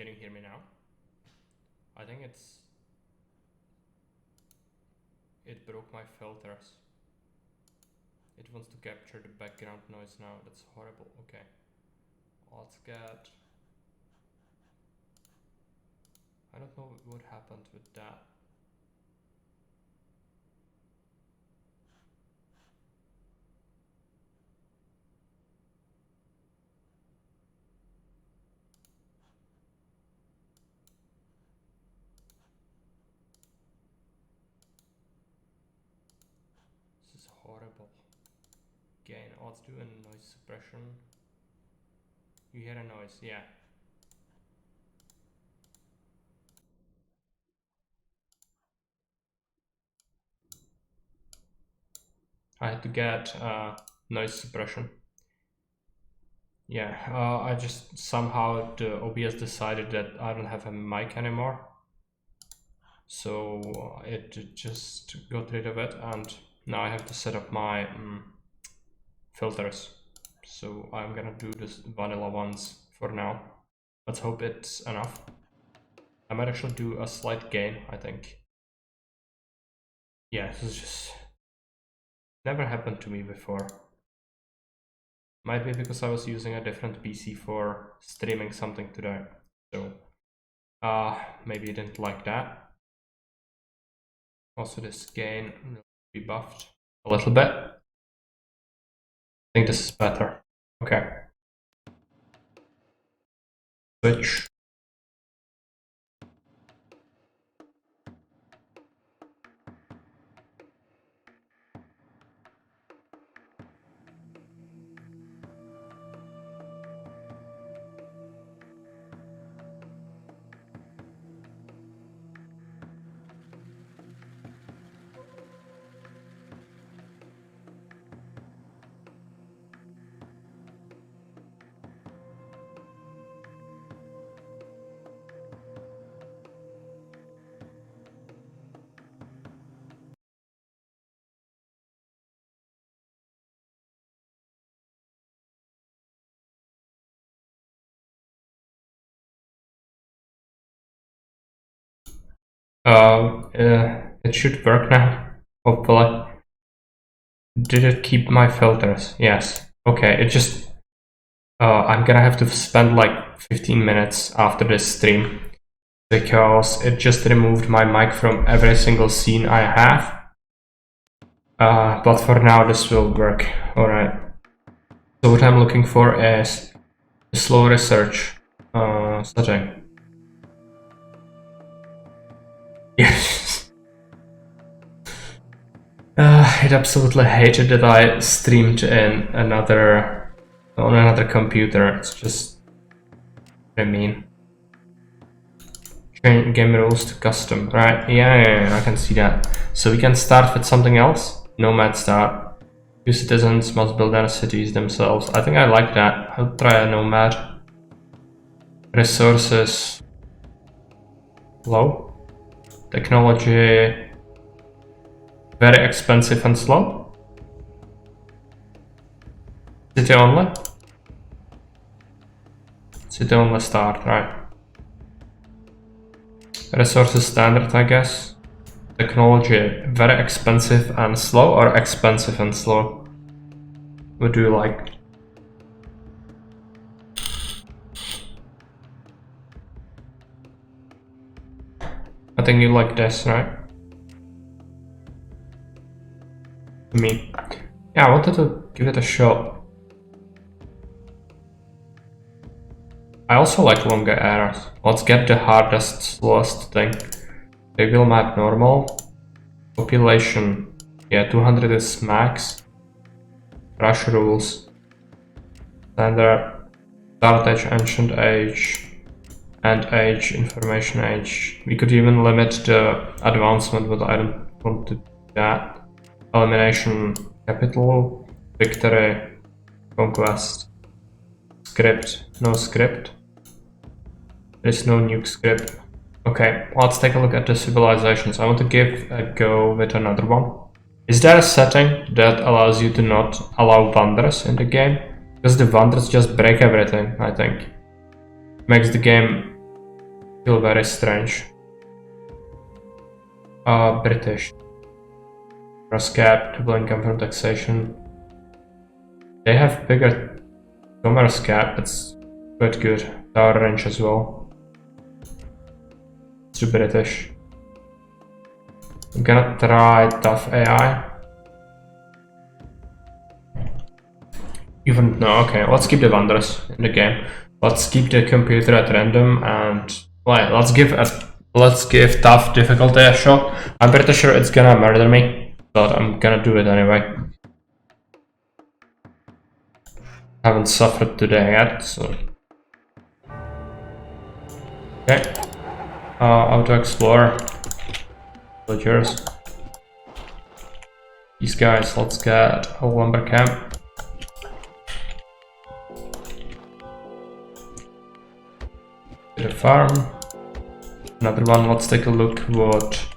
Can you hear me now? I think it broke my filters. It wants to capture the background noise now. That's horrible. Okay. Let's get... I don't know what happened with that. This is horrible. Gain. Let's do a noise suppression. You hear a noise, yeah. I had to get noise suppression. Yeah, I just somehow the OBS decided that I don't have a mic anymore. So it just got rid of it, and now I have to set up my filters. So I'm gonna do this vanilla ones for now. Let's hope it's enough. I might actually do a slight gain, I think. Yeah, this is just never happened to me before. Might be because I was using a different PC for streaming something today. So maybe you didn't like that. Also this gain will be buffed a little bit. I think this is better. Okay. Switch. It should work now, hopefully. Did it keep my filters? Yes. Okay, it just... I'm gonna have to spend like 15 minutes after this stream, because it just removed my mic from every single scene I have. But for now this will work. Alright. So what I'm looking for is a slow research setting. Yes. It absolutely hated that I streamed in on another computer. It's just very mean. Change game rules to custom, right? Yeah, I can see that. So we can start with something else. Nomad start. Few citizens must build their cities themselves. I think I like that. I'll try a nomad. Resources low. Technology very expensive and slow. City only? City only start, right? Resources standard, I guess. Technology very expensive and slow, or expensive and slow? What do you like? I think you like this, right? Me. Yeah, I wanted to give it a shot. I also like longer eras. Let's get the hardest, slowest thing. Reveal map normal. Population. Yeah, 200 is max. Rush rules. Standard. Start age, ancient age. End age, information age. We could even limit the advancement, but I don't want to do that. Elimination, capital, victory, conquest, script, no script. There's no nuke script. Okay, let's take a look at the civilizations. I want to give a go with another one. Is there a setting that allows you to not allow wonders in the game? Because the wonders just break everything, I think. Makes the game Feel very strange. British. Cross cap, double income from taxation. They have bigger commerce cap, it's quite good. Tower range as well. It's too British. I'm gonna try tough AI. Even no, okay, let's keep the wonders in the game. Let's keep the computer at random and well, let's give tough difficulty a shot. I'm pretty sure it's gonna murder me, but I'm gonna do it anyway. Haven't suffered today yet, so okay. Auto explore. Villagers. These guys, let's get a lumber camp. The farm. Another one, let's take a look what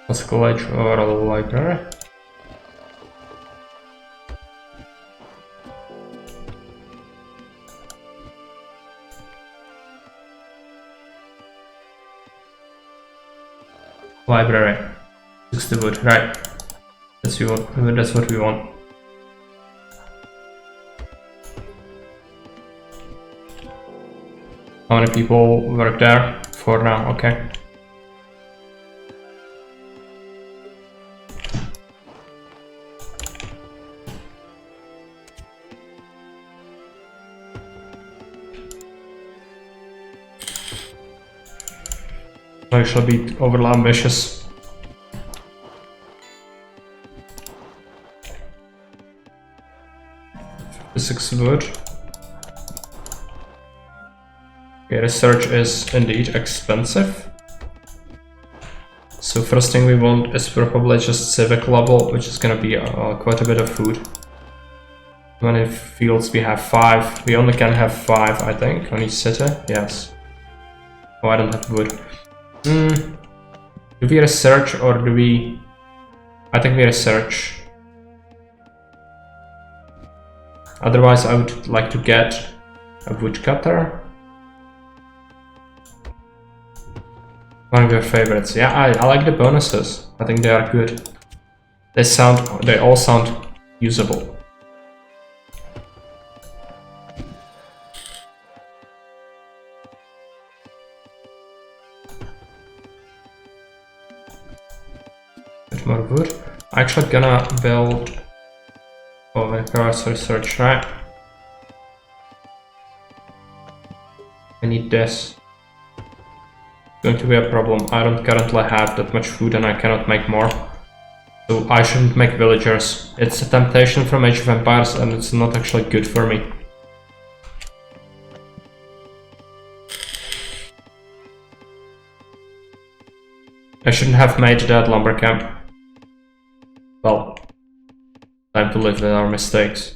was college or a library. Library. 60 wood, right. That's what we want. How many people work there? 4 now, okay. I shall be overly ambitious. Six wood. Okay, research is indeed expensive. So first thing we want is probably just civic level, which is gonna be quite a bit of food. How many fields we have? 5. We only can have 5, I think, on each city. Yes. Oh, I don't have wood. Do we research or do we... I think we research. Otherwise I would like to get a woodcutter. One of your favorites. Yeah, I like the bonuses. I think they are good. They all sound usable. Bit more wood. I'm actually gonna build research, right? I need this. Going to be a problem. I don't currently have that much food and I cannot make more. So I shouldn't make villagers. It's a temptation from Age of Empires and it's not actually good for me. I shouldn't have made that lumber camp. Well, time to live with our mistakes.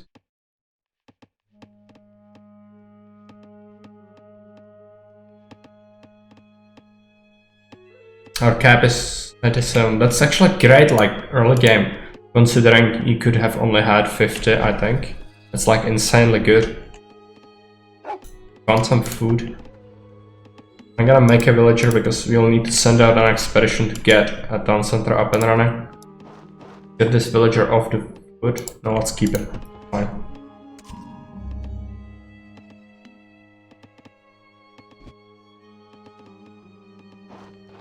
Our cap is 97. That's actually great, like early game, considering you could have only had 50, I think. It's like insanely good. Found some food. I'm gonna make a villager because we'll need to send out an expedition to get a town center up and running. Get this villager off the wood. No, let's keep it. Fine.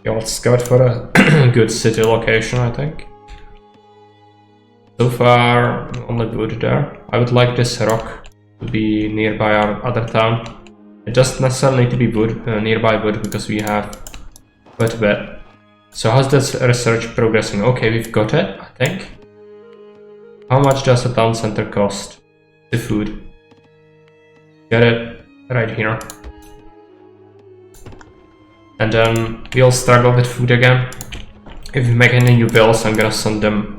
Yeah, let's scout for a good city location, I think. So far, only wood there. I would like this rock to be nearby our other town. It doesn't necessarily need to be wood, nearby wood, because we have quite a bit. So how's this research progressing? Okay, we've got it, I think. How much does a town center cost? The food. Get it right here. And then we'll struggle with food again. If we make any new bills, I'm gonna send them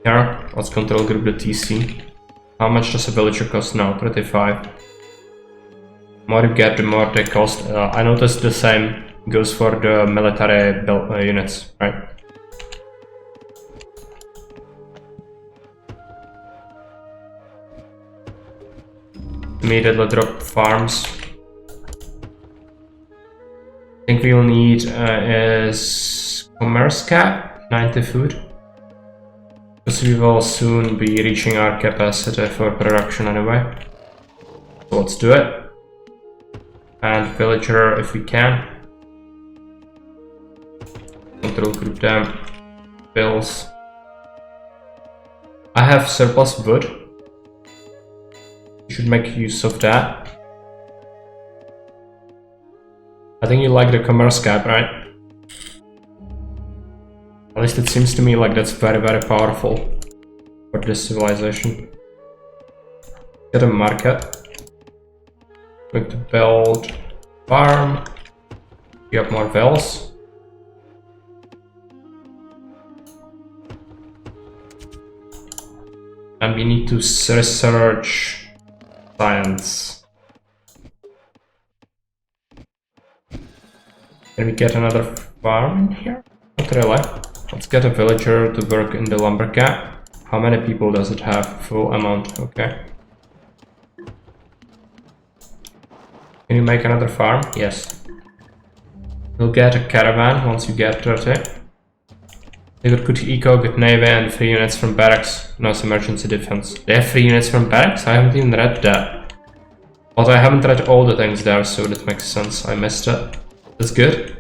here. Let's control group the TC. How much does a villager cost now? 35. The more you get, the more they cost. I noticed the same goes for the military units, right? Immediately drop farms. think we will need is commerce cap, 90 food. Because we will soon be reaching our capacity for production anyway. So let's do it. And villager if we can. Control group them. Bills. I have surplus wood. You should make use of that. I think you like the commerce cap, right? At least it seems to me like that's very, very powerful for this civilization. Get a market. Going to build farm. You have more wells. And we need to research science. Can we get another farm in here? Not really. Let's get a villager to work in the lumber cap. How many people does it have? Full amount, okay. Can you make another farm? Yes. You'll get a caravan once you get 30. They got good eco, good navy, and 3 units from barracks. No emergency defense. They have 3 units from barracks? I haven't even read that. But I haven't read all the things there, so that makes sense. I missed it. That's good.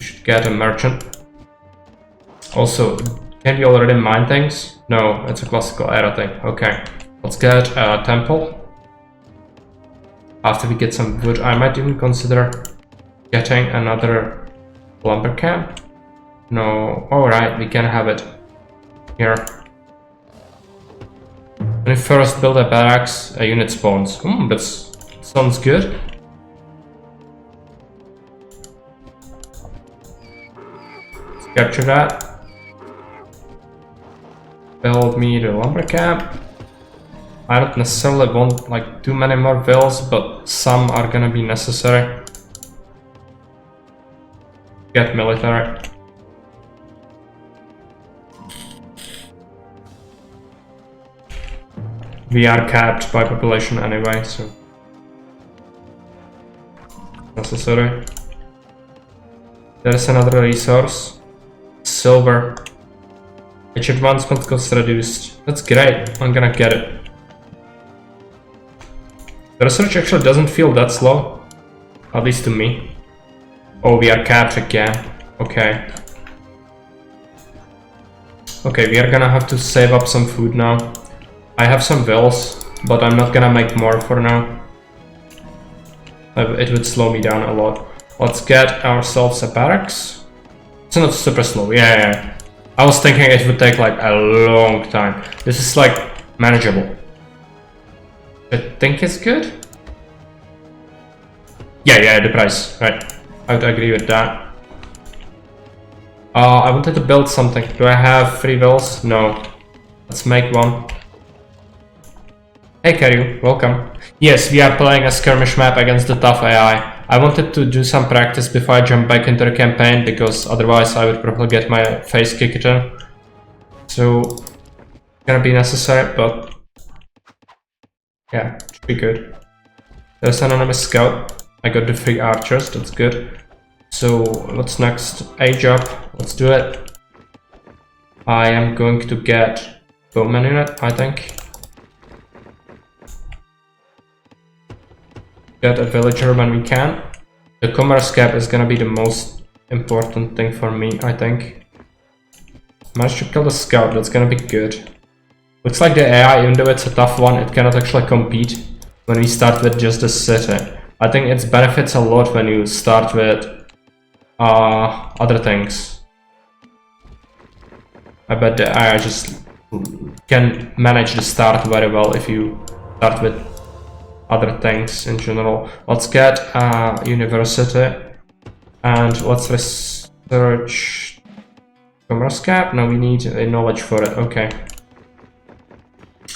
You should get a merchant. Also, can we already mine things? No, it's a classical era thing. Okay, let's get a temple. After we get some wood, I might even consider getting another lumber camp. No, alright, we can have it here. When we first build a barracks, a unit spawns. That sounds good. Let's capture that. Build me the lumber camp. I don't necessarily want like too many more villas, but some are gonna be necessary. Get military. We are capped by population anyway, so necessary. There is another resource. Silver. Age advancement cost reduced. That's great. I'm gonna get it. The research actually doesn't feel that slow. At least to me. Oh, we are capped again. Okay. Okay, we are gonna have to save up some food now. I have some vills, but I'm not gonna make more for now. It would slow me down a lot. Let's get ourselves a barracks. It's not super slow. Yeah. I was thinking it would take like a long time. This is like manageable. I think it's good. Yeah, the price, right. I would agree with that. I wanted to build something. Do I have 3 vills? No. Let's make one. Hey Karyu, welcome. Yes, we are playing a skirmish map against the tough AI. I wanted to do some practice before I jump back into the campaign, because otherwise I would probably get my face kicked in. So, gonna be necessary, but yeah, should be good. There's an anonymous scout. I got the 3 archers, that's good. So, what's next? Age up, let's do it. I am going to get bowman unit, I think. Get a villager when we can. The commerce cap is gonna be the most important thing for me, I think. Managed to kill the scout, that's gonna be good. Looks like the AI, even though it's a tough one, it cannot actually compete when we start with just the city. I think it benefits a lot when you start with other things. I bet the AI just can manage the start very well if you start with other things in general. Let's get a university and let's research commerce cap. No, we need a knowledge for it. Okay.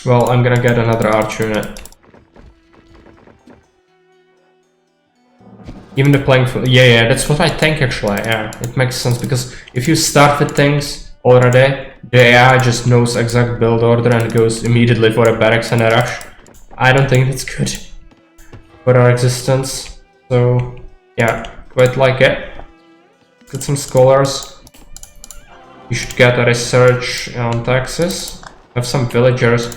Well, I'm gonna get another arch unit. Even the playing field. Yeah, that's what I think actually. Yeah, it makes sense because if you start with things already, the AI just knows exact build order and goes immediately for a barracks and a rush. I don't think it's good for our existence. So yeah, quite like it. get some scholars. You should get a research on taxes. Have some villagers.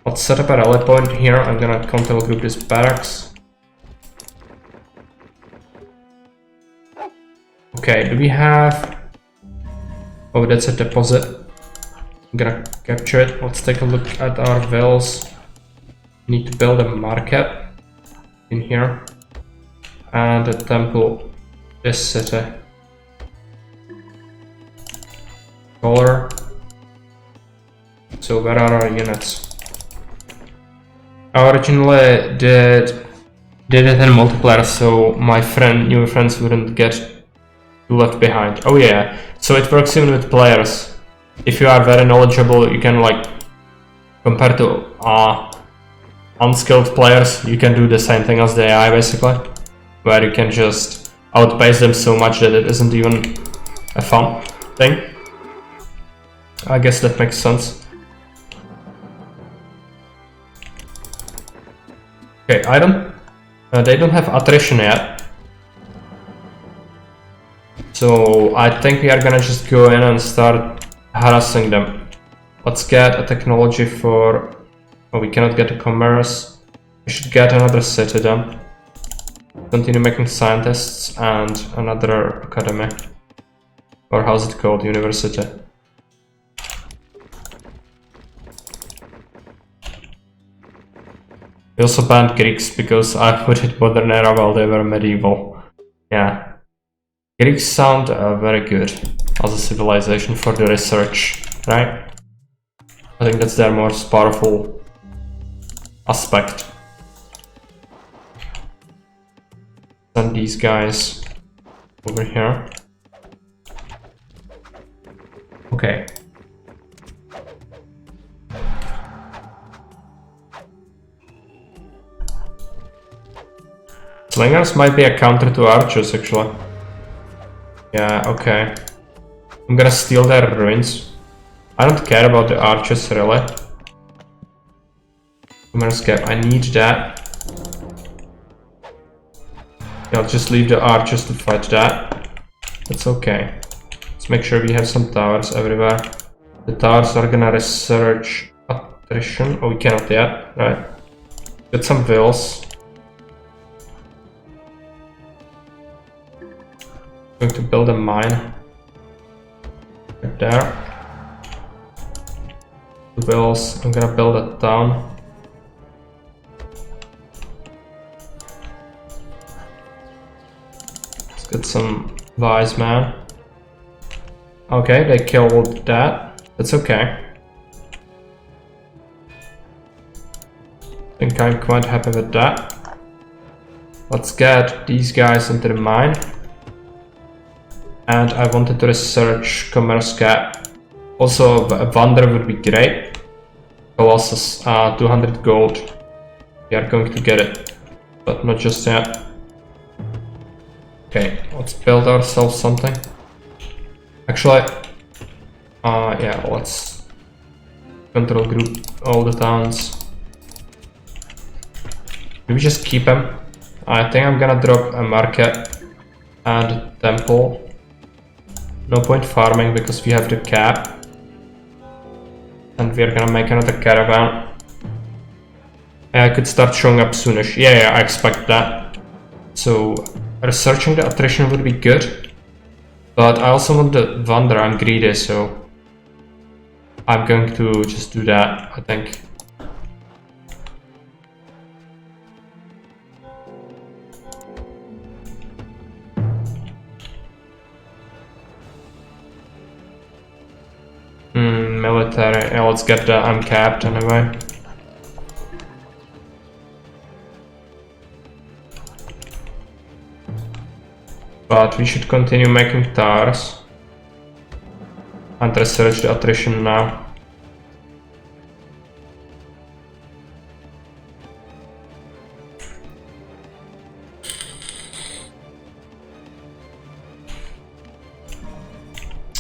Let's set up a rally point here. I'm gonna control group this barracks. Okay, do we have... Oh, that's a deposit. I'm gonna capture it. Let's take a look at our vills. Need to build a market in here. And a temple this city. Color. So where are our units? I originally did it in multiplayer, so my new friends wouldn't get left behind. Oh yeah, so it works even with players. If you are very knowledgeable, you can like compare to unskilled players, you can do the same thing as the AI basically, where you can just outpace them so much that it isn't even a fun thing. I guess that makes sense. Okay, item. They don't have attrition yet. So I think we are gonna just go in and start harassing them. Let's get a technology for... Oh, we cannot get a commerce. We should get another city then. Continue making scientists and another academy. Or how's it called? University. We also banned Greeks because I put it modern era while they were medieval. Yeah. Greeks sound very good as a civilization for the research, right? I think that's their most powerful aspect. Send these guys over here. Okay. Slingers might be a counter to archers, actually. Yeah, okay. I'm gonna steal their ruins. I don't care about the archers, really. Commerce cap, I need that. Yeah, I'll just leave the archers to fight that. That's okay. Let's make sure we have some towers everywhere. The towers are gonna research attrition. Oh, we cannot yet, right? Get some vills. Going to build a mine right there. The vills. I'm gonna build a town. Let's get some wise man. Okay, they killed that. That's okay. I think I'm quite happy with that. Let's get these guys into the mine. And I wanted to research commerce cap. Also, a wonder would be great. Colossus, 200 gold. We are going to get it, but not just yet. Okay, let's build ourselves something. Actually, yeah, let's control group all the towns. Do we just keep them? I think I'm gonna drop a market and a temple. No point farming because we have the cap. And we're gonna make another caravan. I could start showing up soonish. Yeah, I expect that. So, researching the attrition would be good. But I also want the wonder, I'm greedy, so I'm going to just do that, I think. Military, yeah, let's get the uncapped anyway. But we should continue making towers and research the attrition now.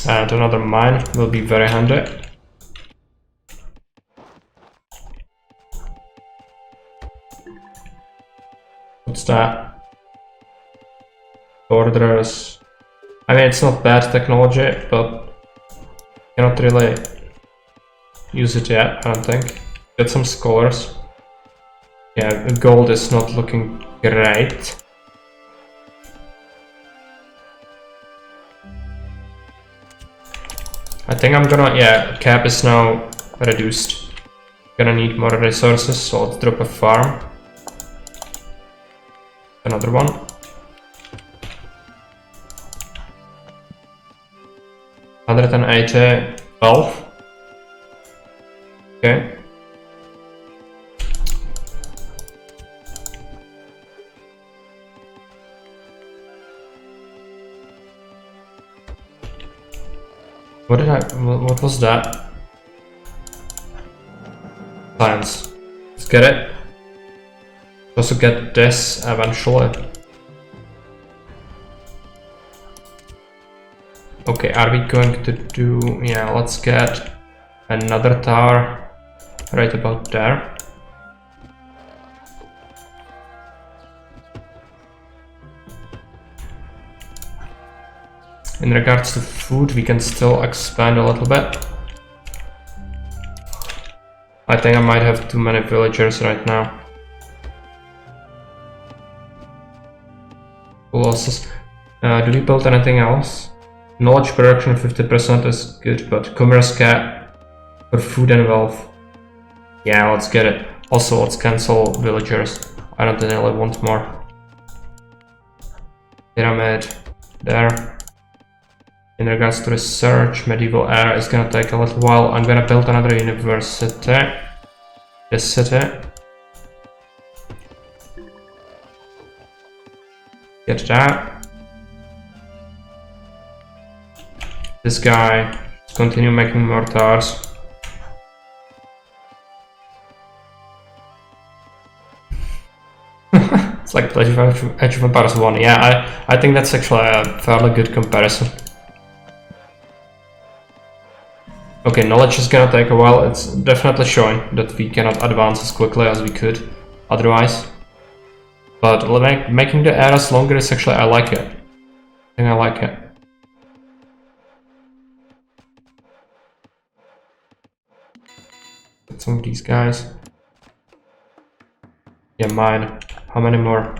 And another mine will be very handy. What's that? Orders. I mean, it's not bad technology, but cannot really use it yet, I don't think. Get some scholars. Yeah, gold is not looking great. I think I'm gonna, yeah, cap is now reduced. Gonna need more resources, so let's drop a farm. Another one. $180. Okay. What was that? Science. Let's get it. Also get this eventually. Okay, are we going to do... yeah, let's get another tower right about there. In regards to food, we can still expand a little bit. I think I might have too many villagers right now. Who else? Do we build anything else? Knowledge production 50% is good, but commerce cap for food and wealth. Yeah, let's get it. Also, let's cancel villagers. I don't really want more. Pyramid there. In regards to research, medieval era is gonna take a little while. I'm gonna build another university. This city. Get that. This guy. Let's continue making more towers. It's like Age of Empires 1. Yeah, I think that's actually a fairly good comparison. Okay, knowledge is gonna take a while. It's definitely showing that we cannot advance as quickly as we could otherwise. But making the eras longer is actually, I like it. I think I like it. Get some of these guys. Yeah, mine. How many more?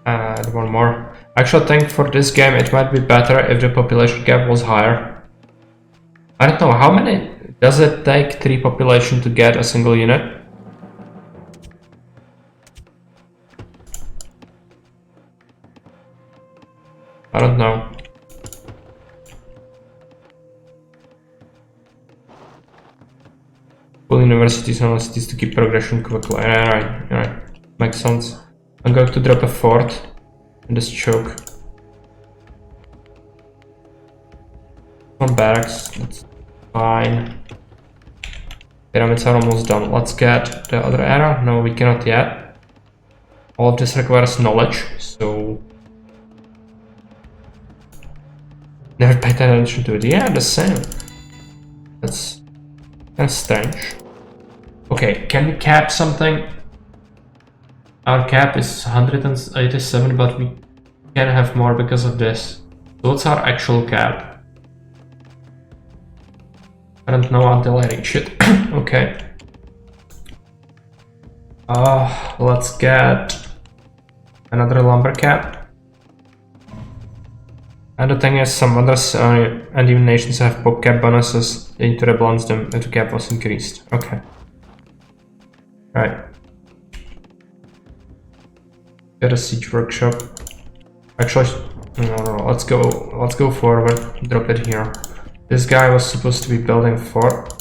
Add one more. Actually, I think for this game it might be better if the population cap was higher. I don't know, how many does it take 3 population to get a single unit? I don't know. Full universities and cities to keep progression quickly. Alright. Makes sense. I'm going to drop a fort in this choke. One barracks, that's fine. Pyramids are almost done. Let's get the other era. No, we cannot yet. All of this requires knowledge, so... never paid attention to it. Yeah, the same. That's kind of strange. Okay, can we cap something? Our cap is 187, but we can have more because of this. So what's our actual cap? I don't know until I reach it. Okay. Let's get another lumber cap. And the thing is, some others and even nations have pop cap bonuses into rebalance them if the cap was increased. Okay. Right. Get a siege workshop. Actually, no, let's go forward. Drop it here. This guy was supposed to be building a fort.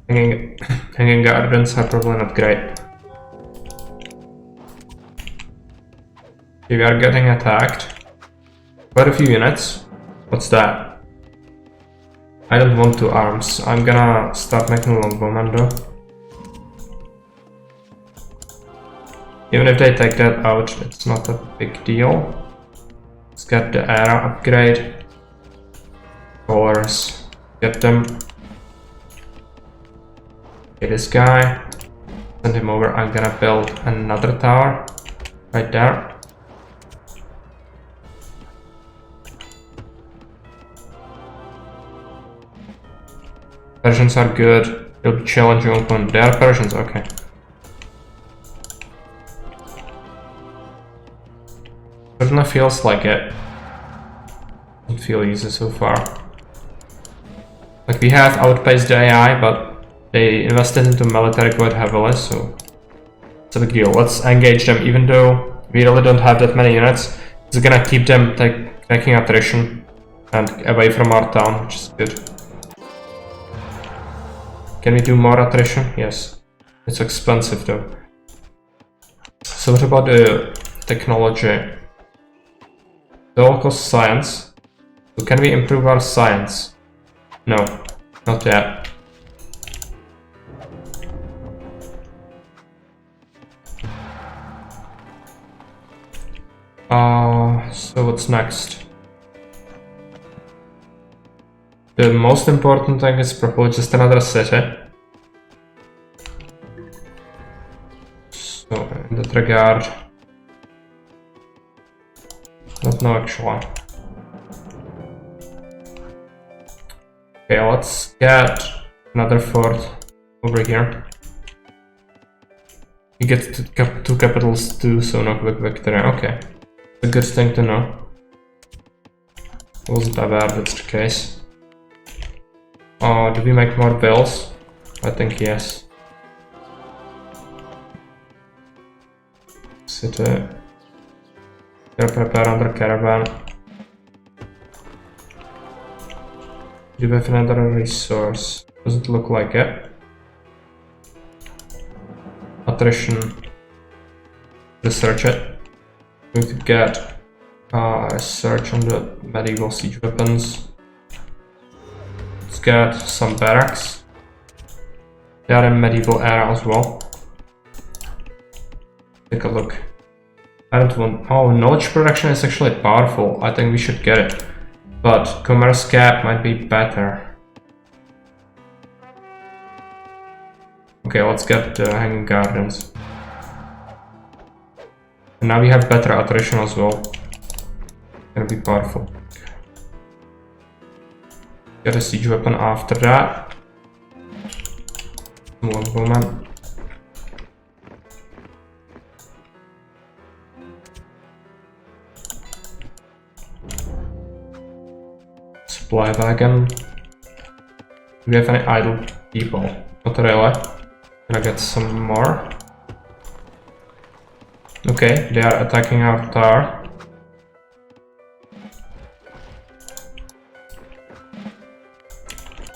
Hanging gardens are probably not great. We are getting attacked. Quite a few units. What's that? I don't want 2 arms. I'm gonna start making longbowmen though. Even if they take that out, it's not a big deal. Let's get the era upgrade. Colors. Get them. Okay, this guy, send him over. I'm gonna build another tower right there. Persians are good. It'll be challenging opponent. They are Persians, okay. Certainly feels like it. Doesn't feel easy so far. Like we have outpaced the AI, but they invested into military quite heavily, so it's a big deal. Let's engage them, even though we really don't have that many units. It's gonna keep them taking attrition and away from our town, which is good. Can we do more attrition? Yes. It's expensive though. So what about the technology? The local science. So can we improve our science? No, not yet. So what's next? The most important thing is probably just another city. So in that regard, don't know actually. Okay, let's get another fort over here. You get two capitals too, so no quick victory. Okay, a good thing to know. Wasn't that bad, that's the case. Do we make more bills? I think yes. City. Here, prepare under caravan. Do we have another resource? Doesn't look like it. Attrition. Research it. We could get a search on the medieval siege weapons. Let's get some barracks. They are in medieval era as well. Take a look. I don't want. Oh, knowledge production is actually powerful. I think we should get it. But commerce cap might be better. Okay, let's get the hanging gardens. And now we have better attrition as well. Gonna be powerful. Get a siege weapon after that. One moment. Supply wagon. Do we have any idle people? Not really. Gonna get some more. Okay, they are attacking our tower.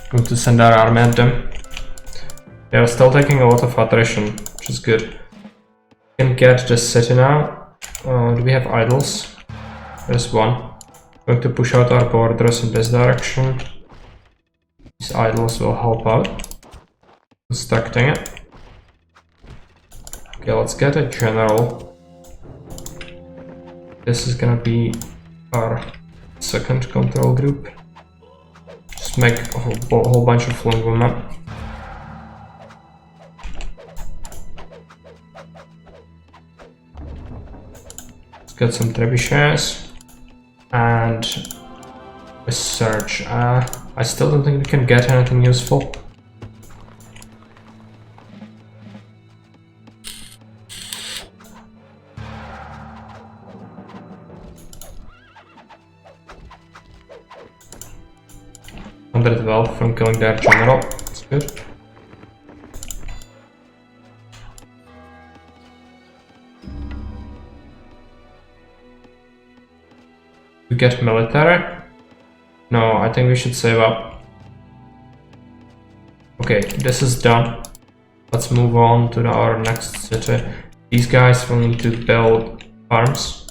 Going to send our army at them. They are still taking a lot of attrition, which is good. We can get the city now. Do we have idols? There's one. Going to push out our borders in this direction. These idols will help out. Constructing it. Okay, let's get a general. This is gonna be our second control group. Just make a whole bunch of women. Let's get some trebuchets. And research. I still don't think we can get anything useful. Under wealth from killing their general. That's good. We get military? No, I think we should save up. Okay, this is done. Let's move on to our next city. These guys will need to build farms.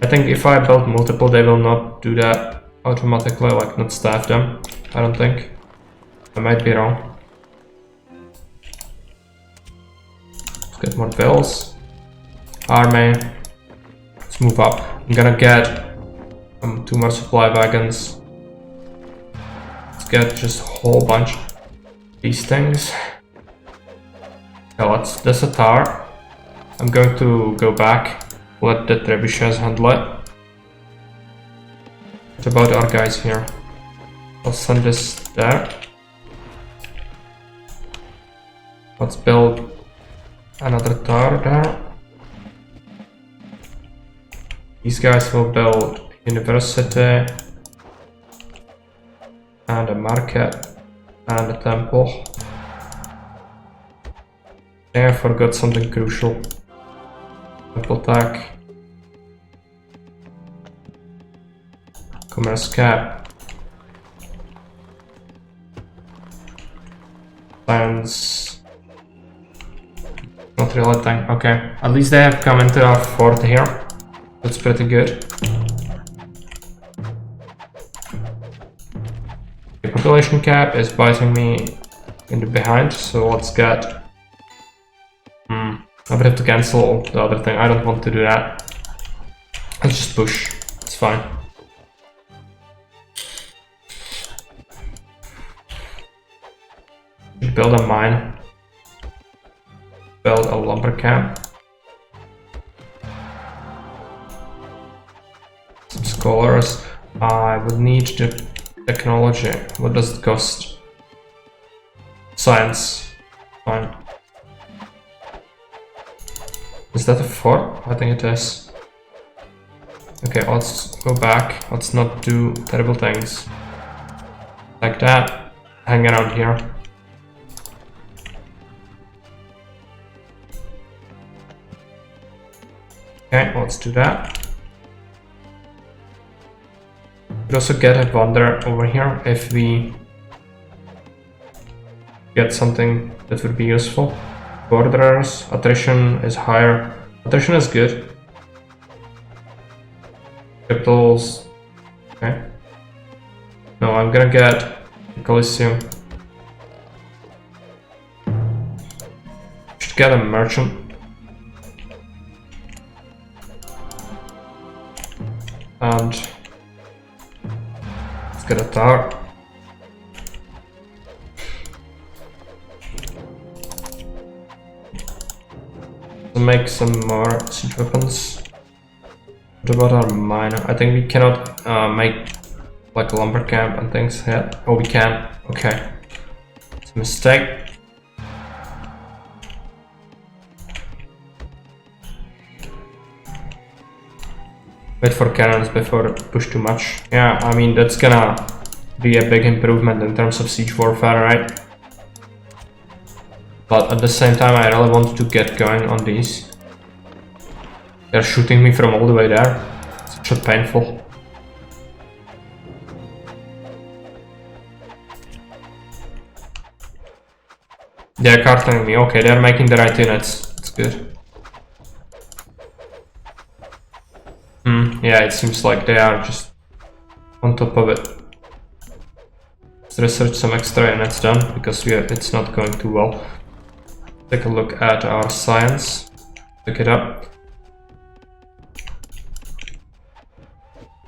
I think if I build multiple, they will not do that automatically, like not staff them. I don't think. I might be wrong. Let's get more bills. Army. Let's move up. I'm gonna get two more supply wagons. Let's get just a whole bunch of these things. Okay, that's a tower. I'm going to go back, let the trebuchets handle it. What about our guys here? I'll send this there. Let's build another tower there. These guys will build university and a market and a temple. I forgot something crucial. Temple tech. Commerce cap. Science. Not really tank. Okay. At least they have come into our fort here. That's pretty good. The population cap is biting me in the behind, so let's get. I would have to cancel the other thing. I don't want to do that. Let's just push. It's fine. Build a mine. Build a lumber camp. Some scholars. I would need the technology. What does it cost? Science. Fine. Is that a fort? I think it is. Okay, let's go back. Let's not do terrible things. Like that. Hang around here. Okay, let's do that. We also get a wonder over here if we get something that would be useful. Borderers, attrition is higher. Attrition is good. Capitals. Okay. No, I'm gonna get Coliseum. Should get a merchant. And let's get a tower. Make some more siege weapons. What about our miner? I think we cannot make like a lumber camp and things yet. Oh, we can. Okay. It's a mistake. Wait for cannons before push too much. Yeah, I mean that's gonna be a big improvement in terms of siege warfare, right? But at the same time, I really want to get going on these. They're shooting me from all the way there. Such a painful. They're carting me. Okay, they're making the right units. It's good. Yeah, it seems like they are just on top of it. Let's research some extra units then, because it's not going too well. Take a look at our science. Pick it up.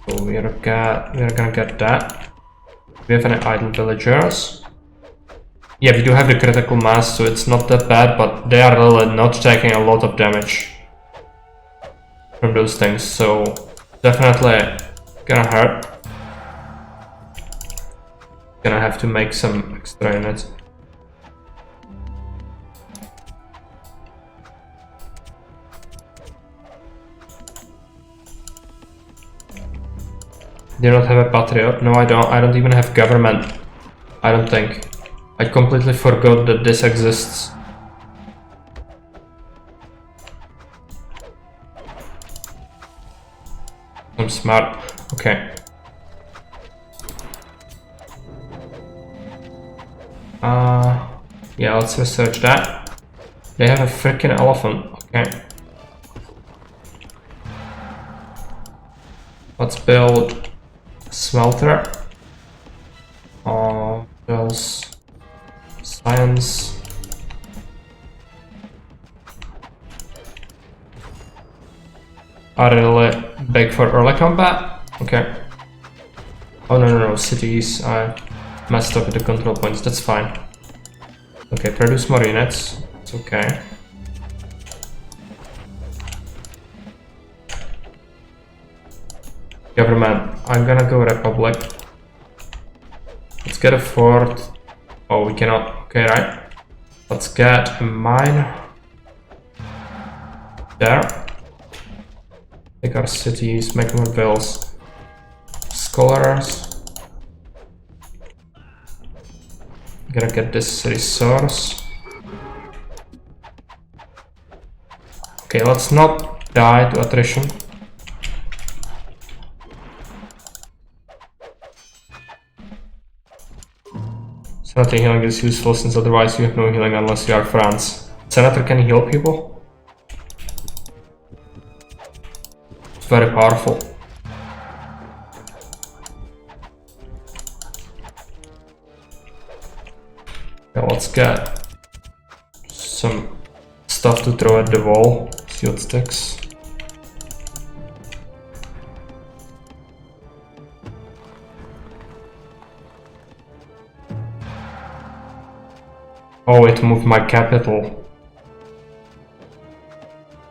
So we're gonna get that. Do we have any idle villagers? Yeah, we do have the critical mass, so it's not that bad, but they are really not taking a lot of damage from those things, so definitely gonna hurt. Gonna have to make some extra units. Do not have a patriot? No, I don't. I don't even have government. I don't think. I completely forgot that this exists. I'm smart. Okay. Yeah, let's research that. They have a freaking elephant. Okay. Let's build smelter. Builds science. Are really big for early combat? Okay. Oh no, cities. I messed up with the control points, that's fine. Okay, produce more units. It's It's okay. Government, I'm gonna go Republic. Let's get a fort. Oh, we cannot. Okay, right. Let's get a mine. There. Take our cities, make more bills. Scholars. Gonna get this resource. Okay, let's not die to attrition. Senator healing is useful since otherwise you have no healing unless you are France. Senator can heal people? It's very powerful. Okay, let's get some stuff to throw at the wall. See what sticks. Oh, it moved my capital.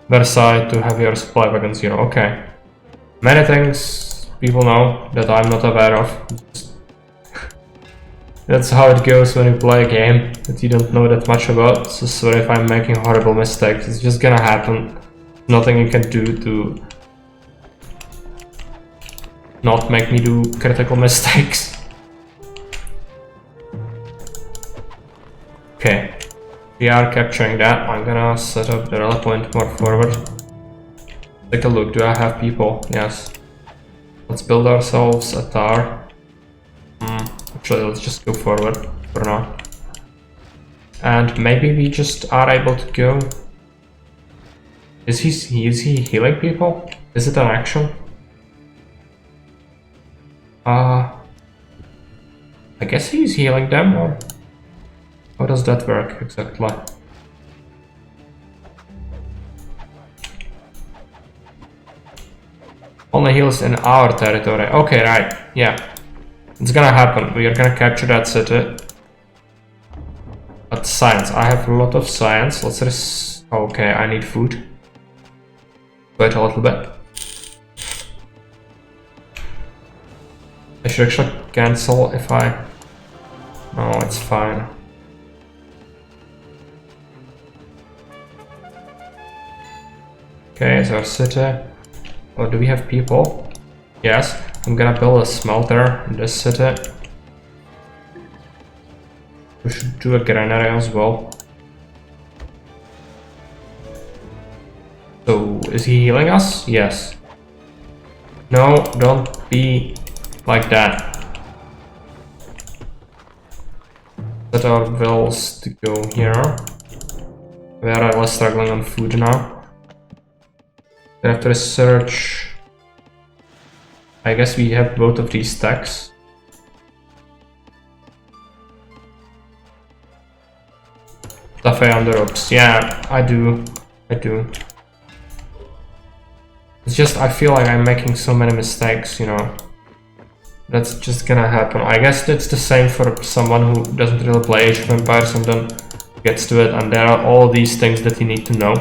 Versailles to have your supply wagon 0. Okay. Many things people know that I'm not aware of. That's how it goes when you play a game that you don't know that much about. So sorry if I'm making horrible mistakes. It's just gonna happen. Nothing you can do to not make me do critical mistakes. Okay, we are capturing that. I'm gonna set up the rally point more forward. Take a look, do I have people? Yes. Let's build ourselves a tower. Actually, let's just go forward for now. And maybe we just are able to go. Is he healing people? Is it an action? I guess he's healing them, or how does that work exactly? Only heals in our territory. Okay, right. Yeah. It's gonna happen. We are gonna capture that city. But science. I have a lot of science. Let's okay, I need food. Wait a little bit. I should actually cancel if I... No, it's fine. Okay, it's our city. Oh, do we have people? Yes. I'm gonna build a smelter in this city. We should do a granary as well. So, is he healing us? Yes. No, don't be like that. Set our bills to go here. We are really struggling on food now. We have to research. I guess we have both of these stacks. Cafe on the ropes. Yeah, I do. It's just I feel like I'm making so many mistakes, you know. That's just gonna happen. I guess that's the same for someone who doesn't really play Age of Empires and then gets to it, and there are all these things that you need to know.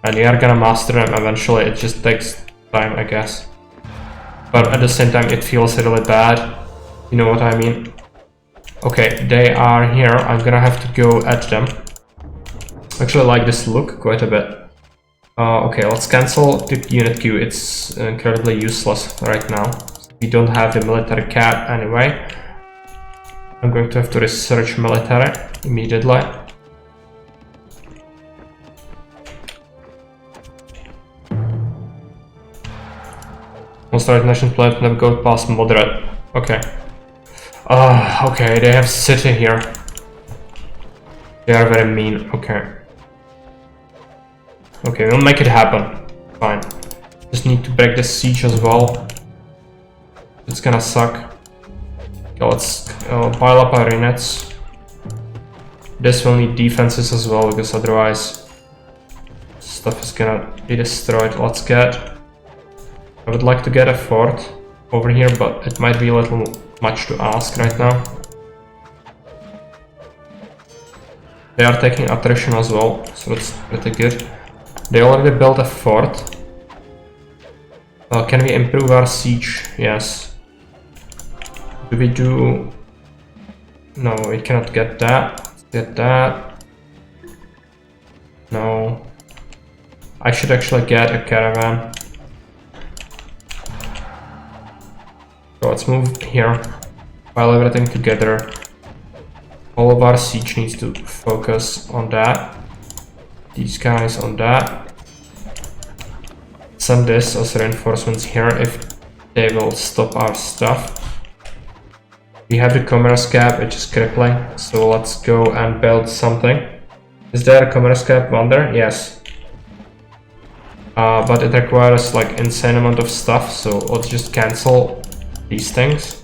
And you are gonna master them eventually. It just takes time, I guess. But at the same time, it feels really bad. You know what I mean? Okay, they are here. I'm gonna have to go at them. Actually, I like this look quite a bit. Okay, let's cancel the unit queue. It's incredibly useless right now. We don't have the military cap anyway. I'm going to have to research military immediately. Most right nation plant never go past moderate. Okay. Okay, they have city here. They are very mean. Okay. Okay, we'll make it happen. Fine. Just need to break the siege as well. It's gonna suck. Okay, let's pile up our units. This will need defenses as well, because otherwise stuff is gonna be destroyed. Let's get... I would like to get a fort over here, but it might be a little much to ask right now. They are taking attrition as well, so that's pretty good. They already built a fort. Can we improve our siege? Yes. Do we do... No, we cannot get that. Let's get that. No. I should actually get a caravan. So let's move here. File everything together. All of our siege needs to focus on that. These guys on that. Send this as reinforcements here if they will stop our stuff. We have the commerce gap, which is crippling, so let's go and build something. Is there a commerce gap wonder? Yes. But it requires like insane amount of stuff, so let's just cancel these things.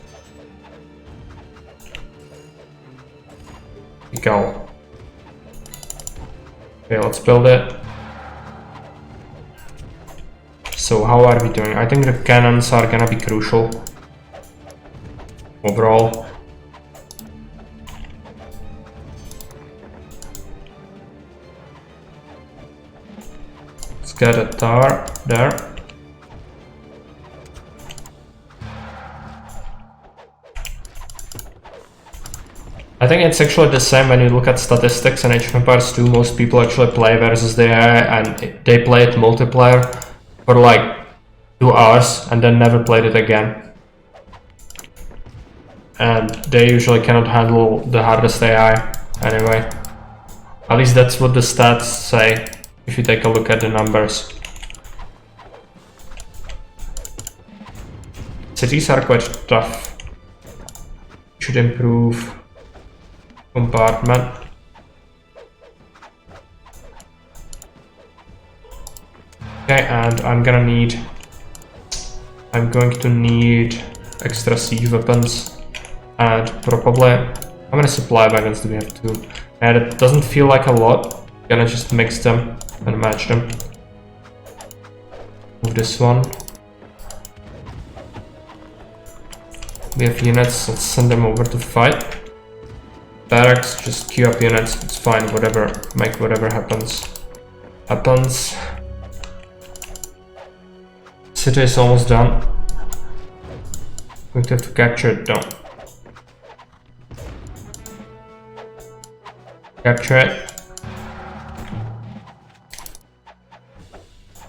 Go. Okay, let's build it. So how are we doing? I think the cannons are gonna be crucial overall. Let's get a tower there. I think it's actually the same when you look at statistics in Age of Empires 2. Most people actually play versus the AI and they play it multiplayer for like 2 hours and then never played it again. And they usually cannot handle the hardest AI anyway. At least that's what the stats say if you take a look at the numbers. Cities are quite tough. Should improve compartment. Okay, and I'm going to need extra siege weapons and probably how many supply wagons do we have? 2? And it doesn't feel like a lot. Gonna just mix them and match them. Move this one. We have units, let's send them over to fight. Barracks, just queue up units, it's fine, whatever, make whatever happens. City is almost done. We have to capture it though. Capture it.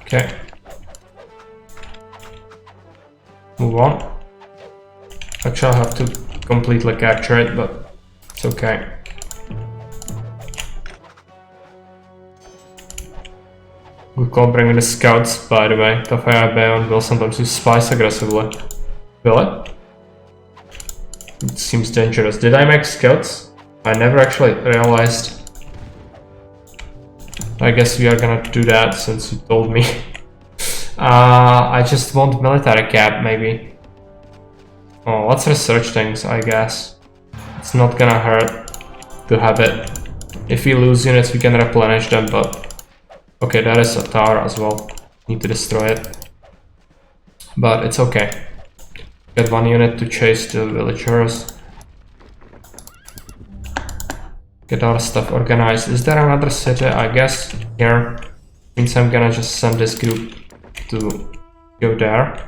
Okay. Move on. Actually, I'll have to completely capture it, but it's okay. We call bring in the scouts, by the way. Tafaya Bayon will sometimes use spies aggressively. Will it? It seems dangerous. Did I make scouts? I never actually realized. I guess we are gonna do that since you told me. I just want military cap, maybe. Oh, let's research things, I guess. It's not gonna hurt to have it. If we lose units, we can replenish them, but... Okay, that is a tower as well. Need to destroy it. But it's okay. Get 1 unit to chase the villagers. Get our stuff organized. Is there another city? I guess here. Means I'm gonna just send this group to go there.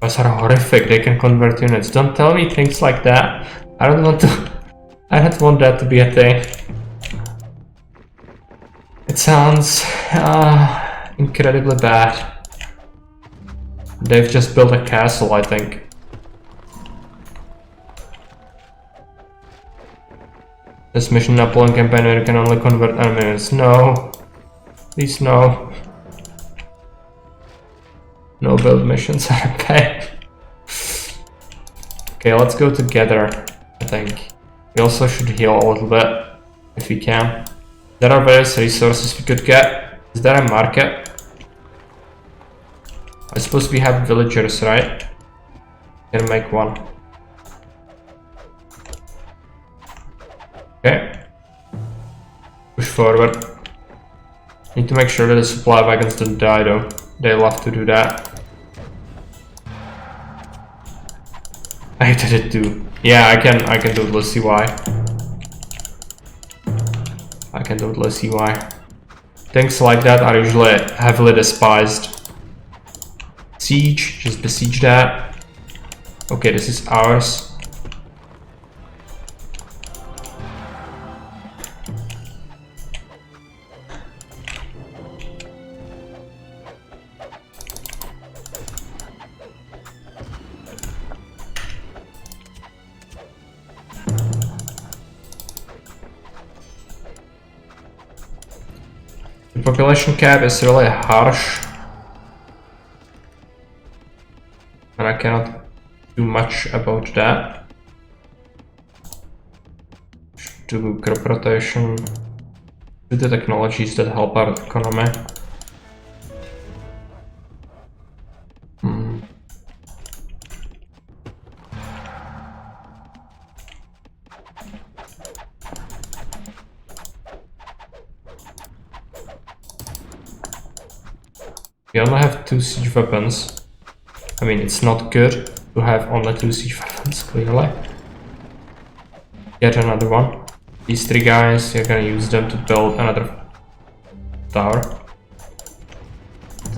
Those are horrific. They can convert units. Don't tell me things like that. I don't want to. I don't want that to be a thing. It sounds incredibly bad. They've just built a castle, I think. This mission Napoleon campaign where you can only convert enemies. No. Please no. No build missions are okay. Okay, let's go together, I think. We also should heal a little bit, if we can. There are various resources we could get. Is there a market? I suppose we have villagers, right? Can make one. Okay. Push forward. Need to make sure that the supply wagons don't die though. They love to do that. I did it too. Yeah, I can do it, let's see why. I can do it, let's see why. Things like that are usually heavily despised. Siege, just besiege that. Okay, this is ours. The population cap is really harsh, and I cannot do much about that. Do crop rotation, do the technologies that help our economy. We only have 2 siege weapons. I mean, it's not good to have only 2 siege weapons, clearly. Get another one. These 3 guys, you're gonna use them to build another tower.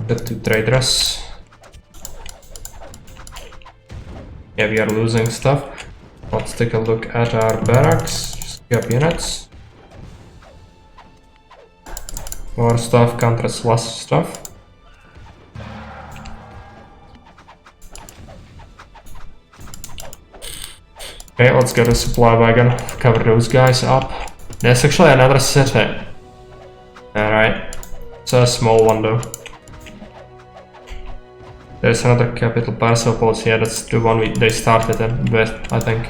The 2 traders. Yeah, we are losing stuff. Let's take a look at our barracks. Just pick up units. More stuff, counters less stuff. Okay, let's get a supply wagon, cover those guys up. There's actually another city. Alright, it's a small one though. There's another capital, Persepolis, yeah, that's the one they started with, I think.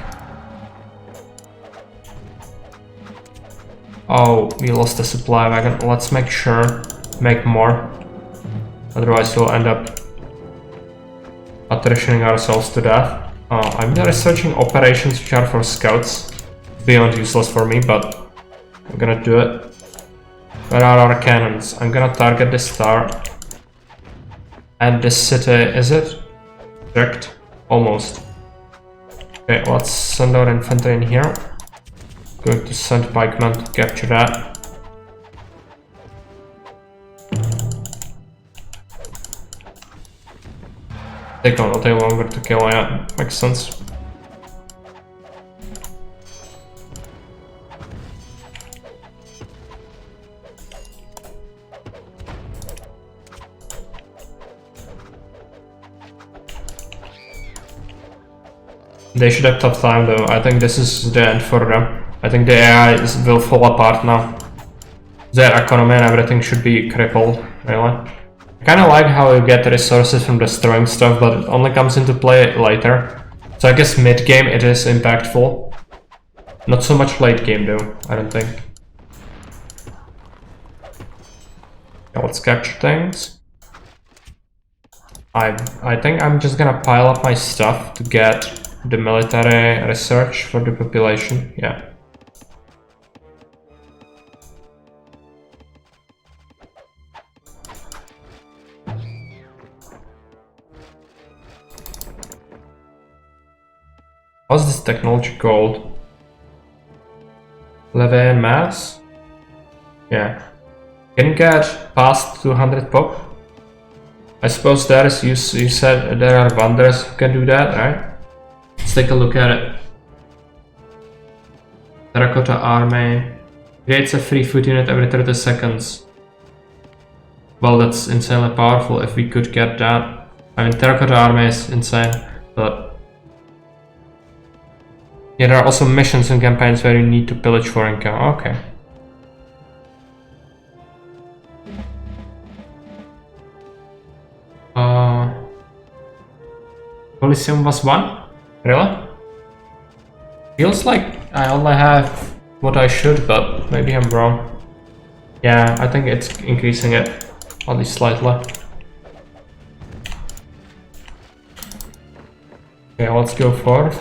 Oh, we lost the supply wagon. Let's make sure, make more. Otherwise we'll end up attritioning ourselves to death. I'm researching operations which are for scouts. Beyond useless for me, but I'm gonna do it. Where are our cannons? I'm gonna target this star. And this city, is it? Correct? Almost. Okay, let's send our infantry in here. Going to send pikemen to capture that. Take a little longer to kill, yeah, makes sense. They should have tough time though. I think this is the end for them. I think the AI will fall apart now. Their economy and everything should be crippled, really. I kinda like how you get resources from destroying stuff, but it only comes into play later. So I guess mid-game it is impactful. Not so much late game though, I don't think. Okay, let's capture things. I think I'm just gonna pile up my stuff to get the military research for the population, yeah. What's this technology called? Levian mass? Yeah. Can you get past 200 pop? I suppose there is, you said there are wonders who can do that, right? Let's take a look at it. Terracotta army. Creates a free food unit every 30 seconds. Well, that's insanely powerful if we could get that. I mean, Terracotta army is insane, but... yeah, there are also missions and campaigns where you need to pillage foreign income. Okay. Coliseum was 1? Really? Feels like I only have what I should, but maybe I'm wrong. Yeah, I think it's increasing it, at least slightly. Okay, let's go forward.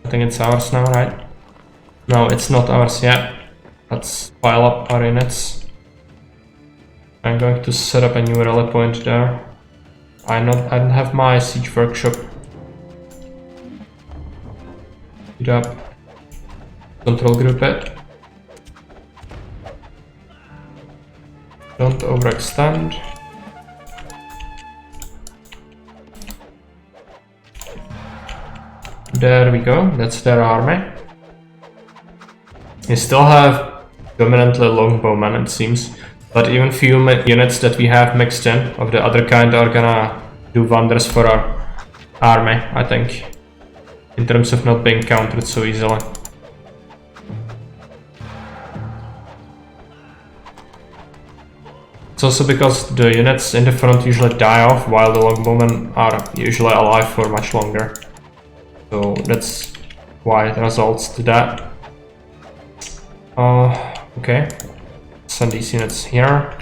I think it's ours now, right? No, it's not ours yet. Let's pile up our units. I'm going to set up a new rally point there. I don't have my siege workshop. Speed up. Control group it. Don't overextend. There we go, that's their army. We still have dominantly longbowmen, it seems, but even few units that we have mixed in of the other kind are gonna do wonders for our army, I think, in terms of not being countered so easily. It's also because the units in the front usually die off while the longbowmen are usually alive for much longer. So that's why it results to that. Okay. Send these units here.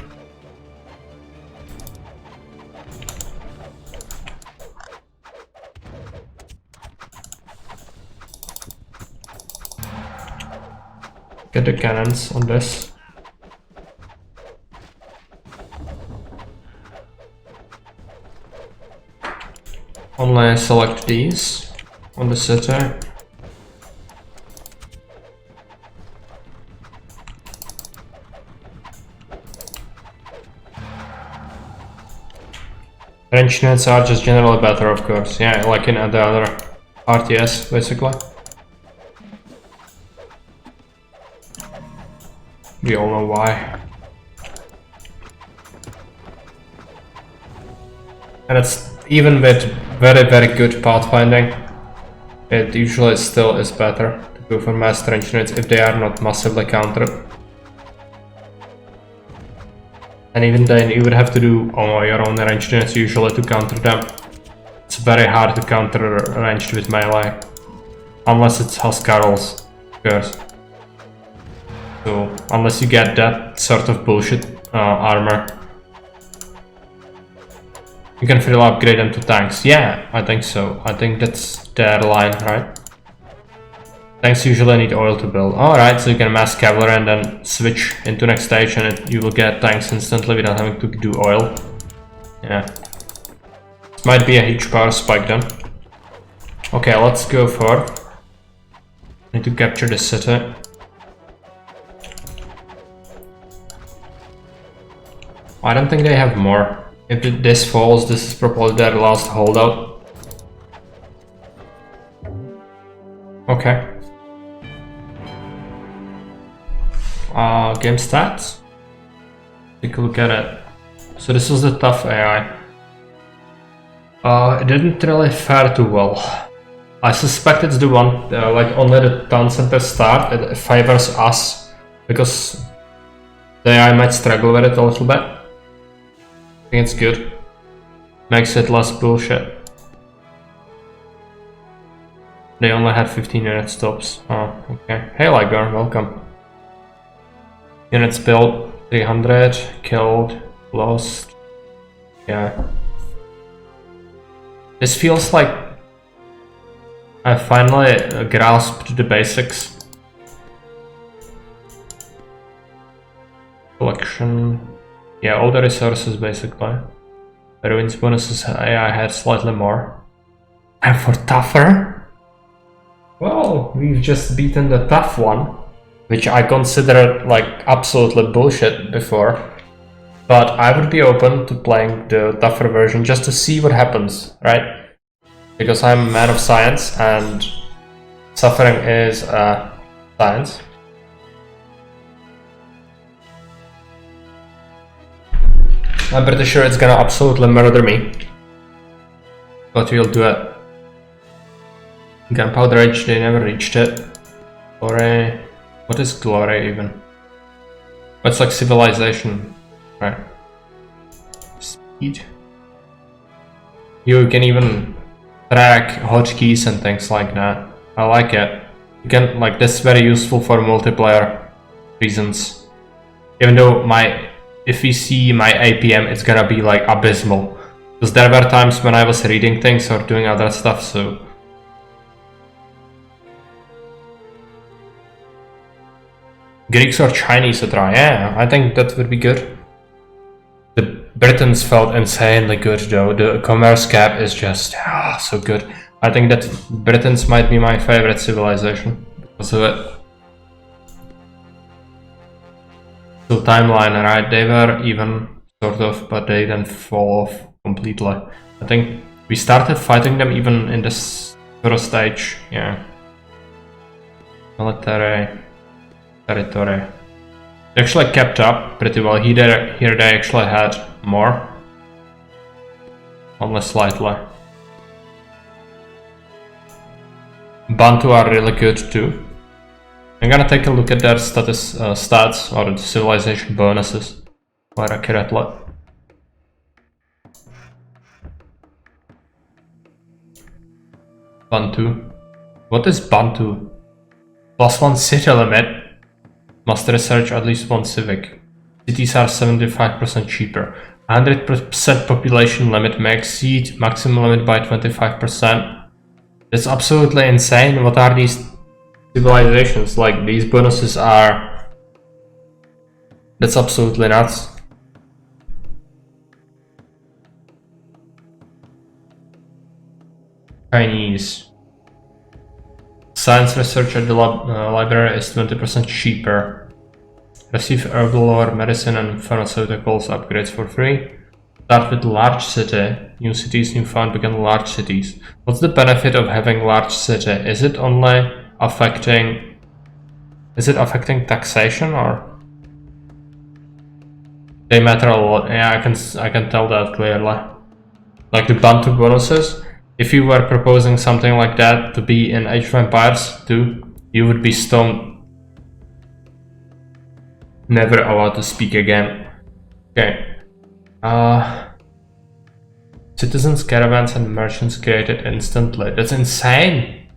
Get the cannons on this. Only select these on the city. Range units are just generally better, of course. Yeah, like in the other RTS, basically. We all know why. And it's even with very good pathfinding, it usually still is better to go for mass range units if they are not massively countered. And even then you would have to do your own ranged units usually to counter them. It's very hard to counter ranged with melee. Unless it's Huskarls, of course. So, unless you get that sort of bullshit armor. You can freely upgrade them to tanks. Yeah, I think so. I think that's their line, right? Tanks usually need oil to build. Alright, so you can mass cavalry and then switch into next stage and you will get tanks instantly without having to do oil. Yeah. This might be a huge power spike then. Okay, let's go for... Need to capture the city. I don't think they have more. If this falls, this is probably their last holdout. Okay. Game stats. Take a look at it. So this was the tough AI. It didn't really fare too well. I suspect it's the one, like only the town center start, it favors us, because the AI might struggle with it a little bit. I think it's good. Makes it less bullshit. They only had 15 unit stops. Oh, okay. Hey Liger, welcome. Units built, 300, killed, lost. Yeah. This feels like I finally grasped the basics. Collection. Yeah, all the resources basically. The ruins bonuses AI had slightly more. And for tougher? Well, we've just beaten the tough one, which I considered like absolutely bullshit before. But I would be open to playing the tougher version just to see what happens, right? Because I'm a man of science and suffering is science. I'm pretty sure it's gonna absolutely murder me. But we'll do it. Gunpowder Age, they never reached it. Glory. What is glory even? It's like civilization, right? Speed. You can even track hotkeys and things like that. I like it. You can, like, this is very useful for multiplayer reasons. Even though if we see my APM, it's gonna be like abysmal. Because there were times when I was reading things or doing other stuff, so... Greeks or Chinese to try, yeah, I think that would be good. The Britons felt insanely good though, the commerce cap is just so good. I think that Britons might be my favorite civilization because of it. So timeline, right? They were even sort of, but they then fall off completely. I think we started fighting them even in this first stage. Yeah. Military, territory. They actually kept up pretty well. Here they actually had more. Only slightly. Bantu are really good too. I'm gonna take a look at their stats or the civilization bonuses more accurately. Bantu. What is Bantu? +1 city limit. Must research at least one civic. Cities are 75% cheaper. 100% population limit may exceed maximum limit by 25%. That's absolutely insane. What are these civilizations? Like, these bonuses are... That's absolutely nuts. Chinese. Science research at the library is 20% cheaper. Receive herbal or medicine and pharmaceuticals upgrades for free. Start with large city. New cities, new found become large cities. What's the benefit of having large city? Is it only affecting... Is it affecting taxation or... They matter a lot. Yeah, I can tell that clearly. Like the Bantu bonuses. If you were proposing something like that to be in Age of Empires 2, you would be stoned. Never allowed to speak again. Okay. Citizens, caravans, and merchants created instantly. That's insane.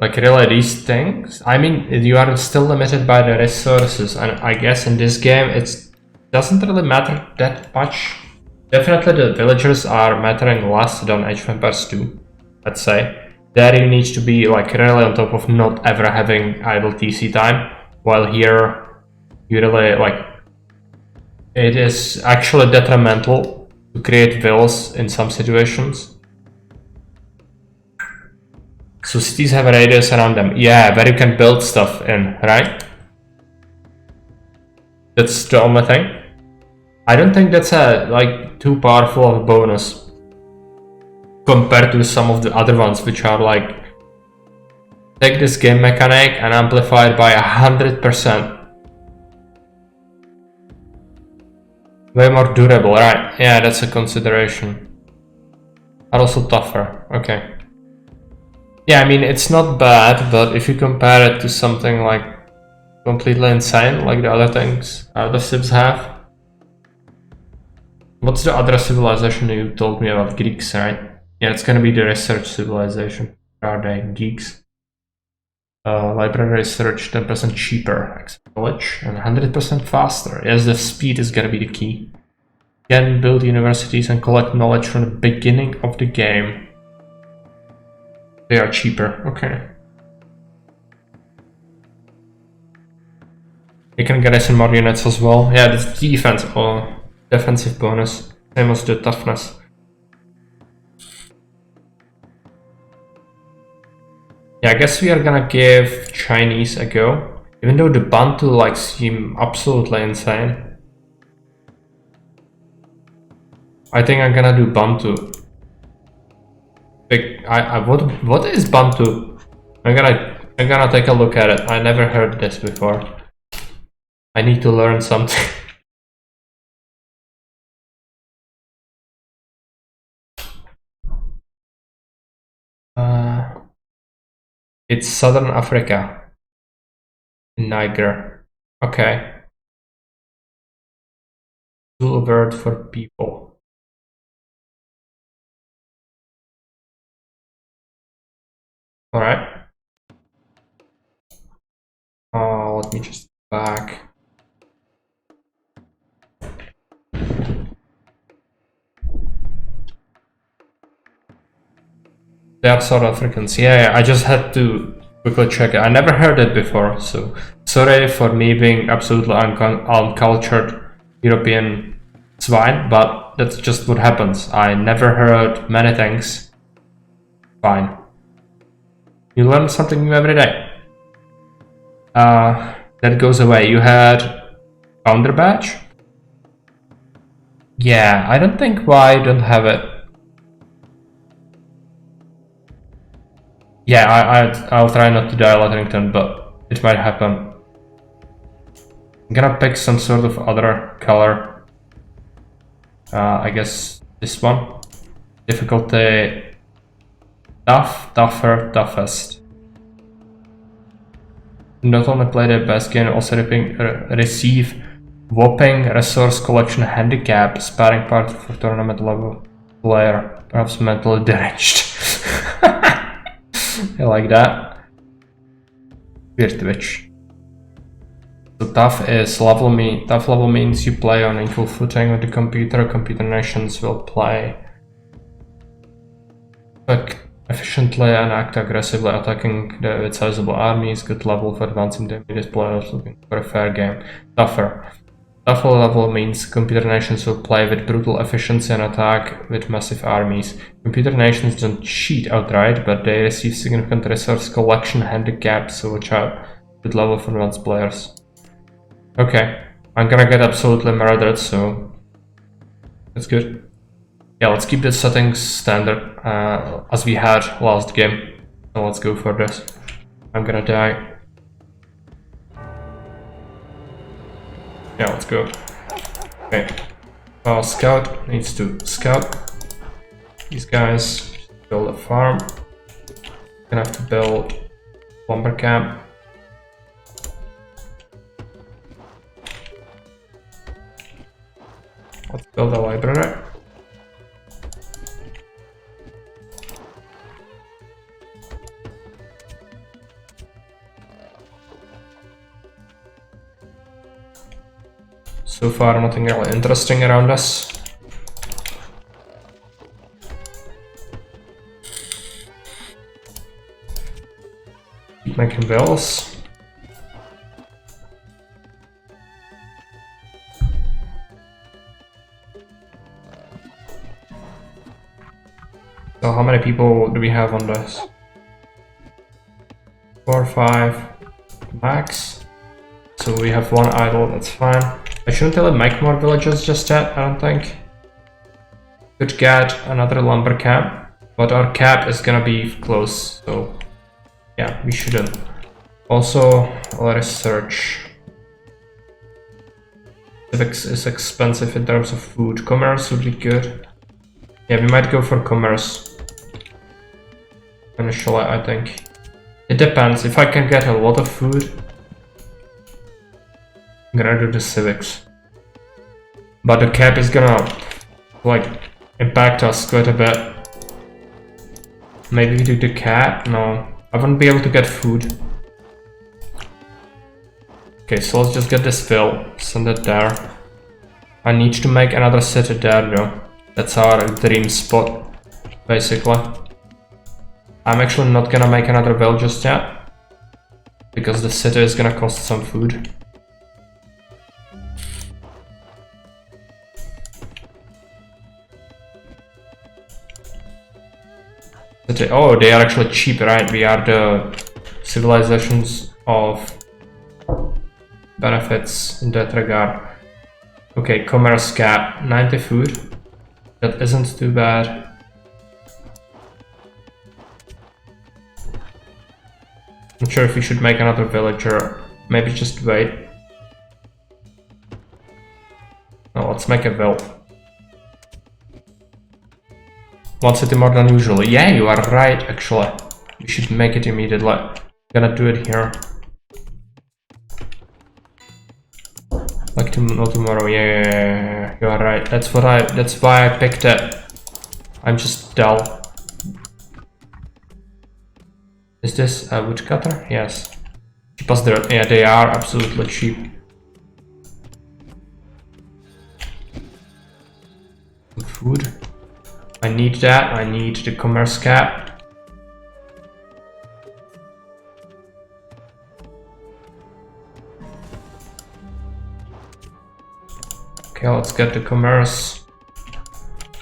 Like, really, these things? I mean, you are still limited by the resources, and I guess in this game it doesn't really matter that much. Definitely the villagers are mattering less than Age of Empires 2, let's say. There you need to be like really on top of not ever having idle TC time, while here you really like... It is actually detrimental to create villas in some situations. So cities have a radius around them. Yeah, where you can build stuff in, right? That's the only thing. I don't think that's like too powerful of a bonus compared to some of the other ones, which are like, take this game mechanic and amplify it by 100%. Way more durable, right? Yeah, that's a consideration. Are also tougher, okay. Yeah, I mean, it's not bad, but if you compare it to something like completely insane, like the other things other civs have. What's the other civilization you told me about? Greeks, right? Yeah, it's gonna be the research civilization. Where are they? Geeks. Library research 10% cheaper, knowledge, and 100% faster. Yes, the speed is gonna be the key. Can build universities and collect knowledge from the beginning of the game. They are cheaper, okay. You can get some more units as well. Yeah, this defense or defensive bonus, same as the toughness. Yeah, I guess we are gonna give Chinese a go, even though the Bantu like seem absolutely insane. I think I'm gonna do Bantu. What is Bantu? I'm gonna take a look at it. I never heard this before. I need to learn something. It's Southern Africa. Niger. Okay. Zulu word for people. Alright. Let me just back. They are South Africans. Yeah, I just had to quickly check it. I never heard it before, so sorry for me being absolutely uncultured European It's fine, but that's just what happens. I never heard many things. Fine. You learn something new every day. That goes away. You had founder badge? Yeah, I don't think why I don't have it. Yeah, I'll try not to die Letterington, but it might happen. I'm gonna pick some sort of other color. I guess this one. Difficulty tough, tougher, toughest. Not only play the best game, also receive whopping resource collection handicap, sparring partner for tournament level player, perhaps mentally deranged. I like that. Weird Twitch. So tough is level tough level means you play on equal footing with the computer. Computer nations will play efficiently and act aggressively, attacking with sizable armies. Good level for advancing the immediate players looking for a fair game. Tougher. Tougher level means computer nations will play with brutal efficiency and attack with massive armies. Computer nations don't cheat outright, but they receive significant resource collection handicaps, so watch out. Good level for advanced players. Okay, I'm gonna get absolutely murdered, so that's good. Yeah, let's keep the settings standard as we had last game. So let's go for this. I'm gonna die. Yeah, let's go. Okay. Our scout needs to scout. These guys build a farm. Gonna have to build lumber camp. Let's build a library. So far, nothing really interesting around us. Keep making bills. So how many people do we have on this? 4 or 5 max. So we have 1 idle, that's fine. I shouldn't really make more villages just yet, I don't think. Could get another lumber camp, but our cap is gonna be close, so yeah, we shouldn't. Also, let us search. Civics is expensive in terms of food. Commerce would be good. Yeah, we might go for commerce. Initially, I think. It depends. If I can get a lot of food, I'm gonna do the civics. But the cap is gonna, like, impact us quite a bit. Maybe we do the cap? No. I won't be able to get food. Okay, so let's just get this fill. Send it there. I need to make another city there though. That's our dream spot, basically. I'm actually not gonna make another village just yet, because the city is gonna cost some food. Oh, they are actually cheap, right? We are the civilizations of benefits in that regard. Okay, commerce cap, 90 food. That isn't too bad. Not sure if we should make another villager. Maybe just wait. No, let's make a village. 1 city more than usual. Yeah, you are right, actually. We should make it immediately. Gonna do it here. Like tomorrow. Yeah, you are right. That's why I picked it. I'm just dull. Is this a woodcutter? Yes. Cheapest dirt. Yeah, they are absolutely cheap. Food. I need that. I need the commerce cap. Okay, let's get the commerce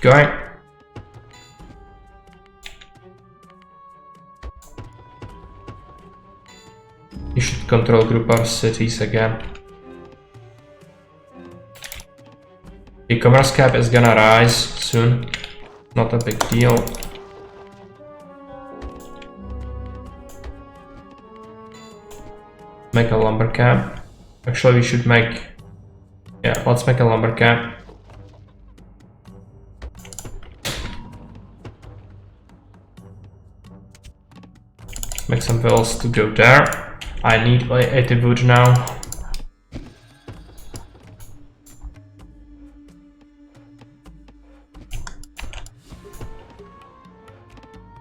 going. You should control group our cities again. The commerce cap is gonna rise soon. Not a big deal. Make a lumber camp. Actually, we should make... Yeah, let's make a lumber camp. Make some villas to go there. I need 80 wood now.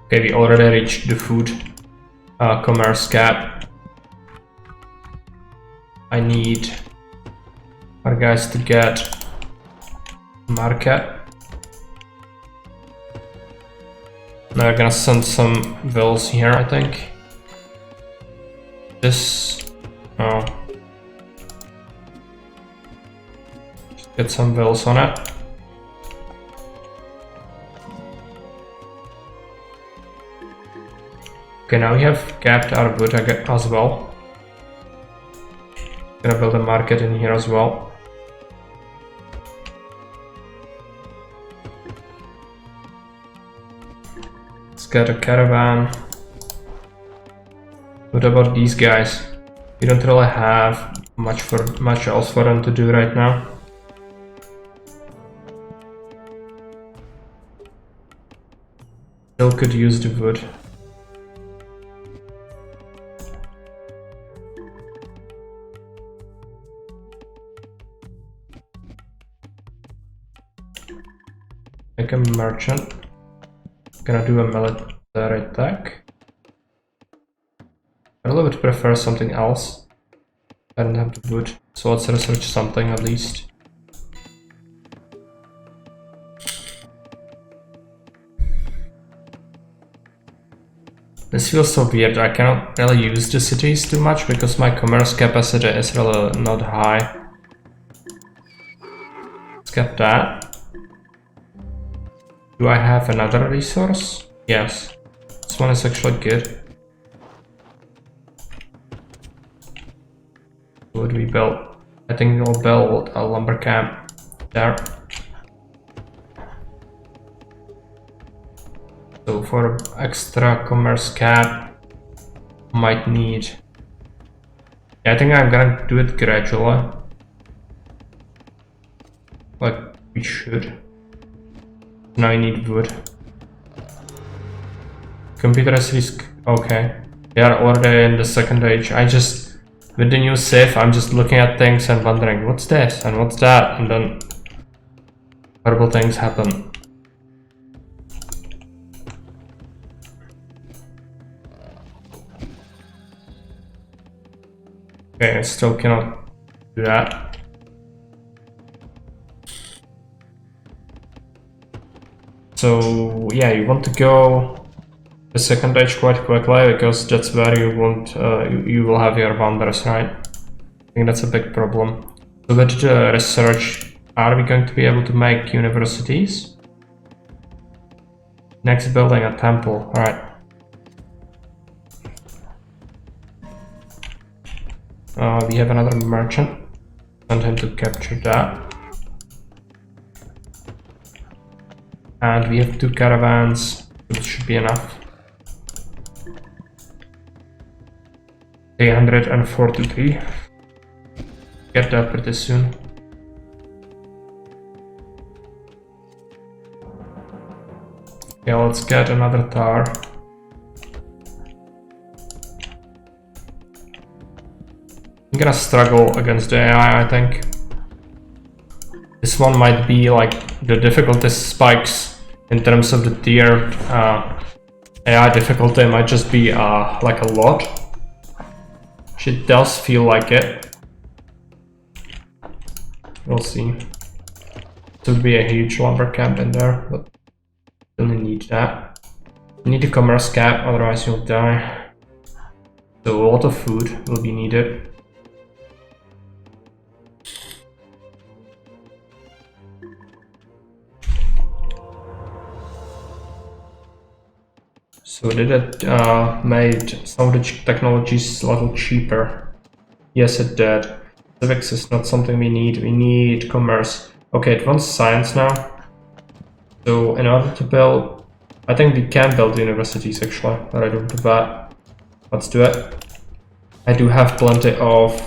Okay, we already reached the food commerce cap. I need our guys to get market. Now we're gonna send some vills here, I think. This... oh. Just get some vills on it. Okay, now we have capped our wood as well. Gonna build a market in here as well. Let's get a caravan. What about these guys? We don't really have much else for them to do right now. Still could use the wood. Make a merchant. Gonna do a military attack. I a little bit prefer something else. I don't have the wood, so let's research something at least. This feels so weird. I cannot really use the cities too much because my commerce capacity is really not high. Let's get that. Do I have another resource? Yes. This one is actually good. What we build? I think we'll build a lumber camp there. So for extra commerce cap, might need... yeah, I think I'm gonna do it gradually. Like we should. Now I need wood. Computer is okay. They are already in the second age. I just, with the new save, I'm just looking at things and wondering what's this and what's that, and then horrible things happen. Okay, I still cannot do that. So yeah, you want to go the second age quite quickly because that's where you want you will have your wonders, right? I think that's a big problem. So with the research, are we going to be able to make universities? Next, building a temple. All right. We have another merchant. Send him to capture that. And we have 2 caravans, which should be enough. 343. Get that pretty soon. Okay, let's get another tower. I'm gonna struggle against the AI, I think. This one might be like the difficulty spikes in terms of the tier. AI difficulty might just be like a lot. It does feel like it. We'll see. It would be a huge lumber camp in there, but don't need that. You need a commerce cap, otherwise you'll die. So a lot of food will be needed. So did it made some of the technologies a little cheaper? Yes, it did. Civics is not something we need commerce. Okay, it wants science now. So in order to build, I think we can build universities actually, right off the bat. Let's do it. I do have plenty of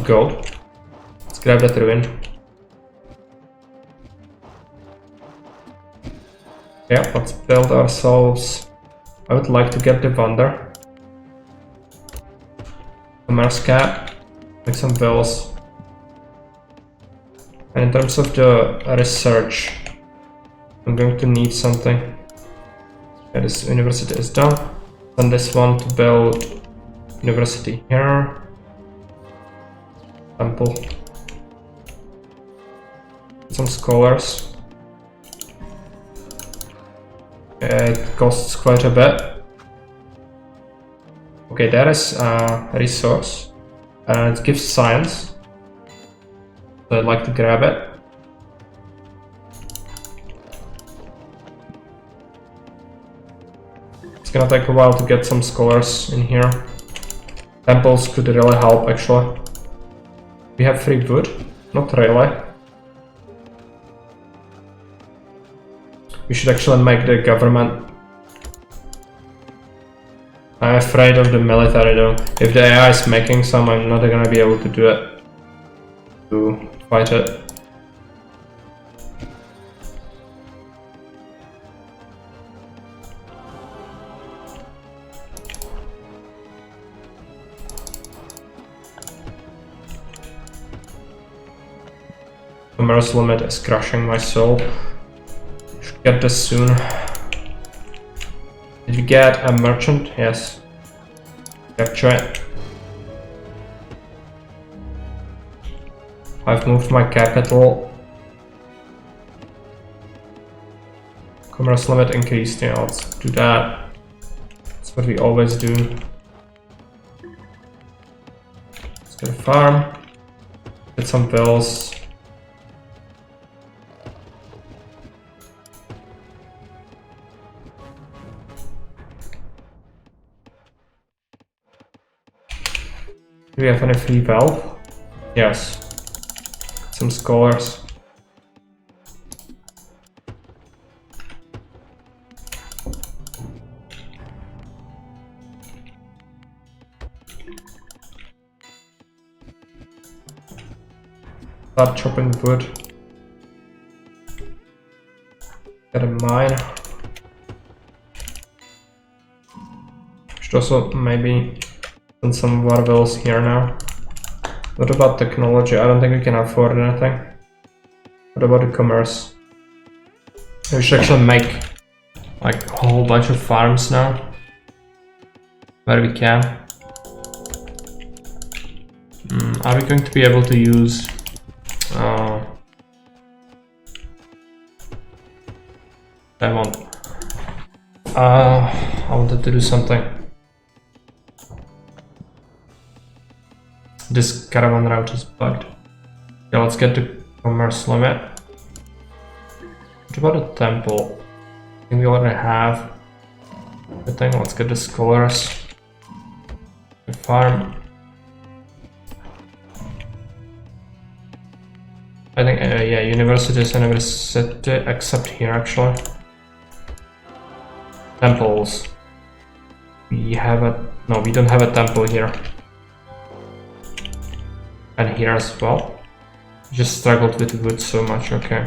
gold. Let's grab that ruin. Yeah, let's build ourselves. I would like to get the Wonder. Commerce cap. Make some bills. And in terms of the research, I'm going to need something. Yeah, this university is done. And this one to build university here. Temple. Some scholars. It costs quite a bit. Okay, there is a resource. It gives science. So I'd like to grab it. It's gonna take a while to get some scholars in here. Temples could really help actually. We have free wood? Not really. We should actually make the government. I'm afraid of the military though. If the AI is making some, I'm not gonna be able to do it. To fight it. Commerce limit is crushing my soul. Should get this soon. Did you get a merchant? Yes. Capture it. I've moved my capital. Commerce limit increased. Yeah, let's do that. That's what we always do. Let's get a farm. Get some bills. Do we have any free wealth? Yes. Some scholars. Start chopping wood. Get a mine. Should also maybe send some warbills here now. What about technology? I don't think we can afford anything. What about the commerce? We should actually make like a whole bunch of farms now. Where we can. Are we going to be able to use I wanted to do something. This caravan route is bugged. Yeah, let's get the commerce limit. What about a temple? I think we already have the thing. Let's get the scholars. The farm. I think, yeah, universities and university, except here actually. Temples. We have a, no, we don't have a temple here. And here as well. Just struggled with wood so much, okay.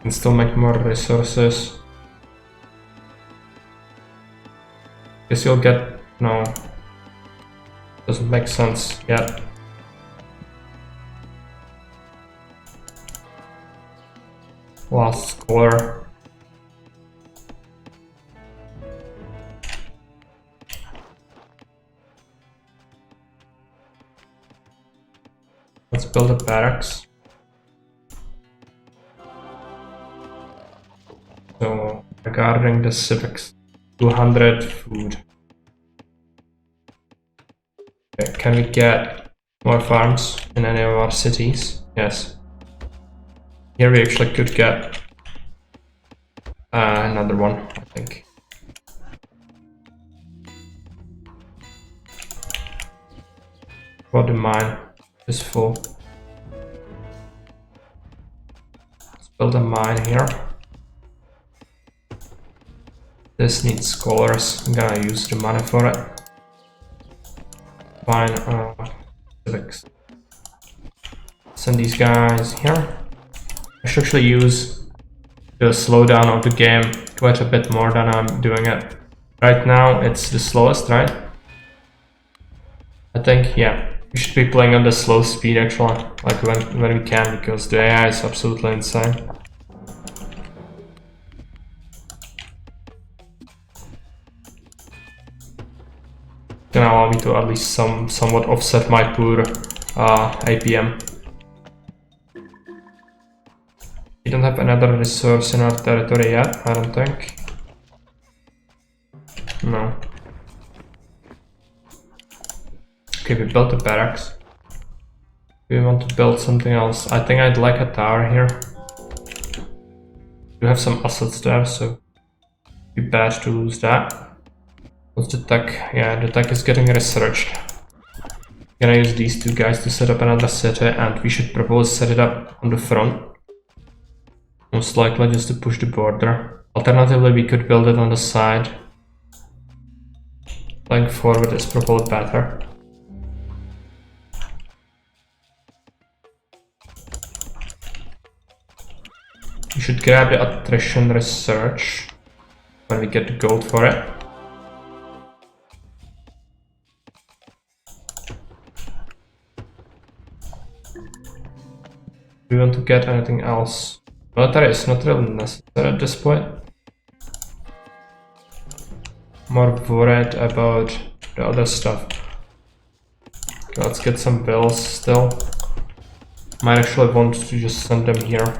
Can still make more resources. Guess you'll get, no. Doesn't make sense yet. Last scholar. Let's build a barracks. So regarding the civics, 200 food. Okay, can we get more farms in any of our cities. Yes. Here we actually could get another one, I think. Well, the mine is full. Let's build a mine here. This needs scholars. I'm gonna use the money for it. Fine, civics. Send these guys here. I should actually use the slowdown of the game quite a bit more than I'm doing it. Right now it's the slowest, right? I think, yeah. We should be playing on the slow speed actually, like when we can, because the AI is absolutely insane. Can allow me to at least somewhat offset my poor APM. We don't have another resource in our territory yet, I don't think. No. Okay, we built the barracks. We want to build something else. I think I'd like a tower here. We have some assets there, so it'd be bad to lose that. What's the tech? Yeah, the tech is getting researched. Gonna use these two guys to set up another city, and we should propose set it up on the front. Most likely just to push the border. Alternatively, we could build it on the side. Playing forward is probably better. We should grab the attrition research when we get the gold for it. Do we want to get anything else? Military is not really necessary at this point. More worried about the other stuff. Okay, let's get some bills still. Might actually want to just send them here.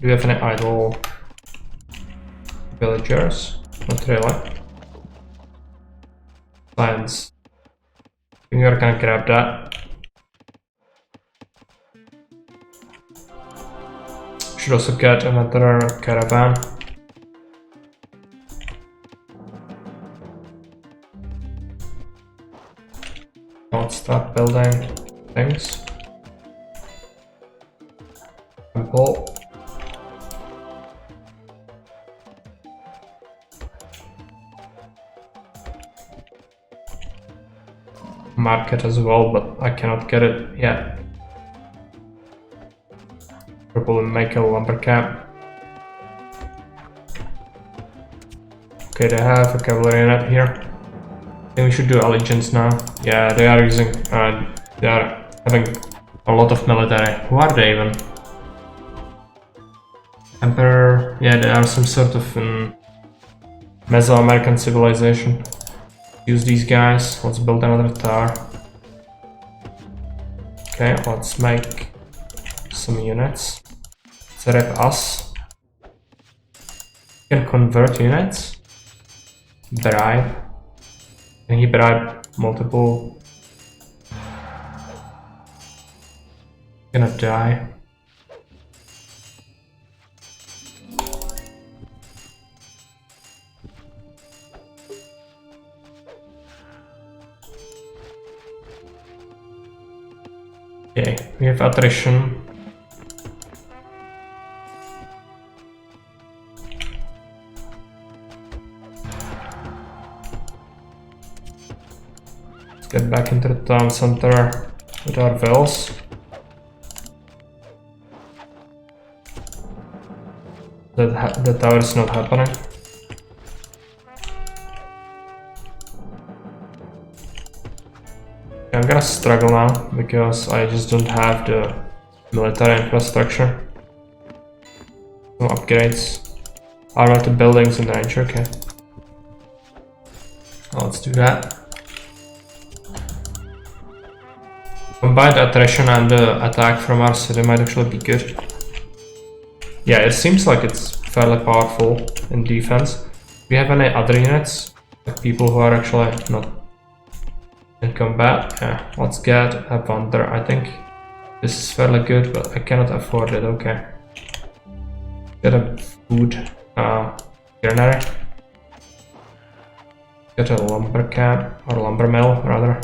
Do we have any idle villagers? Not really. Science. I think we're gonna grab that. Should also get another caravan. Let's start building things. Temple. Market as well, but I cannot get it yet. Probably make a lumber camp. Okay, they have a cavalry unit here. I think we should do allegiance now. Yeah, they are using, they are having a lot of military. Who are they even? Emperor, yeah, they are some sort of Mesoamerican civilization. Use these guys. Let's build another tower. Okay, let's make some units. Let's rep us. You can convert units. Bribe. Can he bribe multiple? Gonna die. Okay, we have attrition. Let's get back into the town center with our vills. The tower is not happening. I'm gonna struggle now because I just don't have the military infrastructure. No upgrades. Armor to buildings and range, okay. Well, let's do that. Combined attrition and the attack from our city might actually be good. Yeah, it seems like it's fairly powerful in defense. Do we have any other units? Like people who are actually not in combat. Yeah, let's get a Wander. I think this is fairly good, but I cannot afford it. Okay. Get a food granary. Get a lumber camp, or lumber mill rather.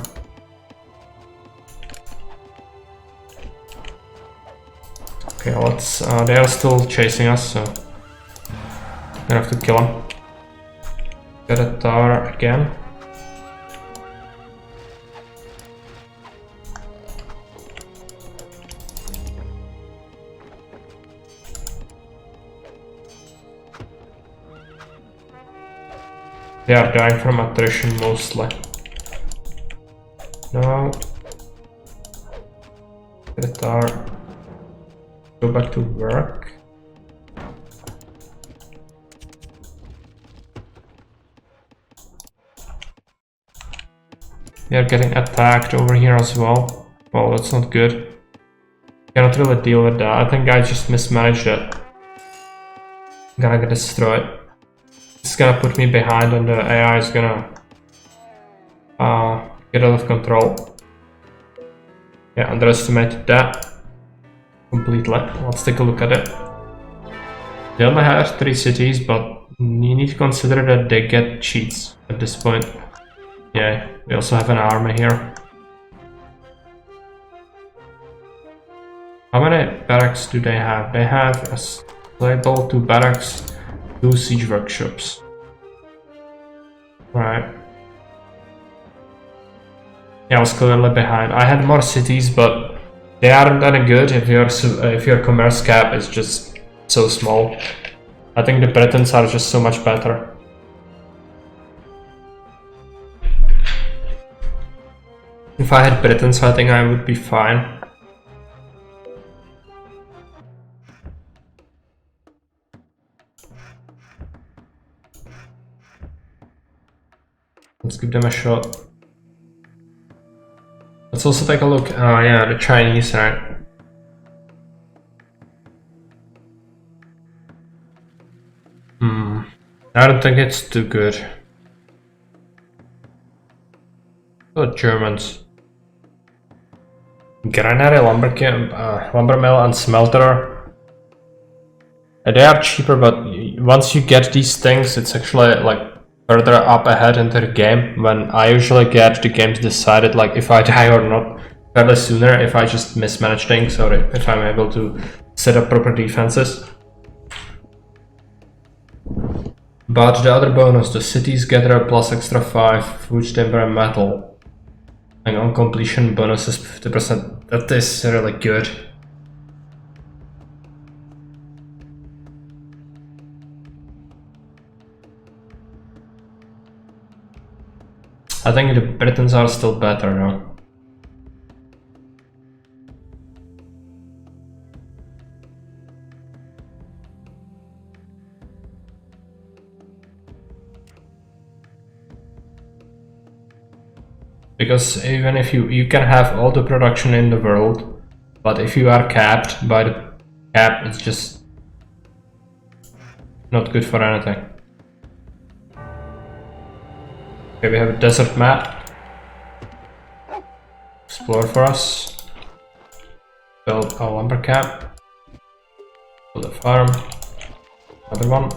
Okay, let's. They are still chasing us, so I'm gonna have to kill them. Get a tower again. They are dying from attrition mostly. No. Get a tower. Go back to work. They are getting attacked over here as well. Well, that's not good. Cannot really deal with that. I think I just mismanaged it. I'm gonna get destroyed. It's gonna put me behind and the AI is gonna get out of control. Yeah, underestimated that completely. Let's take a look at it. They only have 3 cities, but you need to consider that they get cheats at this point. Yeah, we also have an army here. How many barracks do they have? They have a stable, 2 barracks, 2 siege workshops. Right. Yeah, I was clearly behind. I had more cities, but they aren't any good if your commerce cap is just so small. I think the Britons are just so much better. If I had Britons, I think I would be fine. Let's give them a shot. Let's also take a look. Oh yeah, the Chinese, right? I don't think it's too good. The Germans. Granary, lumber camp, lumber mill and smelter. They are cheaper, but once you get these things, it's actually like further up ahead into the game, when I usually get the game decided like if I die or not fairly sooner if I just mismanage things or if I'm able to set up proper defenses. But the other bonus, the cities gather plus extra 5 food, timber and metal. And on completion bonus is 50%. That is really good. I think the Britons are still better now. Because even if you can have all the production in the world, but if you are capped by the cap, it's just not good for anything. Okay, we have a desert map. Explore for us. Build a lumber camp. Build a farm. Another one.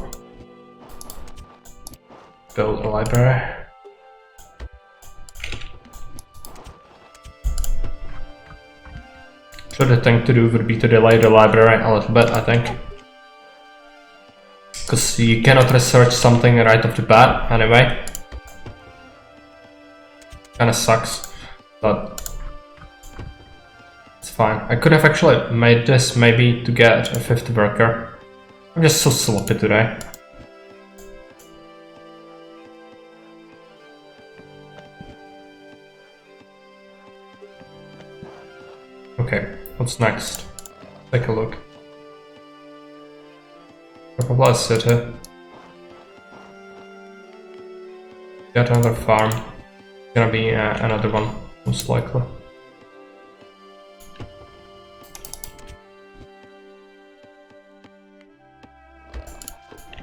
Build a library. So the thing to do would be to delay the library a little bit, I think. Because you cannot research something right off the bat, anyway. Kinda sucks, but it's fine. I could have actually made this maybe to get a 5th worker. I'm just so sloppy today. Okay, what's next? Take a look. Probably city. Get another farm. Gonna be another one, most likely.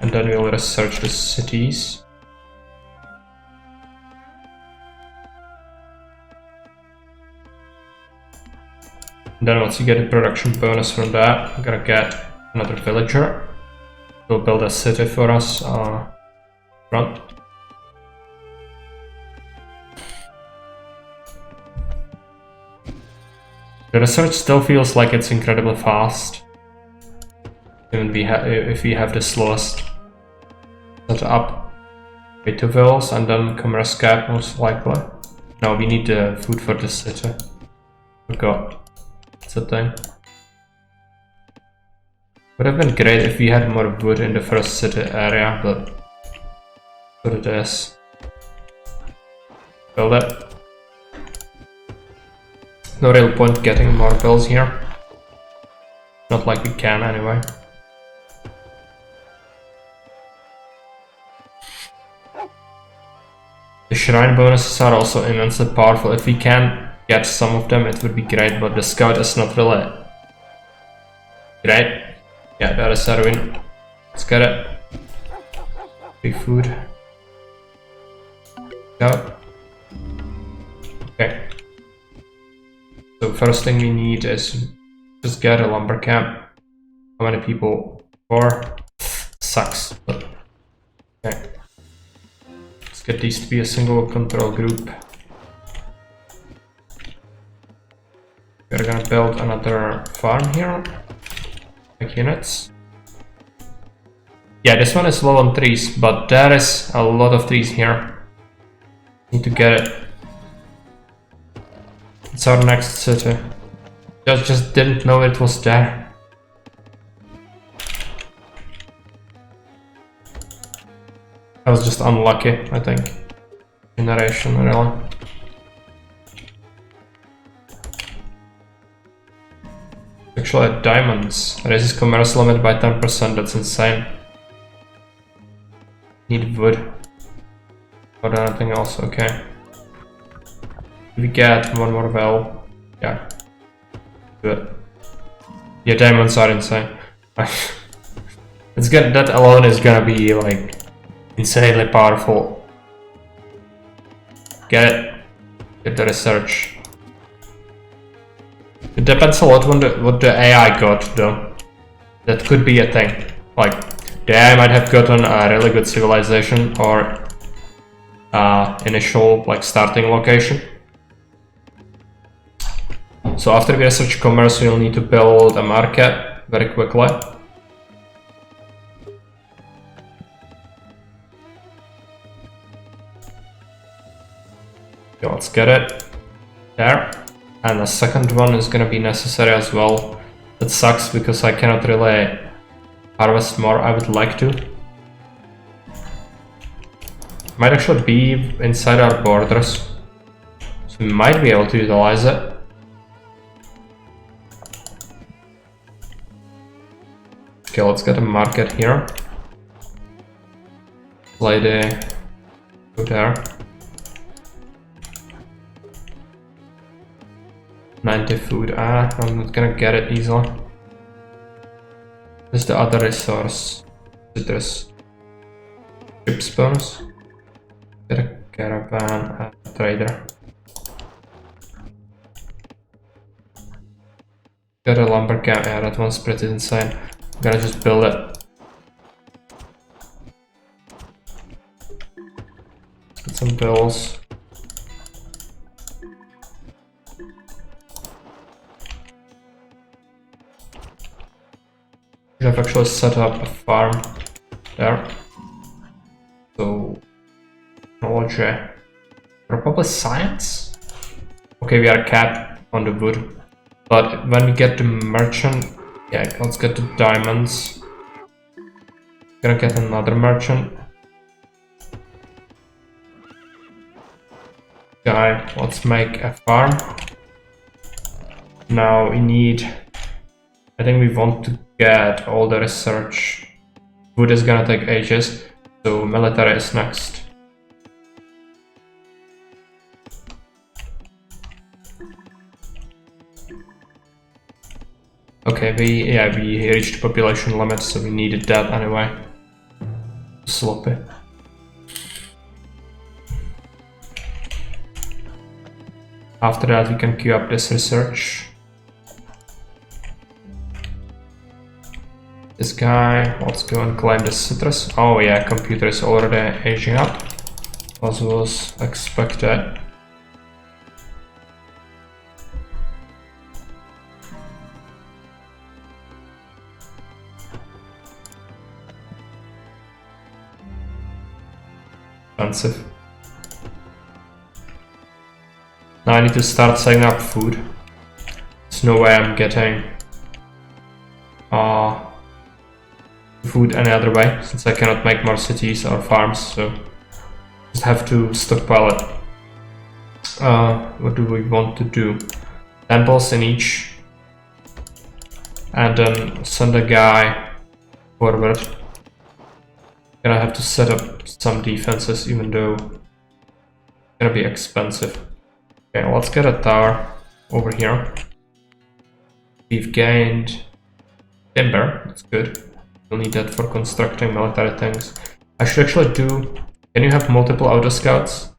And then we'll research the cities. then once you get a production bonus from that, I'm gonna get another villager. He'll build a city for us front. The research still feels like it's incredibly fast. Even if we have the slowest set up. Wait 2 vills and then commerce cap most likely. No, we need the food for the city. Forgot. That's a thing. Would have been great if we had more wood in the first city area, but what it is. Build it. No real point getting more bills here. Not like we can anyway. The shrine bonuses are also immensely powerful. If we can get some of them, it would be great, but the scout is not really great. Yeah, that is a ruin. Let's get it. Free food. Scout. Okay. So first thing we need is just get a lumber camp. How many people? 4? Sucks, but okay. Let's get these to be a single control group. We're gonna build another farm here. Like units. Yeah, this one is low on trees, but there is a lot of trees here. Need to get it. It's our next city. Just didn't know it was there. I was just unlucky, I think. Generation, really. Actually, at diamonds, raises commerce limit by 10%, that's insane. Need wood. Or anything else, okay. We get one more well. Yeah. Good. Yeah, diamonds are insane. It's good, that alone is gonna be like insanely powerful. Get it. Get the research. It depends a lot on what the AI got though. That could be a thing. Like the AI might have gotten a really good civilization or initial like starting location. So after we research commerce, we'll need to build a market very quickly. Okay, let's get it there. And the second one is gonna be necessary as well. That sucks because I cannot really harvest more. I would like to. Might actually be inside our borders. So we might be able to utilize it. Okay, let's get a market here. Lady, go there. 90 food. I'm not gonna get it easily. This is the other resource. Citrus. Chips bonus. Get a caravan, a trader. Get a lumber camp. Yeah, that one's pretty insane. I'm gonna just build it. Get some bills. I've actually set up a farm there. So technology. Probably science? Okay, we are capped on the wood. But when we get the merchant, yeah, let's get the diamonds. Gonna get another merchant. Guy, let's make a farm. Now we need, I think we want to get all the research. Wood is gonna take ages, so military is next. Okay, we reached population limit, so we needed that anyway. Sloppy. After that, we can queue up this research. This guy, let's go and claim the citrus. Oh yeah, computer is already aging up, as was expected. Expensive. Now I need to start setting up food. There's no way I'm getting food any other way, since I cannot make more cities or farms, so just have to stockpile it. What do we want to do? Temples in each, and then send a guy forward. Gonna have to set up some defenses, even though it's gonna be expensive. Okay, let's get a tower over here. We've gained timber, that's good. We'll need that for constructing military things. I should actually do... Can you have multiple auto scouts?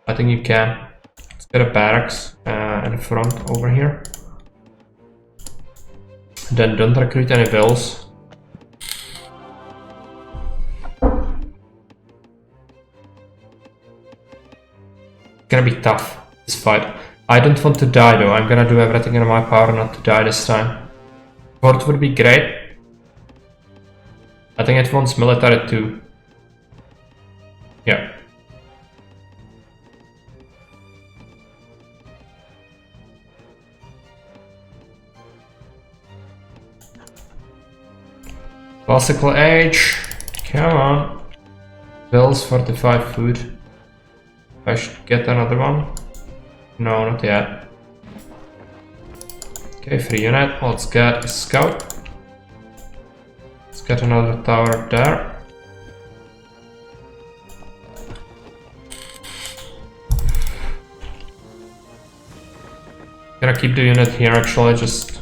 I think you can. Let's get a barracks in front over here. Then don't recruit any bills. It's gonna be tough, this fight. I don't want to die though. I'm gonna do everything in my power not to die this time. Fort would be great. I think it wants military too. Yeah. Classical age. Come on. Bills 45 food. I should get another one. No, not yet. Okay, free unit. Let's get a scout. Let's get another tower there. Gonna keep the unit here actually, just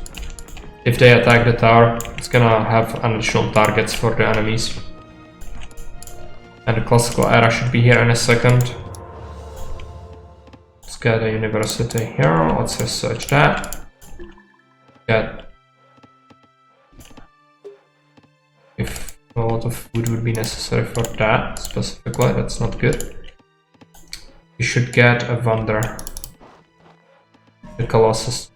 if they attack the tower, it's gonna have additional targets for the enemies. And the classical era should be here in a second. Let's get a university here, let's research that. Get if a lot of food would be necessary for that specifically, that's not good. We should get a wonder. The Colossus.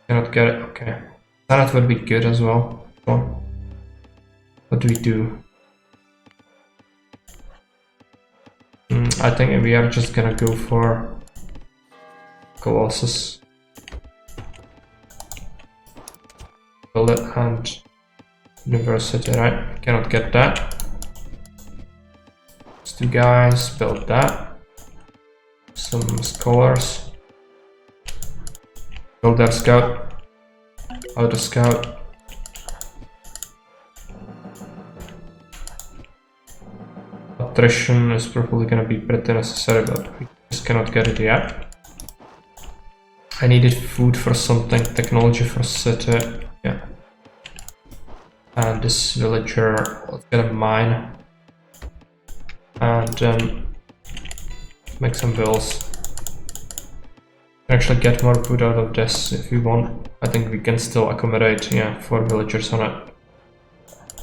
Cannot get it, okay. That would be good as well. What do we do? I think we are just gonna go for Colossus. Build it and university, right? Cannot get that. These two guys build that. Some scholars. Build their scout. Auto scout. Attrition is probably gonna be pretty necessary, but we just cannot get it yet. I needed food for something, technology for city, yeah. And this villager, let's get a mine. And then make some bills. Actually get more food out of this if we want. I think we can still accommodate, yeah, 4 villagers on it.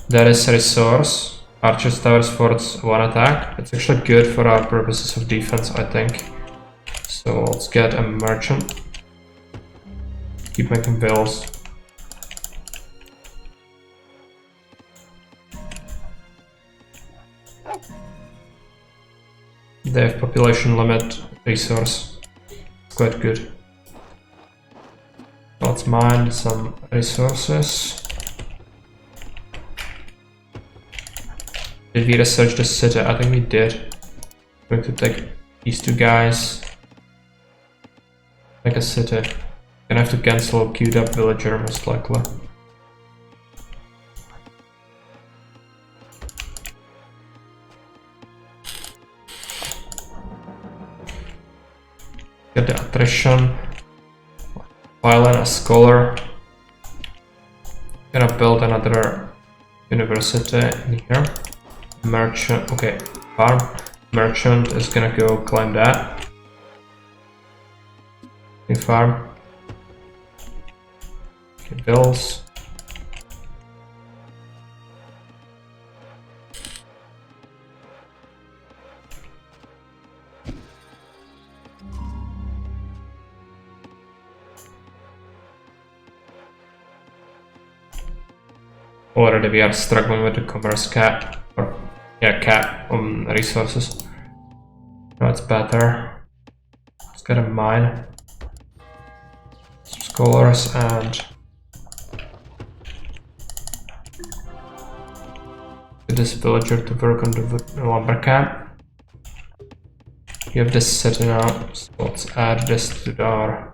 There is a resource. Archer's Towers forts 1 attack. It's actually good for our purposes of defense, I think. So let's get a merchant. Keep making bills. They have population limit resource. It's quite good. Let's mine some resources. Did we research the city? I think we did. We're going to take these two guys. Make a city. Gonna have to cancel a queued up villager most likely. Get the attrition. File in a scholar. Gonna build another university in here. Merchant, okay, farm. Merchant is gonna go climb that. New farm. Okay, bills. Already we are struggling with the commerce cap, or yeah, cap on resources. Now it's better. Let's get a mine, some scholars, and get this villager to work on the lumber camp. We have this city now, so let's add this to our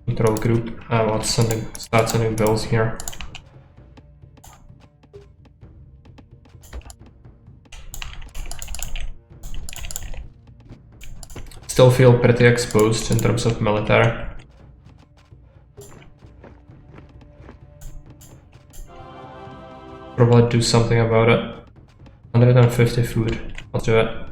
control group. Let's start sending bills here. Still feel pretty exposed in terms of military. Probably do something about it. 150 food. Let's do it.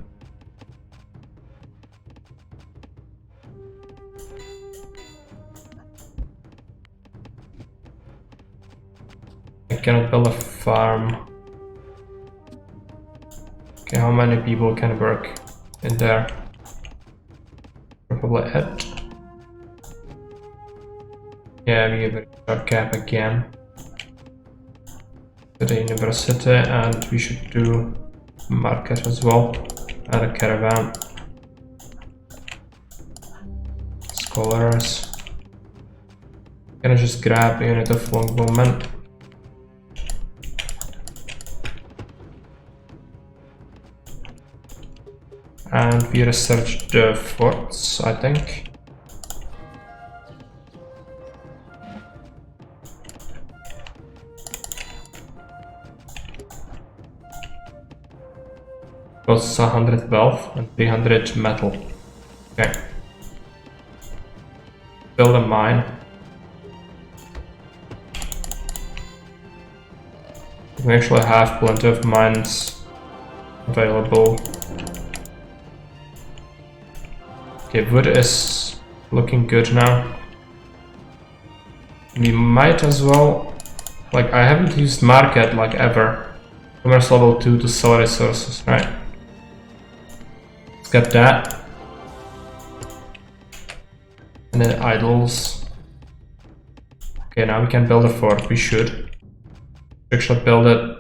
I cannot build a farm. Okay, how many people can work in there? Probably it. Yeah, we have a short cap again to the university, and we should do market as well, and a caravan. Scholars. Can I just grab a unit of longbowmen? And we research the forts, I think. Costs 100 wealth and 300 metal. Okay. Build a mine. We actually have plenty of mines available. Okay, wood is looking good now. We might as well, like, I haven't used market like ever. Commerce level 2 to sell resources, right? Let's get that. And then idols. Okay, now we can build a fort. We should actually build it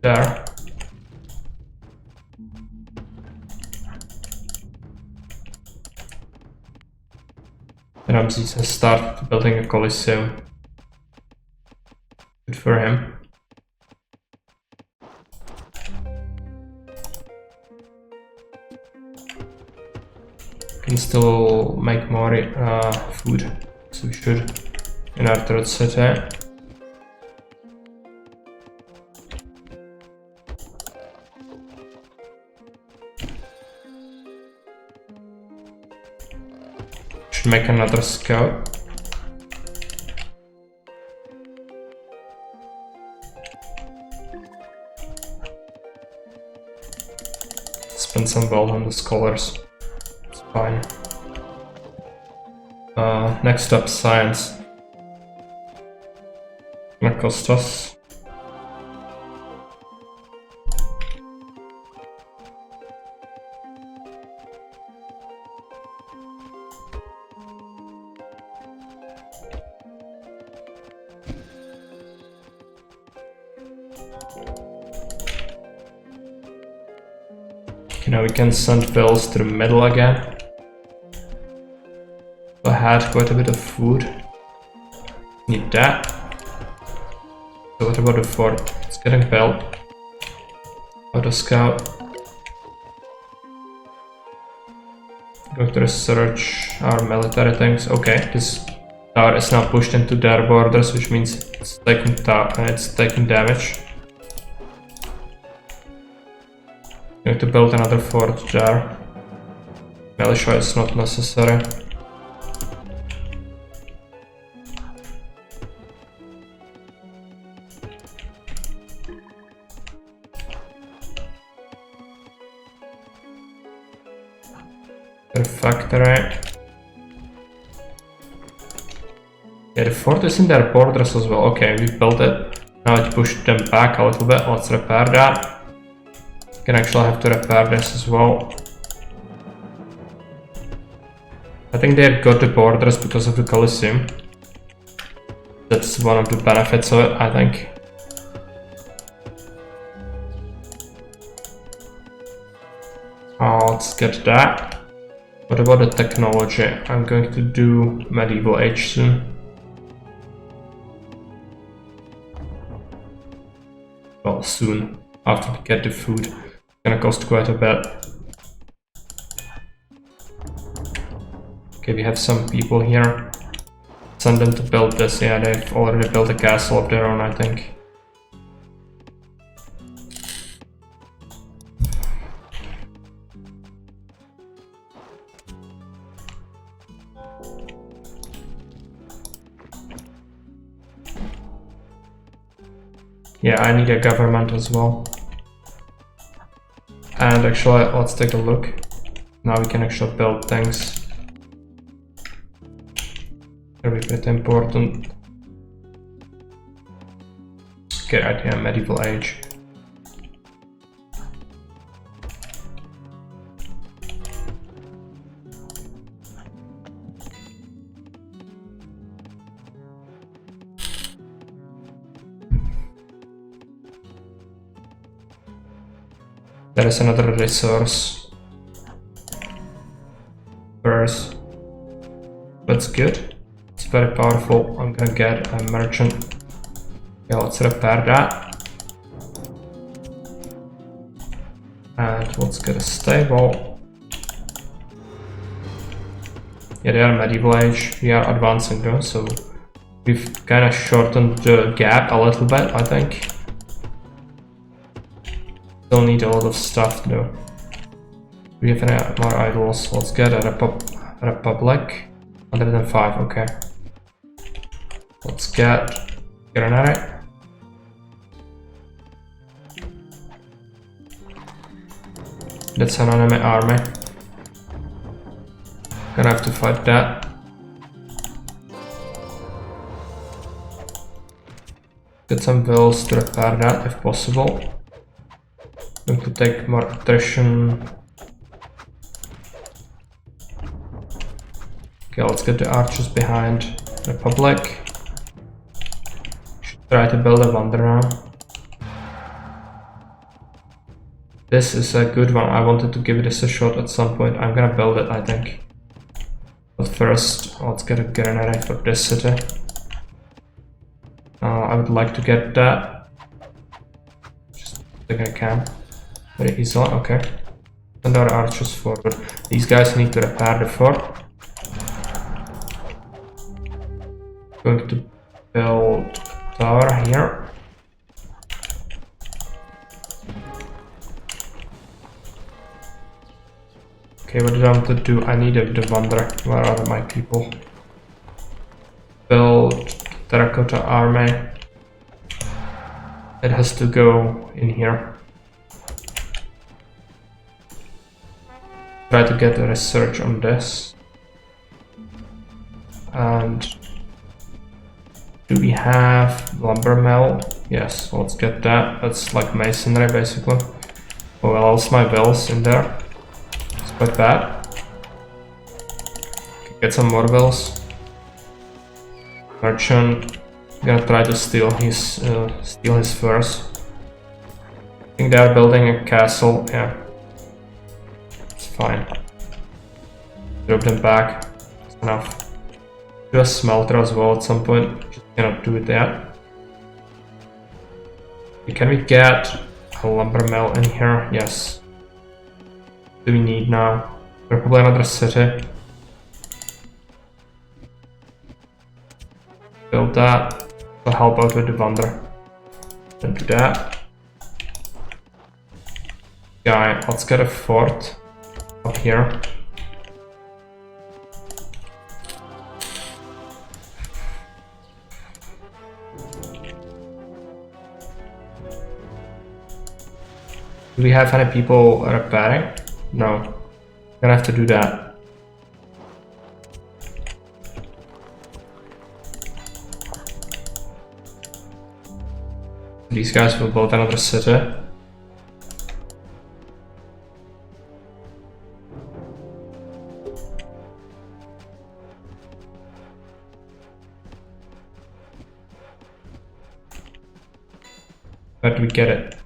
there. Ramses has started building a coliseum. Good for him. Can still make more food, so we should in our third city. Should make another scout. Spend some gold on the scholars. It's fine. Next up, science. Gonna cost us. Now we can send bills to the middle again. I had quite a bit of food. Need that. So what about the fort? It's getting built. Auto scout. Go to research our military things. Okay, this tower is now pushed into their borders, which means it's taking damage. Going to build another fort there. Militia is not necessary. Factory. Yeah, the fort is in their borders as well. Okay, we built it. Now it pushed them back a little bit. Let's repair that. Can actually have to repair this as well. I think they've got the borders because of the Coliseum. That's one of the benefits of it, I think. Let's get that. What about the technology? I'm going to do medieval age soon. Well, soon, after we get the food. It's gonna cost quite a bit. Okay, we have some people here. Send them to build this. Yeah, they've already built a castle of their own, I think. Yeah, I need a government as well. And actually, let's take a look. Now we can actually build things. Very pretty important. Good idea, medieval age. There is another resource. First. That's good. It's very powerful. I'm gonna get a merchant. Yeah, let's repair that. And let's get a stable. Yeah, they are medieval age. We are advancing though, so we've kind of shortened the gap a little bit, I think. Still need a lot of stuff though. We have any more idols. Let's get a republic. 105, okay. Let's get granite. That's an enemy army. Gonna have to fight that. Get some vills to repair that if possible. Going to take more attrition. Okay, let's get the archers behind Republic. Should try to build a wonder now. This is a good one. I wanted to give this a shot at some point. I'm gonna build it, I think. But first, let's get a granary for this city. I would like to get that. Just think I can. Very easily, okay. Send our archers forward. These guys need to repair the fort. Going to build a tower here. Okay, what do I want to do? I need the wonder. Where are my people? Build terracotta army. It has to go in here. Try to get a research on this. And do we have lumber mill? Yes, let's get that. That's like masonry basically. Oh, I lost my bills in there. It's quite bad. Get some more bills. Merchant. Gonna try to steal his furs. I think they are building a castle. Yeah. Fine. Drop them back. That's enough. Do a smelter as well at some point. Just cannot do it yet. Can we get a lumber mill in here? Yes. What do we need now? Probably another city. Build that. Will help out with the wonder. Then do that. Guy, let's get a fort. Up here. Do we have any people repairing? No. Gonna have to do that. These guys will build another city. Where do we get it?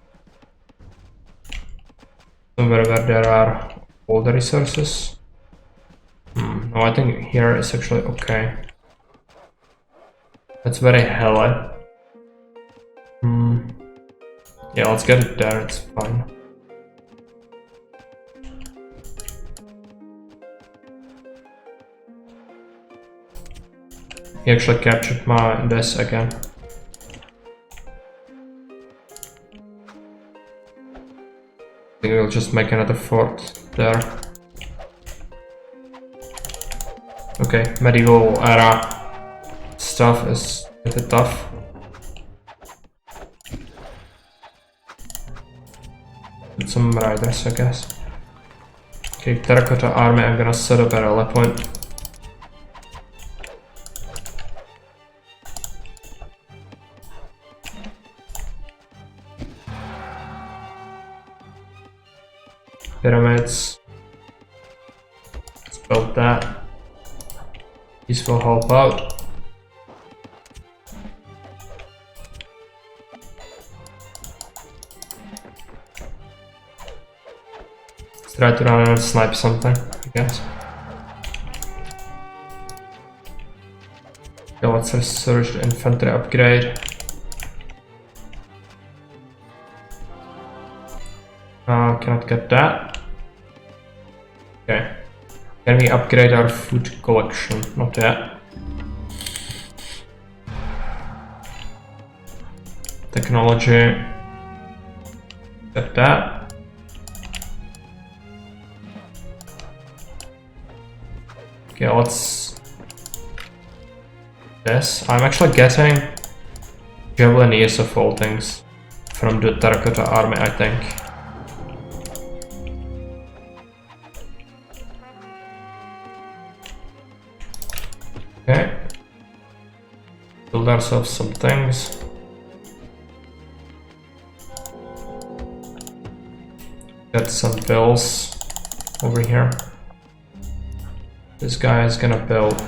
Somewhere where there are all the resources. No, I think here is actually okay. It's very hilly. Yeah, let's get it there, it's fine. He actually captured this again. I think we'll just make another fort there. Okay, medieval era stuff is a bit tough. With some riders, I guess. Okay, terracotta army, I'm gonna set up a rally point. Pyramids. Let's build that. These will help out. Let's try to run and snipe something, I guess. Okay, let's research the infantry upgrade. Cannot get that. Okay. Can we upgrade our food collection? Not yet. Technology. Get that. Okay, let's... This. I'm actually getting Javeliniers of all things from the terracotta army, I think. Okay. Build ourselves some things. Get some bills over here. This guy is gonna build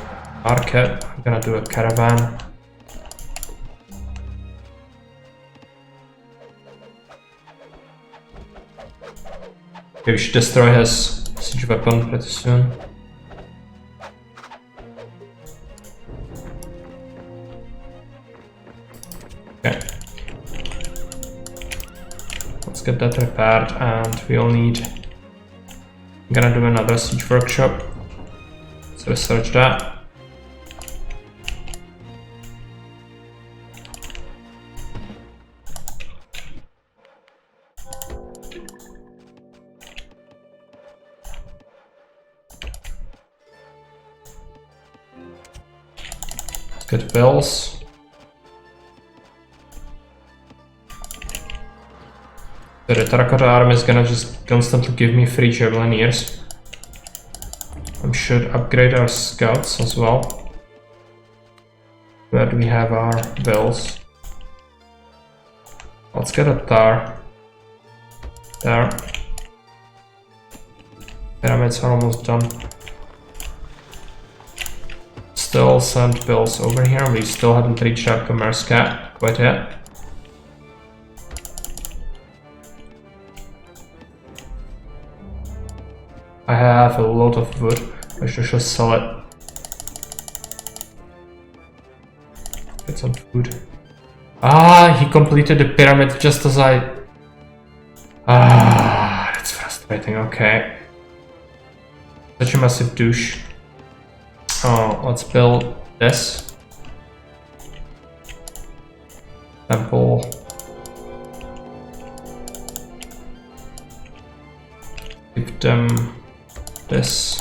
market. I'm gonna do a caravan. Okay, we should destroy his siege weapon pretty soon. Okay. Let's get that repaired, and we'll need... I'm gonna do another siege workshop. Let's research that. Let's get bills. The terracotta army is gonna just constantly give me free Javeliniers. We should upgrade our scouts as well. Where do we have our bills? Let's get a tar. There. Pyramids are almost done. Still send bills over here. We still haven't reached our commerce cap quite yet. I have a lot of wood. I should just sell it. Get some food. Ah, he completed the pyramid just as I... Ah, that's frustrating, okay. Such a massive douche. Oh, let's build this. Temple. Give them this.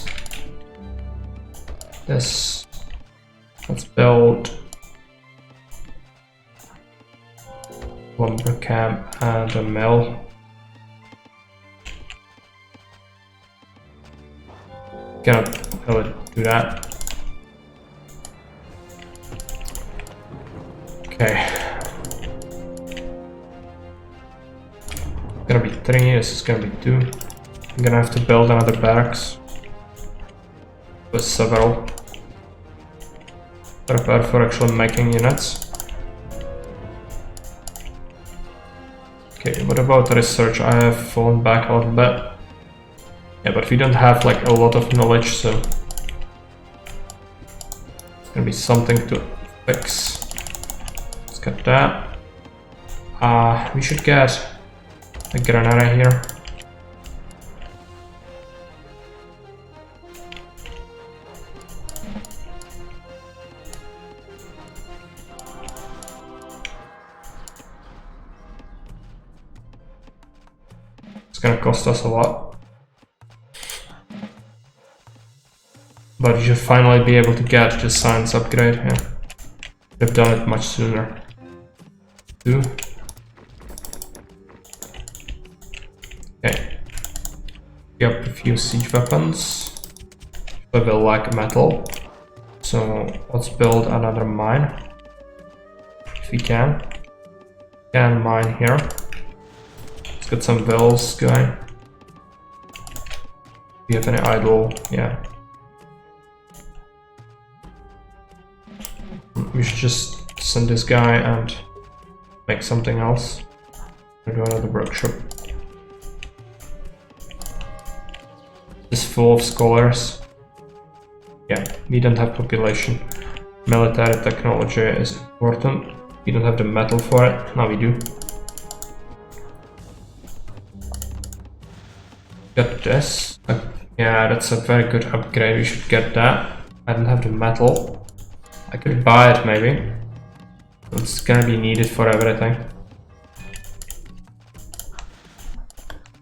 This. Let's build lumber camp and a mill. Cannot really do that. Okay. Gonna be 3, this is gonna be 2. I'm gonna have to build another barracks with several. Prepare for actually making units. Okay, what about research? I have fallen back a little bit. Yeah, but we don't have like a lot of knowledge, so it's gonna be something to fix. Let's get that. We should get a granada here. It's gonna cost us a lot. But you should finally be able to get the science upgrade here. They've done it much sooner. 2. Okay. Pick up a few siege weapons. I will lack metal. So let's build another mine. If we can. Can mine here. Let's get some wells going. Do you have any idle? Yeah. We should just send this guy and make something else. Do another workshop. It's full of scholars. Yeah, we don't have population. Military technology is important. We don't have the metal for it. Now we do. Got this. Yeah, that's a very good upgrade. We should get that. I don't have the metal. I could buy it maybe. It's gonna be needed for everything.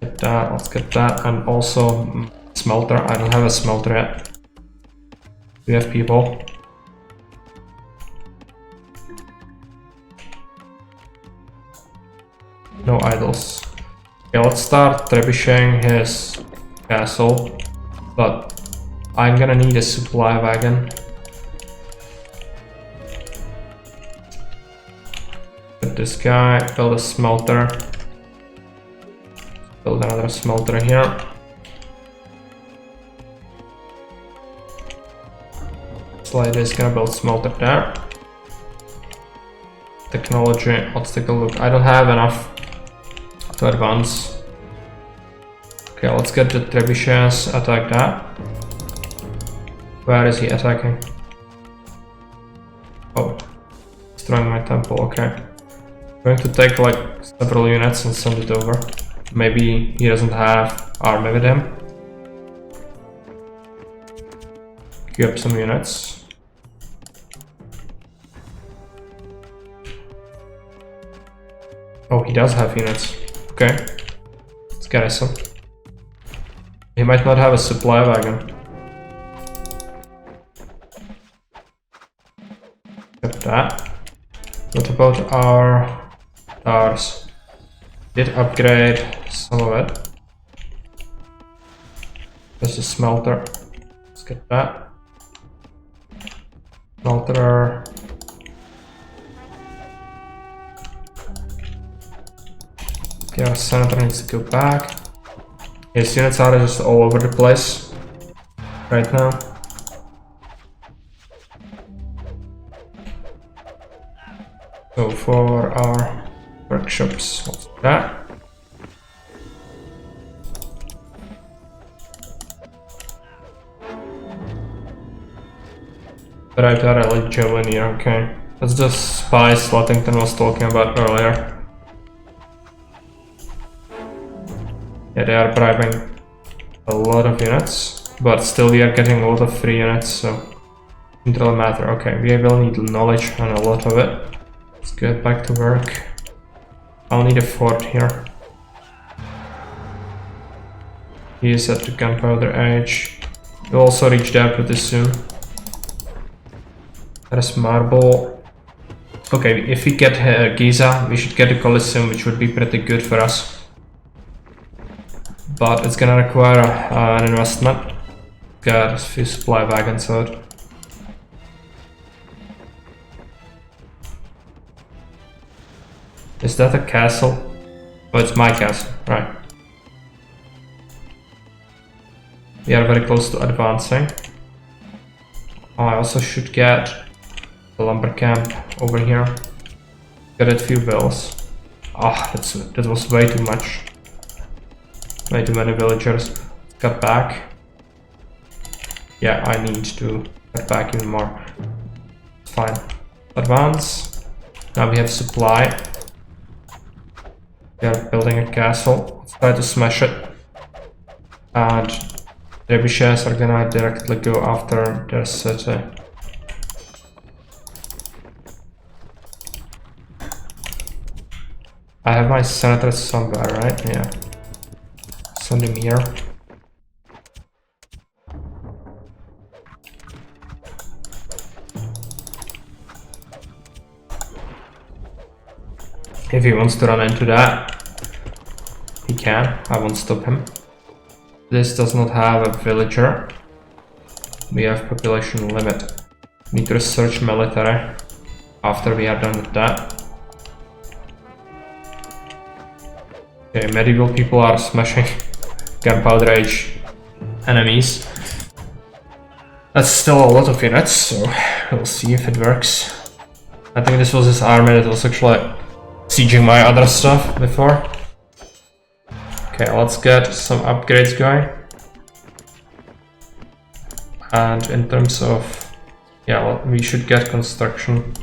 Get that, let's get that, and also smelter. I don't have a smelter yet. We have people. No idols. Okay, let's start trebucheting his castle, but I'm gonna need a supply wagon. Get this guy, build a smelter. Build another smelter here. Slide is gonna build smelter there. Technology, let's take a look. I don't have enough to advance. Okay, let's get the trebuchets, attack that. Where is he attacking? Oh, destroying my temple, okay. I'm going to take like several units and send it over. Maybe he doesn't have army with him. Queue up some units. Oh, he does have units. Okay. Let's get some. He might not have a supply wagon. Get that. What about our towers? Did upgrade some of it. There's a smelter. Let's get that. Smelter. Okay, our senator needs to go back. His units are just all over the place right now. So for our workshops, let's do that. Right, like Joe here, okay. That's the spice Slottington was talking about earlier. Yeah, they are bribing a lot of units, but still we are getting a lot of free units, so it doesn't really matter. Okay, we will need knowledge and a lot of it. Let's get back to work. I'll need a fort here. He is at the gunpowder age. We'll also reach there pretty soon. There's marble. Okay, if we get Giza, we should get a Colosseum, which would be pretty good for us. But it's gonna require an investment. Got a few supply wagons out. Is that a castle? Oh, it's my castle, right. We are very close to advancing. Oh, I also should get the lumber camp over here. Get a few bills. Oh, that was way too much. Way too many villagers. cut back. Yeah, I need to cut back even more. Fine. Advance. Now we have supply. We are building a castle. Let's try to smash it. And trebuchets are gonna directly go after their city. I have my senator somewhere, right? Yeah. Send him here. If he wants to run into that, he can. I won't stop him. This does not have a villager. We have population limit. Need to research military after we are done with that. Okay, medieval people are smashing gunpowder age enemies. That's still a lot of units, so we'll see if it works. I think this was his army that was actually sieging my other stuff before. Okay, let's get some upgrades going. And in terms of, yeah, well, we should get construction.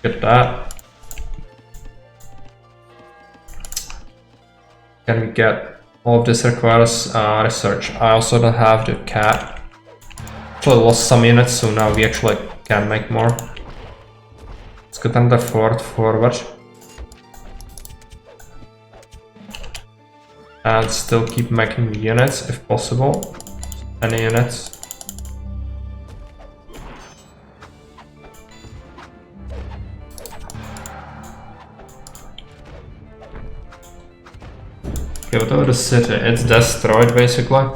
Get that. Can we get all of this requires research. I also don't have the cat. Actually lost some units, so now we actually can make more. Let's get another fort forward. And still keep making units if possible. Any units. Okay, what about the city? It's destroyed basically.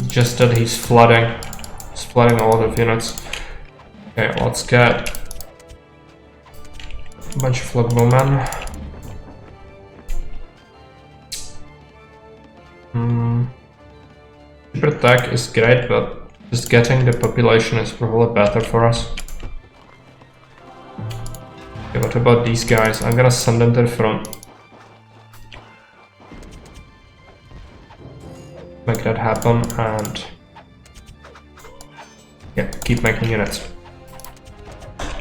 Just that he's flooding. He's flooding a lot of units. Okay, let's get a bunch of logbomen. Super attack is great, but just getting the population is probably better for us. Okay, what about these guys? I'm gonna send them to the front. Make that happen and yeah, keep making units.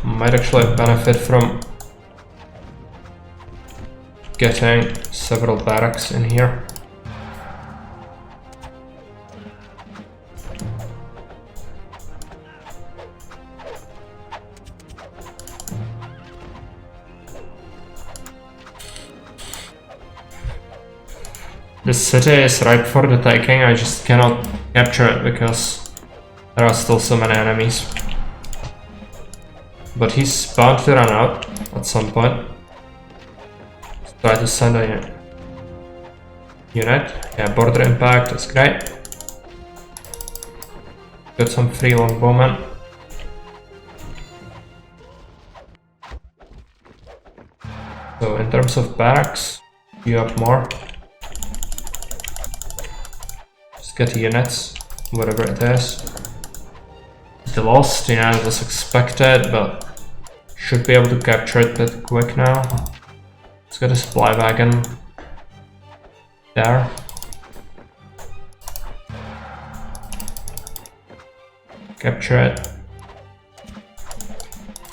Might actually benefit from getting several barracks in here. The city is ripe for the taking, I just cannot capture it because there are still so many enemies. But he's bound to run out at some point. Let's try to send a unit. Yeah, border impact, that's great. Got some free longbowmen. So in terms of barracks, you have more. Get units, whatever it is. The lost, yeah, it was expected, but should be able to capture it pretty quick now. Let's get a supply wagon there. Capture it.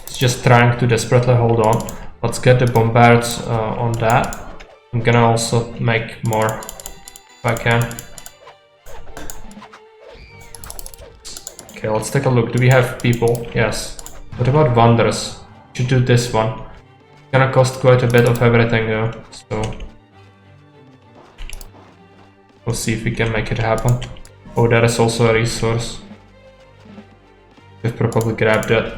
It's just trying to desperately hold on. Let's get the bombards on that. I'm gonna also make more if I can. Okay, let's take a look. Do we have people? Yes. What about wonders? Should do this one. It's gonna cost quite a bit of everything though, so we'll see if we can make it happen. Oh, that is also a resource. We've probably grabbed it.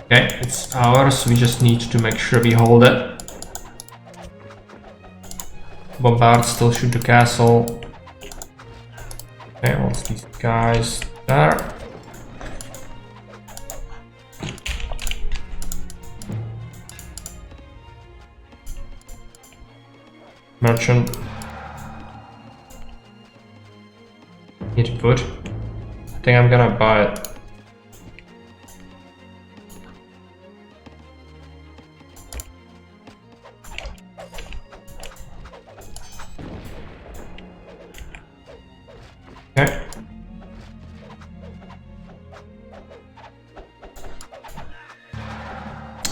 Okay, it's ours. We just need to make sure we hold it. Bombard still shoot the castle. Okay, what's these guys there? Merchant. Need wood. I think I'm gonna buy it. Okay.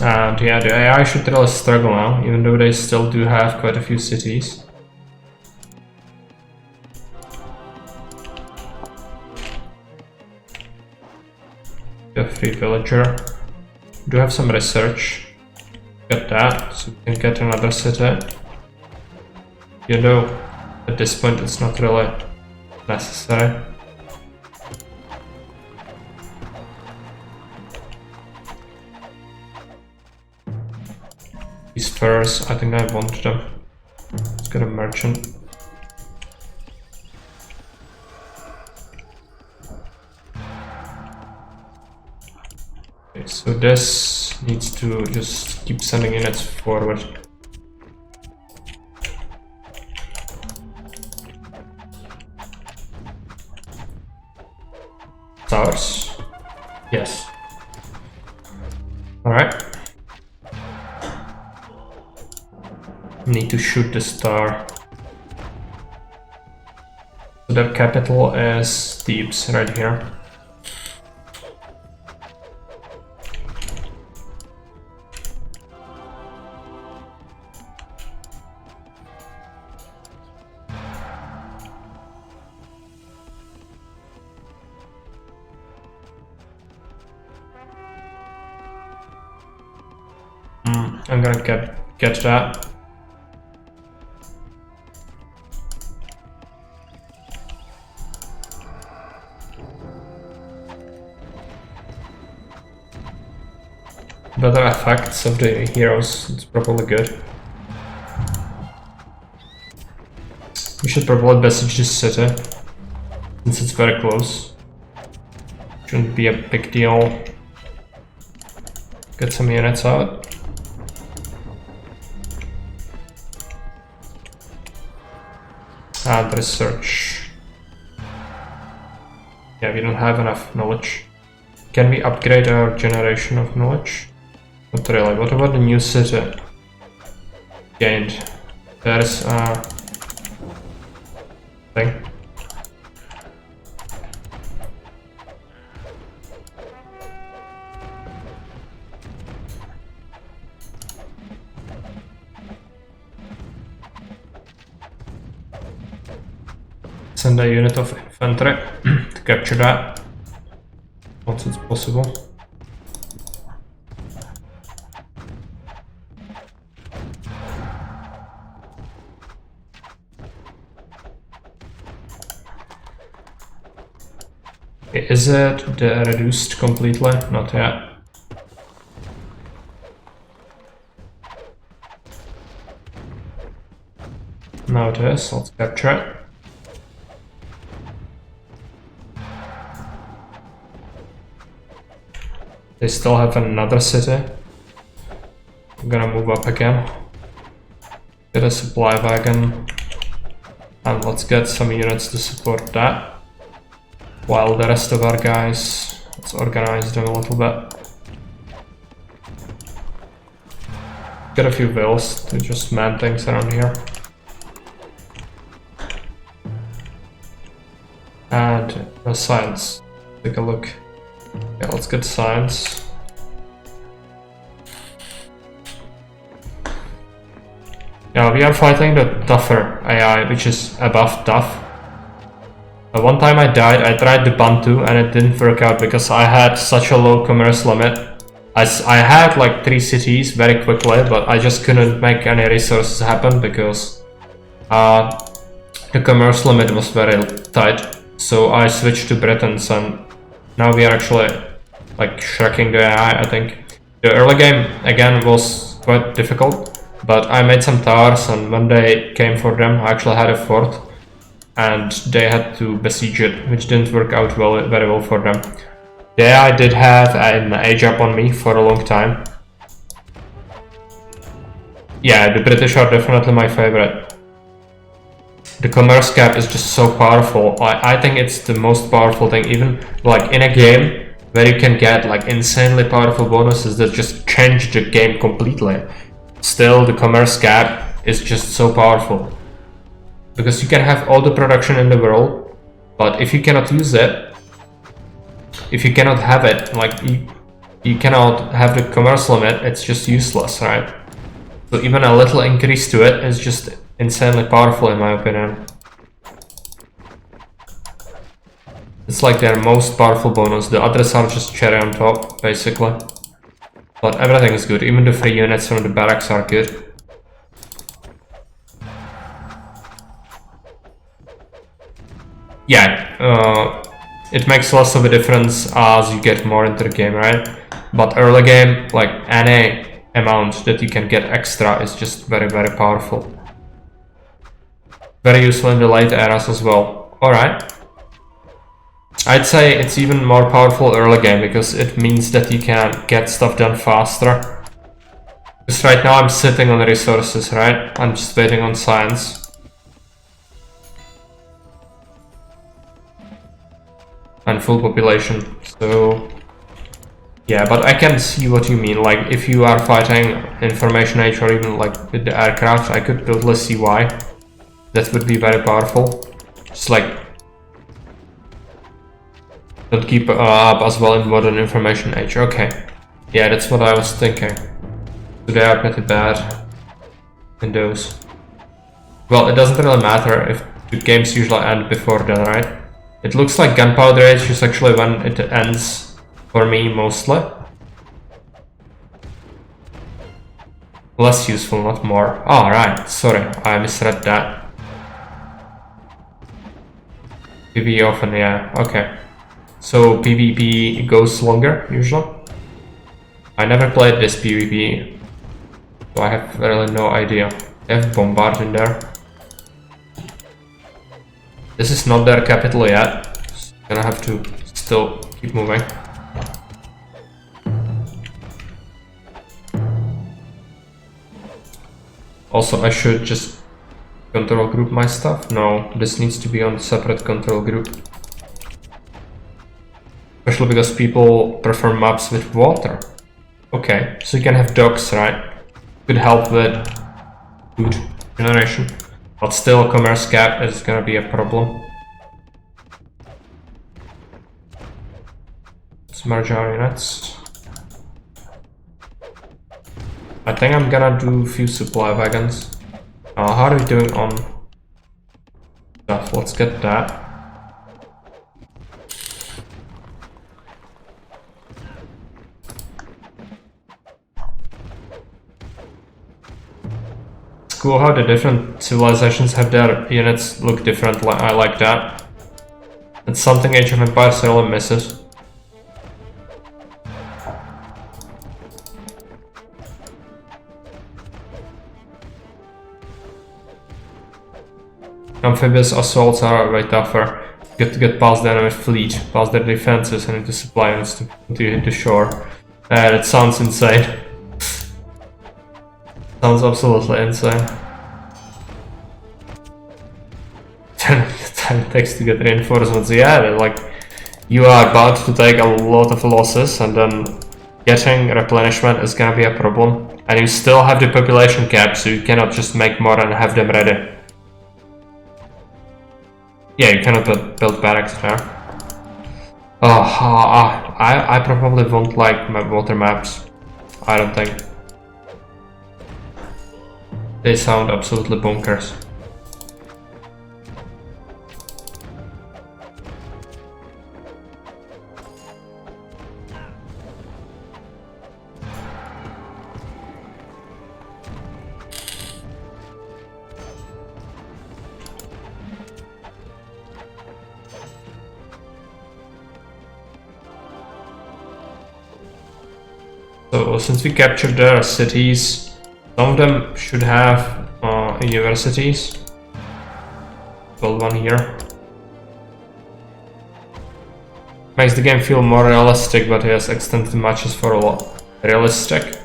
And yeah, the AI should really struggle now, even though they still do have quite a few cities. The free villager. Do have some research. Get that, so we can get another city. You know, at this point it's not really necessary. These furs, I think I want them. Let's get a merchant. Okay, so this needs to just keep sending units forward. Towers. Yes. Alright. Need to shoot the star. So their capital is Thebes right here. I'm gonna get that. Better effects of the heroes, it's probably good. We should probably besiege this city, since it's very close. Shouldn't be a big deal. Get some units out. And research. Yeah, we don't have enough knowledge. Can we upgrade our generation of knowledge? Not really. What about the new city? Gained. There's a thing. Send a unit of infantry to capture that once it's possible. Okay, is it reduced completely? Not yet. Now it is. Let's capture it. They still have another city. I'm gonna move up again. Get a supply wagon. And let's get some units to support that. While the rest of our guys, let's organize them a little bit. Get a few vills to just man things around here. And science. Take a look. Yeah, let's get science. Yeah, we are fighting the tougher AI, which is above tough. One time I died, I tried the Bantu and it didn't work out because I had such a low commerce limit. I had like 3 cities very quickly, but I just couldn't make any resources happen because the commerce limit was very tight. So I switched to Britons and now we are actually like shrinking the AI, I think. The early game again was quite difficult, but I made some towers and when they came for them I actually had a fort and they had to besiege it, which didn't work out very well for them. The AI did have an age up on me for a long time. Yeah, the British are definitely my favorite. the commerce cap is just so powerful. I think it's the most powerful thing, even like in a game where you can get like insanely powerful bonuses that just change the game completely. Still, the commerce cap is just so powerful. Because you can have all the production in the world, but if you cannot use it, if you cannot have it, like you cannot have the commerce limit, it's just useless, right? So even a little increase to it is just insanely powerful in my opinion. It's like their most powerful bonus. The others are just cherry on top, basically. But everything is good. Even the free units from the barracks are good. Yeah, it makes less of a difference as you get more into the game, right? But early game, like any amount that you can get extra is just very, very powerful. Very useful in the late eras as well. Alright. I'd say it's even more powerful early game because it means that you can get stuff done faster. Because right now I'm sitting on resources, right? I'm just waiting on science. And full population, so yeah, but I can see what you mean. Like if you are fighting information age or even like with the aircraft, I could totally see why that would be very powerful. Just like don't keep up as well in modern information age. Okay, yeah, that's what I was thinking. So they are pretty bad in those. Well, it doesn't really matter if the games usually end before then, right? It looks like gunpowder age is actually when it ends for me mostly. Less useful, not more. Oh, right, sorry, I misread that. PvE often, yeah, okay. So PvP goes longer, usually. I never played this PvP, so I have really no idea. They have Bombard in there. This is not their capital yet, so I'm gonna have to still keep moving. Also, I should just control group my stuff. No, this needs to be on separate control group. Especially because people prefer maps with water. Okay, so you can have docks, right? Could help with food generation. But still, commerce cap is gonna be a problem. Let's merge our units. I think I'm gonna do a few supply wagons. How are we doing on stuff? Let's get that. Cool how the different civilizations have their units look different. I like that. It's something Age of Empires really misses. Amphibious assaults are way tougher. You get to get past the enemy fleet, past their defenses, and into supply units to hit the shore. That sounds insane. Sounds absolutely insane. 10 it takes to get reinforcements. Yeah, like you are about to take a lot of losses, and then getting replenishment is gonna be a problem. And you still have the population cap, so you cannot just make more and have them ready. Yeah, you cannot build barracks there. Oh, I probably won't like my water maps. I don't think. They sound absolutely bonkers. So since we captured their cities, some of them should have universities. Build one here. Makes the game feel more realistic, but yes, extended matches for a lot. Realistic?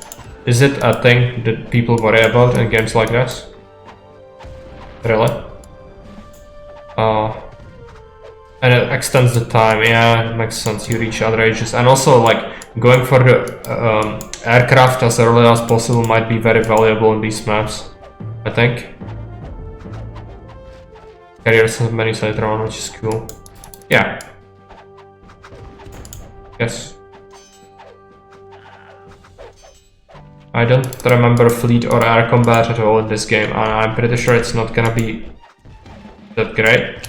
Is it a thing that people worry about in games like this? Really? And it extends the time, yeah, it makes sense, you reach other ages. And also, like, going for the aircraft as early as possible might be very valuable in these maps, I think. Carriers menus later on, which is cool. Yeah. Yes. I don't remember fleet or air combat at all in this game, and I'm pretty sure it's not gonna be that great.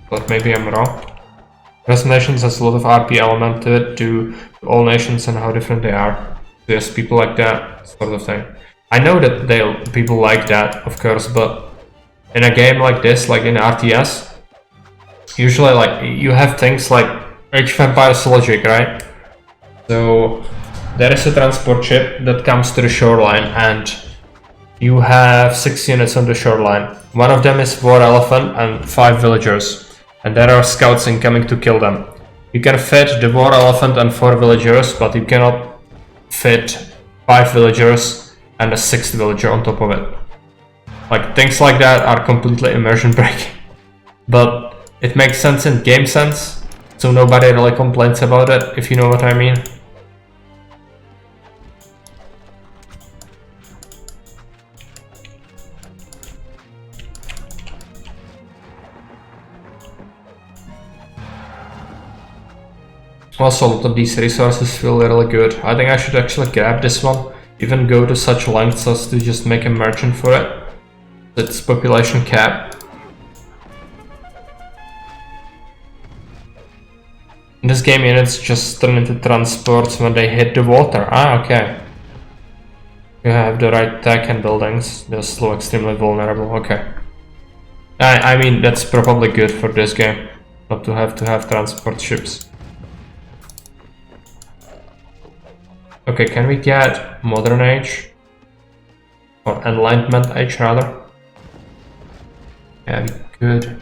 But maybe I'm wrong. Rest Nations has a lot of RP element to it, to all nations and how different they are. There's people like that sort of thing. I know that people like that, of course, but in a game like this, like in RTS, usually like you have things like Age of Empires logic, right? So there is a transport ship that comes to the shoreline and you have 6 units on the shoreline. One of them is War Elephant and 5 villagers. And there are scouts incoming to kill them. You can fit the War Elephant and 4 villagers, but you cannot fit 5 villagers and a 6th villager on top of it. Like, things like that are completely immersion breaking. But it makes sense in game sense, so nobody really complains about it, if you know what I mean. Also, a lot of these resources feel really good. I think I should actually grab this one, even go to such lengths as to just make a merchant for it. It's population cap. In this game, units just turn into transports when they hit the water. Ah, okay. You have the right tech and buildings. They're still extremely vulnerable. Okay. I mean, that's probably good for this game, not to have transport ships. Okay, can we get Modern Age? Or Enlightenment Age, rather? Yeah, we could.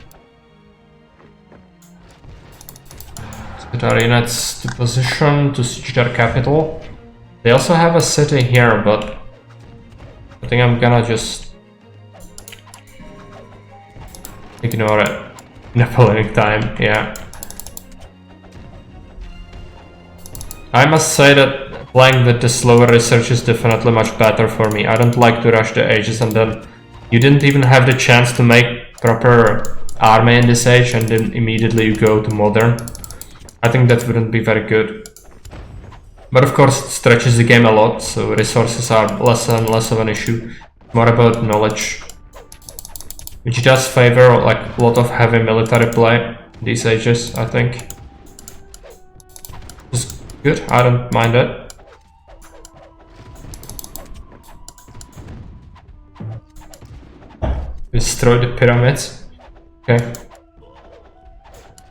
Set our units to position to siege their capital. They also have a city here, but I think I'm gonna just ignore it. Napoleonic time, yeah. I must say that playing with the slower research is definitely much better for me. I don't like to rush the ages and then you didn't even have the chance to make proper army in this age and then immediately you go to modern. I think that wouldn't be very good. But of course it stretches the game a lot, so resources are less and less of an issue. More about knowledge. Which does favor like a lot of heavy military play these ages, I think. It's good, I don't mind it. Destroy the pyramids. Okay.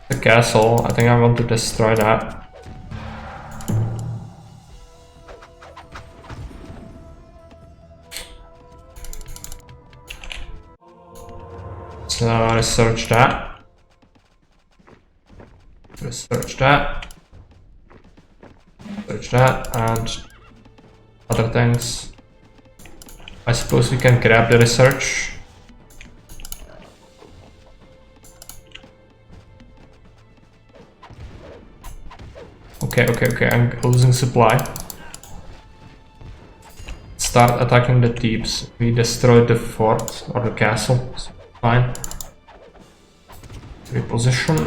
The castle, I think I want to destroy that. So research that. Research that. Research that and other things. I suppose we can grab the research. Okay, I'm losing supply. Start attacking the Thebes. We destroyed the fort or the castle. It's fine. Reposition.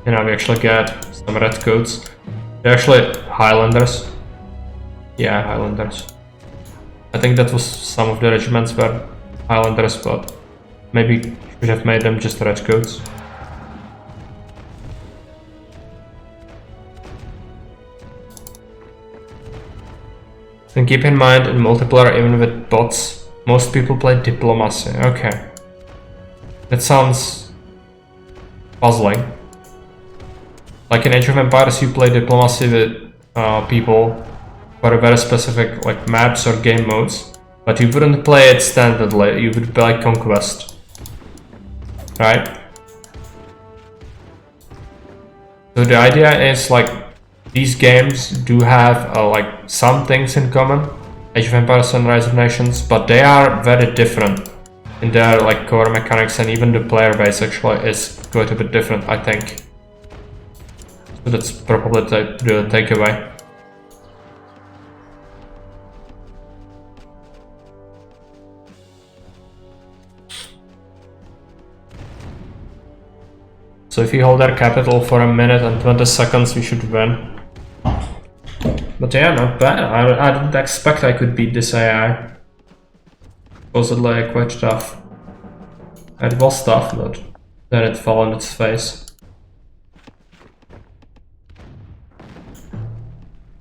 And now we actually get some redcoats. They're actually Highlanders. Yeah, Highlanders. I think that was some of the regiments were Highlanders, but maybe should have made them just redcoats. And keep in mind, in multiplayer, even with bots, most people play diplomacy. Okay. That sounds puzzling. Like in Age of Empires, you play diplomacy with people for a very specific like maps or game modes, but you wouldn't play it standardly, you would play Conquest. Right? So the idea is like these games do have like some things in common. Age of Empires and Rise of Nations, but they are very different in their like core mechanics, and even the player base actually is quite a bit different, I think. So that's probably the takeaway. So if we hold our capital for a minute and 20 seconds, we should win. But yeah, not bad. I didn't expect I could beat this AI. Supposedly quite tough. It was tough, but then it fell on its face.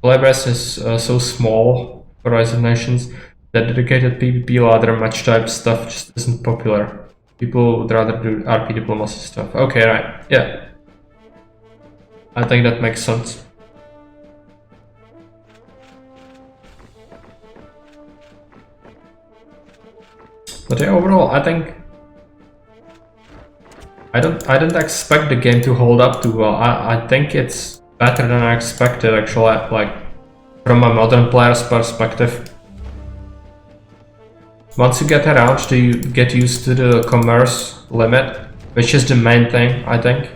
Playbase is so small for Rise of Nations that dedicated PvP ladder match type stuff just isn't popular. People would rather do RP diplomacy stuff. Okay, right, yeah. I think that makes sense. But yeah, overall, I think I didn't expect the game to hold up too well. I think it's better than I expected actually, like from a modern player's perspective. Once you get around, you get used to the commerce limit, which is the main thing, I think.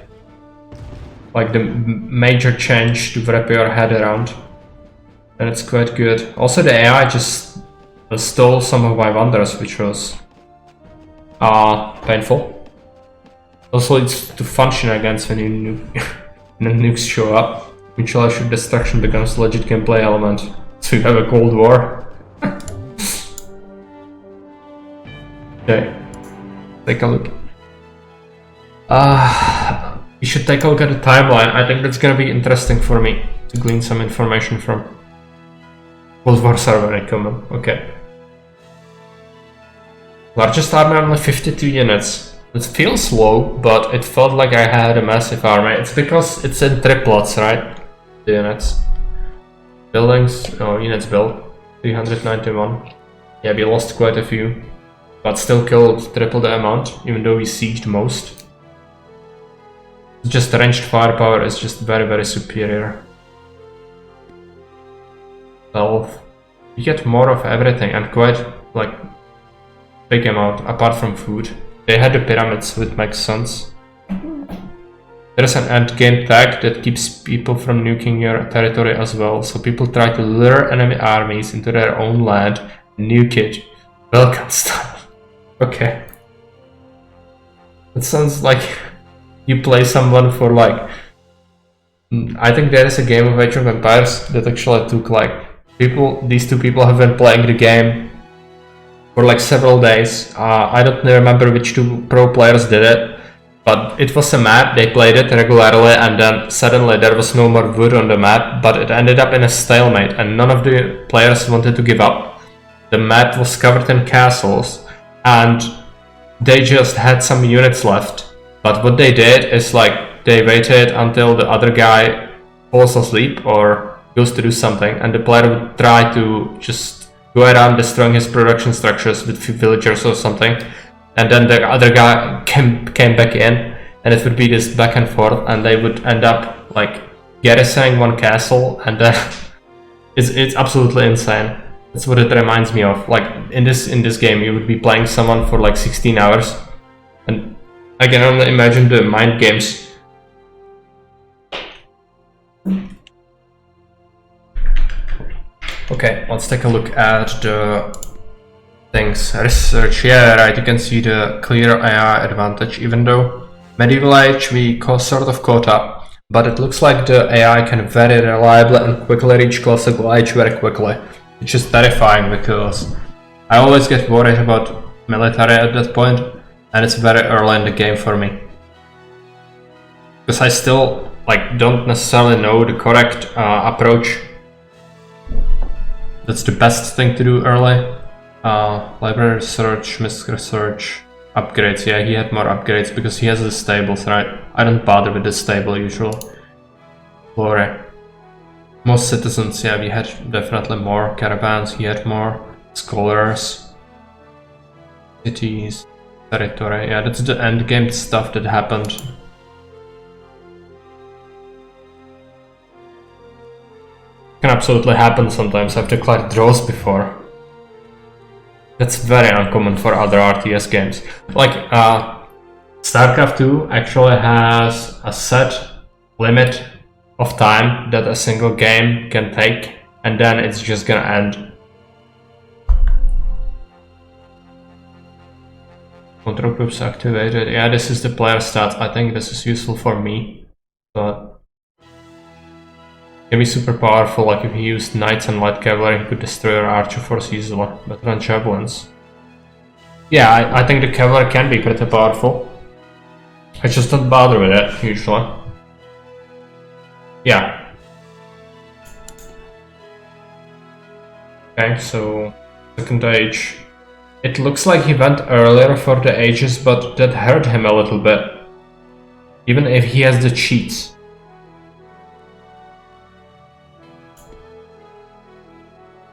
Like the major change to wrap your head around. And it's quite good. Also the AI just stole some of my wonders, which was painful. Also it's to function against when nukes show up. Mutual assured destruction becomes a legit gameplay element. So you have a Cold War. Okay, take a look. We should take a look at the timeline. I think that's gonna be interesting for me to glean some information from. Cold War server recommend. Okay. Largest army, only 52 units. It feels low, but it felt like I had a massive army. It's because it's in triplets, right? The units. Buildings, oh, units built. 391. Yeah, we lost quite a few. But still killed triple the amount, even though we sieged most. Just ranged firepower is just very, very superior. Health. You get more of everything and quite, like, big amount, apart from food. They had the pyramids, which makes sense. There is an endgame tag that keeps people from nuking your territory as well, so people try to lure enemy armies into their own land, nuke it. Welcome style. Okay. It sounds like you play someone for like... I think there is a game of Age of Empires that actually took like... These two people have been playing the game for like several days. I don't remember which two pro players did it, but it was a map, they played it regularly, and then suddenly there was no more wood on the map, but it ended up in a stalemate and none of the players wanted to give up. The map was covered in castles and they just had some units left, but what they did is like they waited until the other guy falls asleep or goes to do something, and the player would try to just go around destroying his production structures with few villagers or something, and then the other guy came back in, and it would be this back and forth, and they would end up like garrisoning one castle, and then it's absolutely insane. That's what it reminds me of. Like in this game, you would be playing someone for like 16 hours, and I can only imagine the mind games. Okay, let's take a look at the things. Research, yeah, right, you can see the clear AI advantage, even though medieval age we sort of caught up, but it looks like the AI can very reliably and quickly reach classical age very quickly, which is terrifying because I always get worried about military at that point, and it's very early in the game for me. Because I still like don't necessarily know the correct approach. That's the best thing to do early. Library research, misc research, upgrades. Yeah, he had more upgrades because he has the stables, right? I don't bother with the stable usually. Flora. Most citizens, yeah, we had definitely more caravans. He had more scholars, cities, territory. Yeah, that's the end game stuff that happened. Can absolutely happen sometimes. I've declared draws before. That's very uncommon for other RTS games. Like, StarCraft 2 actually has a set limit of time that a single game can take, and then it's just gonna end. Control groups activated. Yeah, this is the player stats. I think this is useful for me, but it can be super powerful. Like if he used Knights and Light Cavalry, he could destroy your Archer Force easily, better than Javelins. Yeah, I think the Cavalry can be pretty powerful. I just don't bother with it, usually. Yeah. Okay, so second age. It looks like he went earlier for the ages, but that hurt him a little bit. Even if he has the cheats.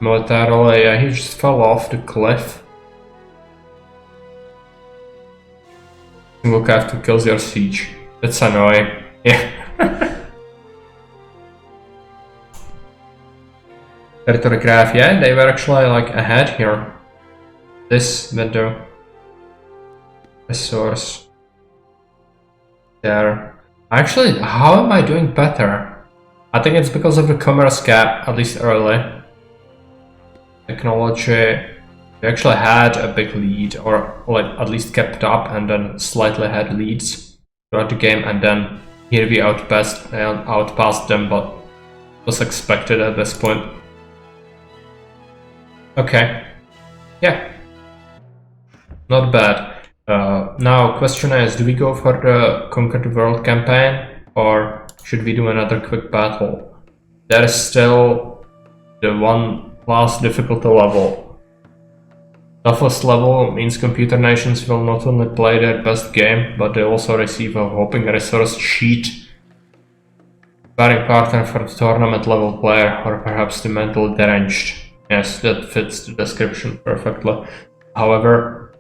Militarily, yeah, he just fell off the cliff. Single cast 2 kills your siege. That's annoying. Yeah. Territory graph, yeah, they were actually like ahead here. This window. Resource. There. Actually, how am I doing better? I think it's because of the commerce gap, at least early. Technology. We actually had a big lead, or like at least kept up, and then slightly had leads throughout the game, and then here we outpassed them, but it was expected at this point. Okay. Yeah. Not bad. Now, question is, do we go for the Conquer the World campaign, or should we do another quick battle? There is still the one last difficulty level. Toughest level means computer nations will not only play their best game, but they also receive a hoping resource sheet. Sparring partner for the tournament level player, or perhaps the mentally deranged. Yes, that fits the description perfectly. However,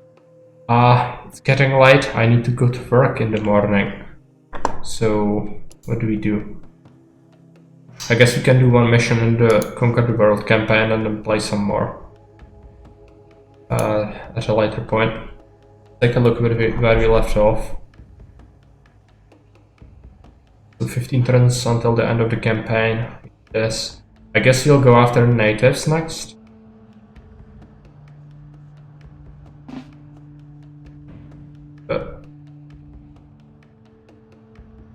it's getting late. I need to go to work in the morning. So, what do we do? I guess we can do one mission in the Conquer the World campaign and then play some more. At a later point. Take a look where we left off. So 15 turns until the end of the campaign. Yes. I guess we'll go after natives next.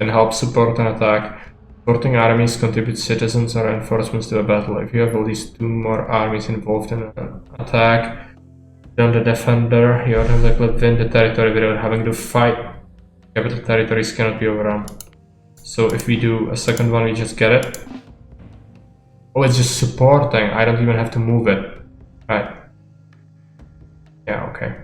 Can help support an attack. Supporting armies contribute citizens or reinforcements to a battle. If you have at least 2 more armies involved in an attack, then the defender, you automatically win the territory without having to fight. Capital territories cannot be overrun. So if we do a second one, we just get it. Oh, it's just supporting. I don't even have to move it. Right. Yeah, okay.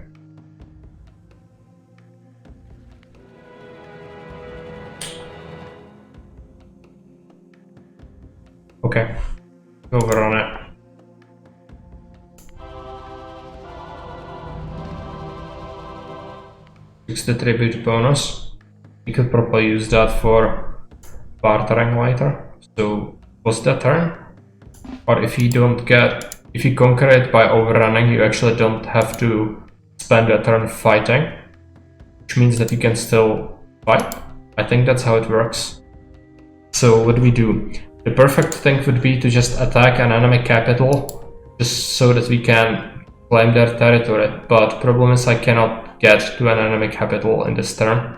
Okay. Overrun it. Fix the tribute bonus. We could probably use that for bartering later. So, was that turn? Or if you conquer it by overrunning, you actually don't have to spend a turn fighting, which means that you can still fight. I think that's how it works. So what do we do? The perfect thing would be to just attack an enemy capital, just so that we can claim their territory, but problem is I cannot get to an enemy capital in this turn.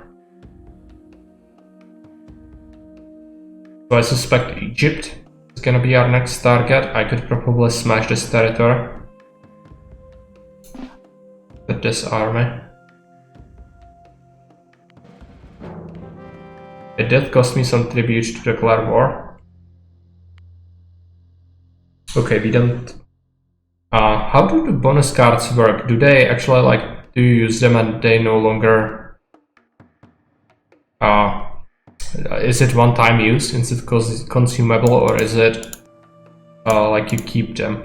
So I suspect Egypt is gonna be our next target. I could probably smash this territory with this army. It did cost me some tribute to declare war. Okay, we don't... how do the bonus cards work? Do they actually do you use them and they no longer... is it one-time use instead of consumable, or is it you keep them?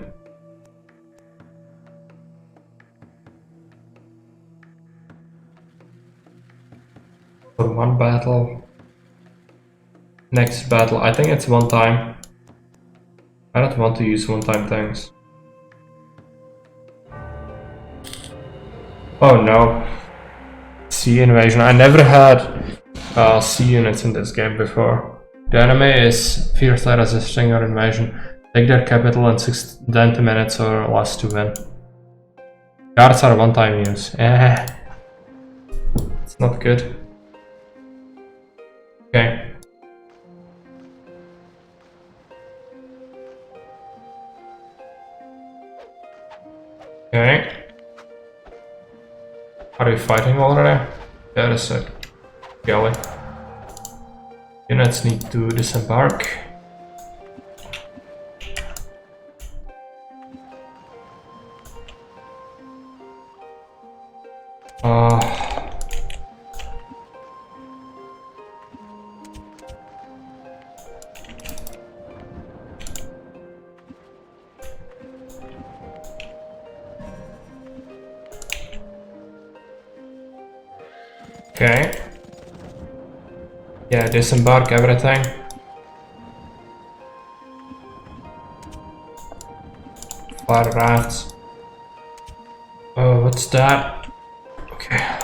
For one battle. Next battle, I think it's one time. I don't want to use one-time things. Oh no. Sea invasion. I never had sea units in this game before. The enemy is fiercely resisting your invasion. Take their capital in 20 minutes or less to win. Guards are one-time use. It's not good. Okay. Okay. Are we fighting already? There is a galley. Units need to disembark. Okay. Yeah, disembark everything. Fire rafts. Oh, what's that? Okay.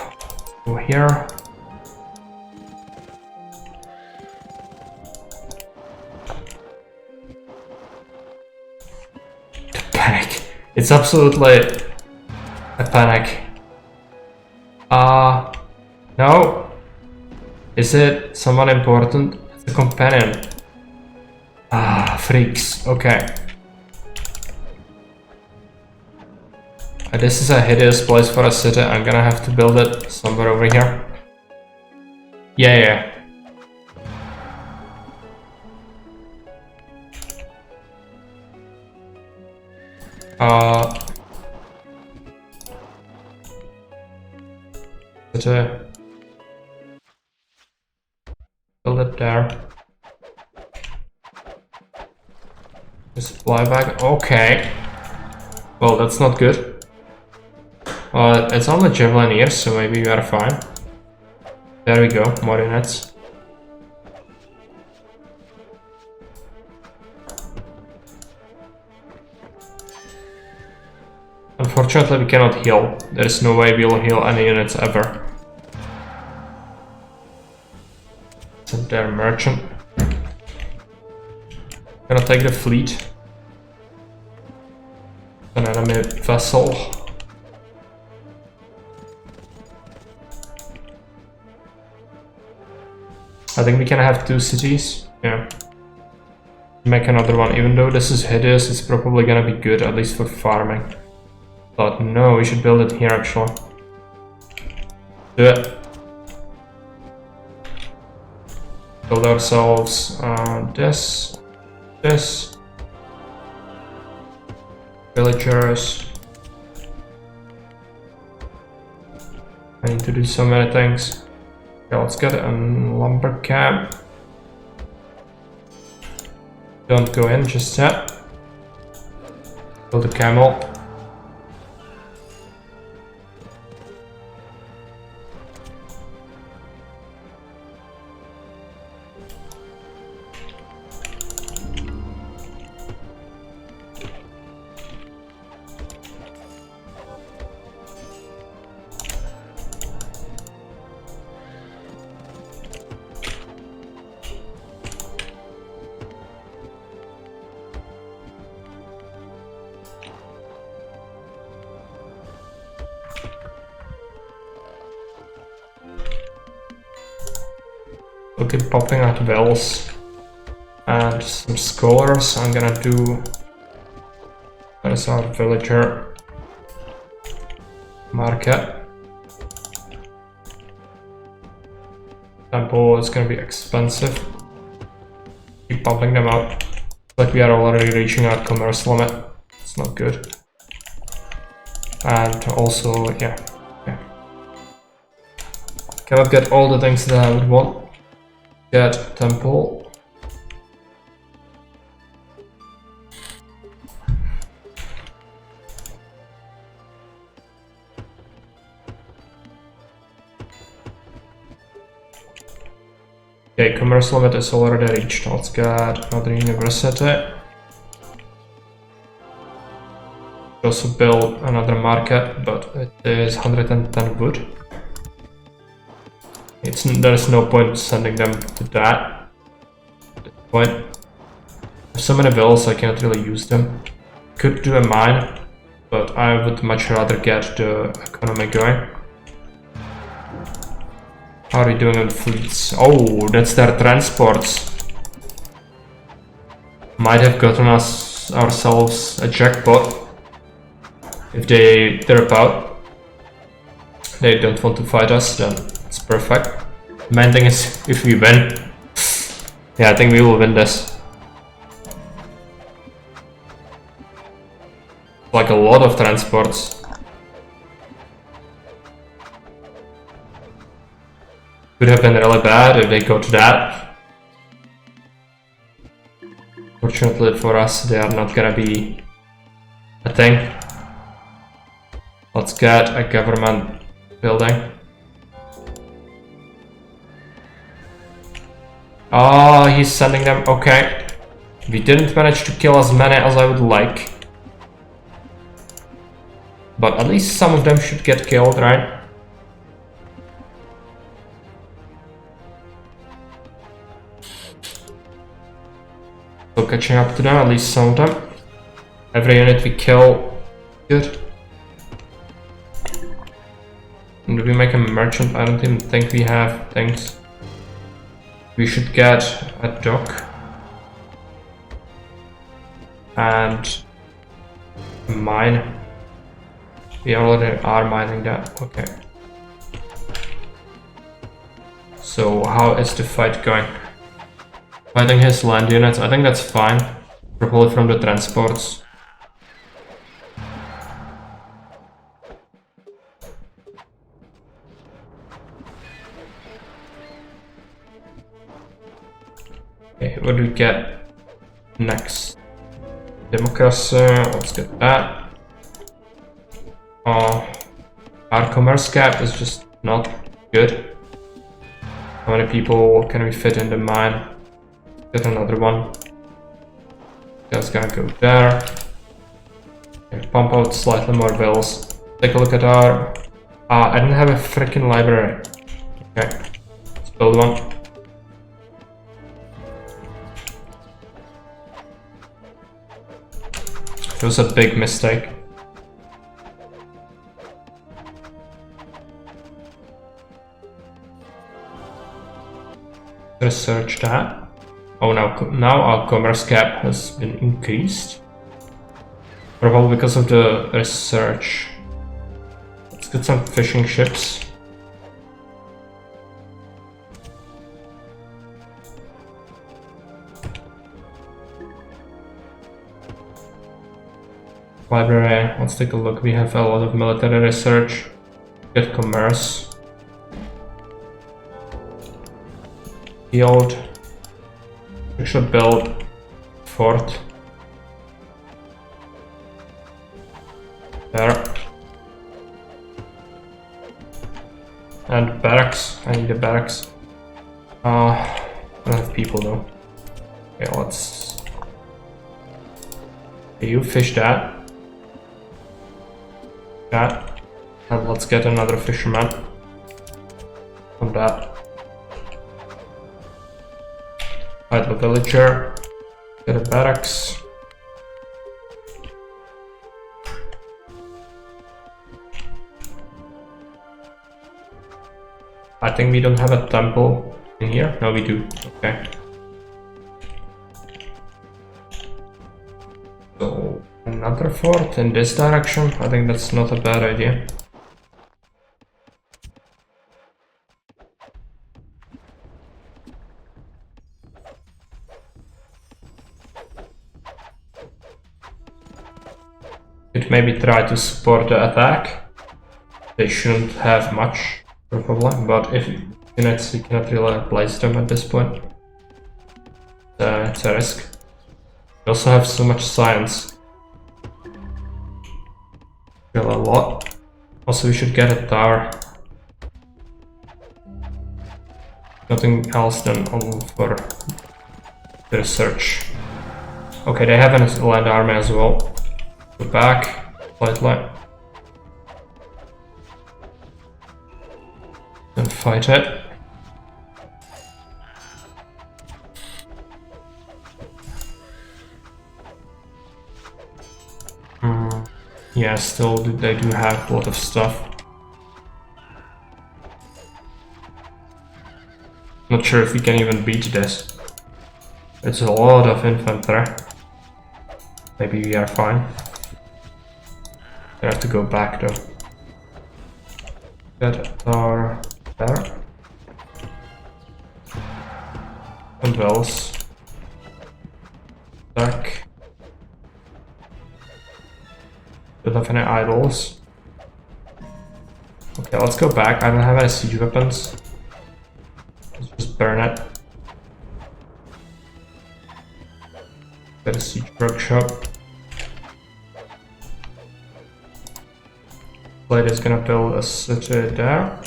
Go here. Panic. It's absolutely a panic. No. Is it someone important? It's a companion. Freaks. Okay. This is a hideous place for a city. I'm gonna have to build it somewhere over here. Yeah. City. Build it there. Just fly back. Okay. Well, that's not good. It's only Javelineers, so maybe we are fine. There we go, more units. Unfortunately, we cannot heal. There is no way we'll heal any units ever. Send their merchant. Gonna take the fleet. An enemy vessel. I think we can have 2 cities. Yeah. Make another one. Even though this is hideous, it's probably gonna be good, at least for farming. But no, we should build it here actually. Do it. Build ourselves this. Villagers. I need to do so many things. Okay, let's get a lumber camp. Don't go in just yet. Build a camel. We'll keep popping out wells and some scholars. I'm gonna do. There's our villager market. Temple is gonna be expensive. Keep pumping them out. But we are already reaching our commerce limit. It's not good. And also, yeah. Cannot get all the things that I would want. Get temple. Okay, commerce limit is already reached. Let's get another university. also build another market, but it is 110 wood. There's no point sending them to that at this point. There's so many villas I cannot really use them. Could do a mine, but I would much rather get the economy going. How are we doing on fleets? Oh, that's their transports. Might have gotten ourselves a jackpot. If they drop out, they don't want to fight us, then it's perfect. The main thing is if we win. Yeah, I think we will win this. Like a lot of transports. Could have been really bad if they go to that. Fortunately for us, they are not gonna be a thing. Let's get a government building. Oh, he's sending them. Okay. We didn't manage to kill as many as I would like. But at least some of them should get killed, right? So catching up to them, at least some of them. Every unit we kill, good. And do we make a merchant? I don't even think we have things. We should get a dock. And a mine. We already are mining that, okay. So how is the fight going? Fighting his land units, I think that's fine. Probably from the transports. Okay, what do we get next? Democracy, let's get that. Our commerce cap is just not good. How many people can we fit in the mine? Get another one. That's gonna go there. Okay, pump out slightly more bills. Take a look at our... I didn't have a freaking library. Okay, let's build one. It was a big mistake. Research that. Oh, now our commerce cap has been increased. Probably because of the research. Let's get some fishing ships. Library, let's take a look. We have a lot of military research. Get commerce. Field. We should build fort. There. And barracks. I need a barracks. I don't have people though. Okay, let's... Okay, you fish that. That. And let's get another fisherman. On that. Fight the villager. Get a barracks. I think we don't have a temple in here. No, we do. Okay. So another fort in this direction. I think that's not a bad idea. Could maybe try to support the attack. They shouldn't have much, probably, but if units, you cannot really place them at this point. It's a risk. We also have so much science. Really a lot. Also, we should get a tower. Nothing else than all for the research. Okay, they have a land army as well. Go back, slightly. And fight it. Yeah, still they do have a lot of stuff. Not sure if we can even beat this. It's a lot of infantry. Maybe we are fine. I have to go back though. That are there. And wells. Back. Don't have any idols. Okay, let's go back. I don't have any siege weapons. Let's just burn it. Get a siege workshop. Blade is gonna build a city there.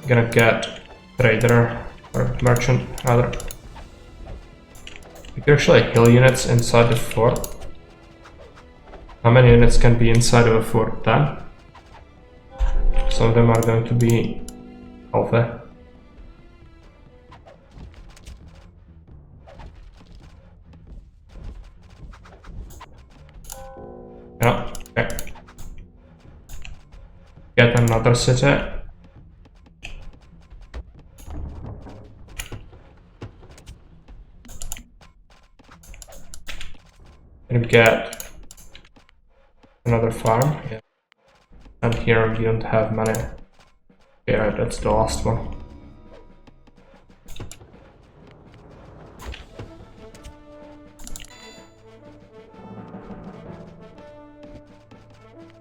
Gonna get trader or merchant rather. We can actually heal units inside the fort. How many units can be inside of a fort then? Some of them are going to be healthy. Yeah, okay. Get another city. And get another farm, yeah. And here we don't have many. Yeah, that's the last one.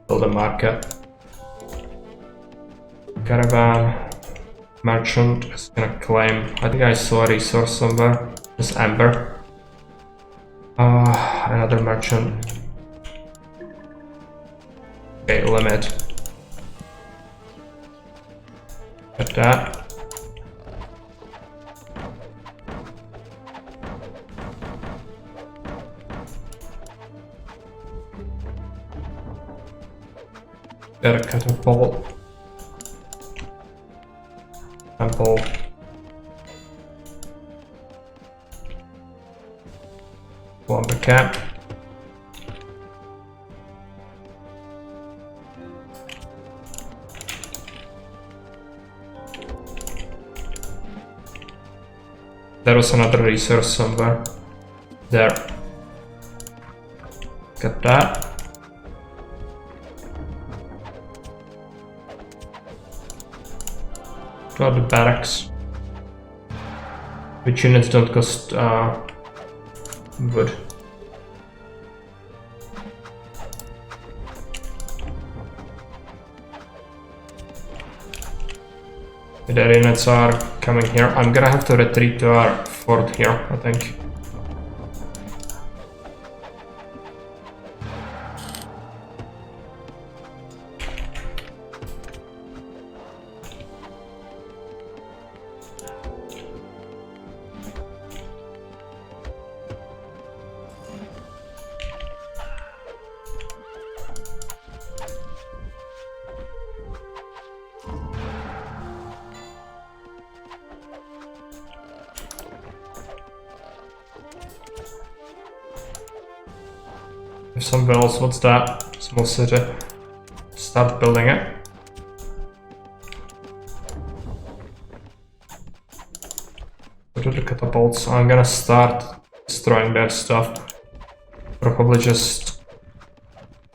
Build a market. Caravan. Merchant is gonna claim. I think I saw a resource somewhere. This amber. Another merchant. Okay, limit. Get that. Get a catapult. Temple. Lumber camp. There was another resource somewhere. There. Get that. Got the barracks. Which units don't cost wood. The units are coming here. I'm gonna have to retreat to our fort here, I think. Some wells, what's that? Small city. Start building it. Go to the catapults. I'm gonna start destroying their stuff. Probably just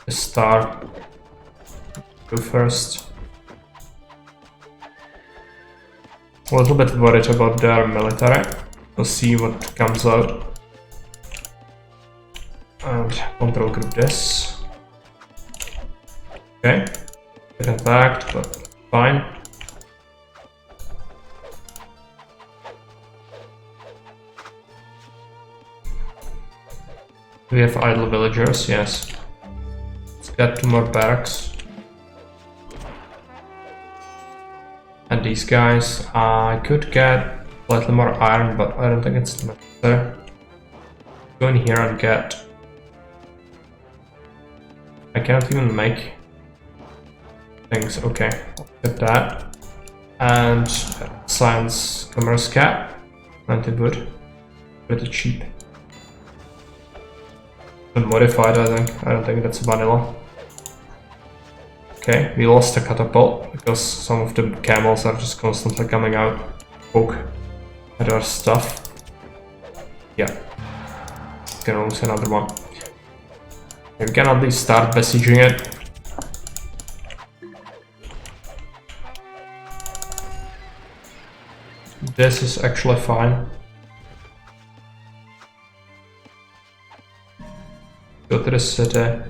a star. Go first. A little bit worried about their military. We'll see what comes out. And control group this. Okay. Get attacked, but fine. We have idle villagers, yes. Let's get 2 more barracks. And these guys, I could get slightly more iron, but I don't think it's necessary. Go in here and get I cannot even make things. Okay, get that. And science commerce cap. 20 wood. Pretty cheap. Unmodified, I think. I don't think that's vanilla. Okay, we lost a catapult because some of the camels are just constantly coming out, poke at our stuff. Yeah, can lose another one. We can at least start besieging it. This is actually fine. Go to the city.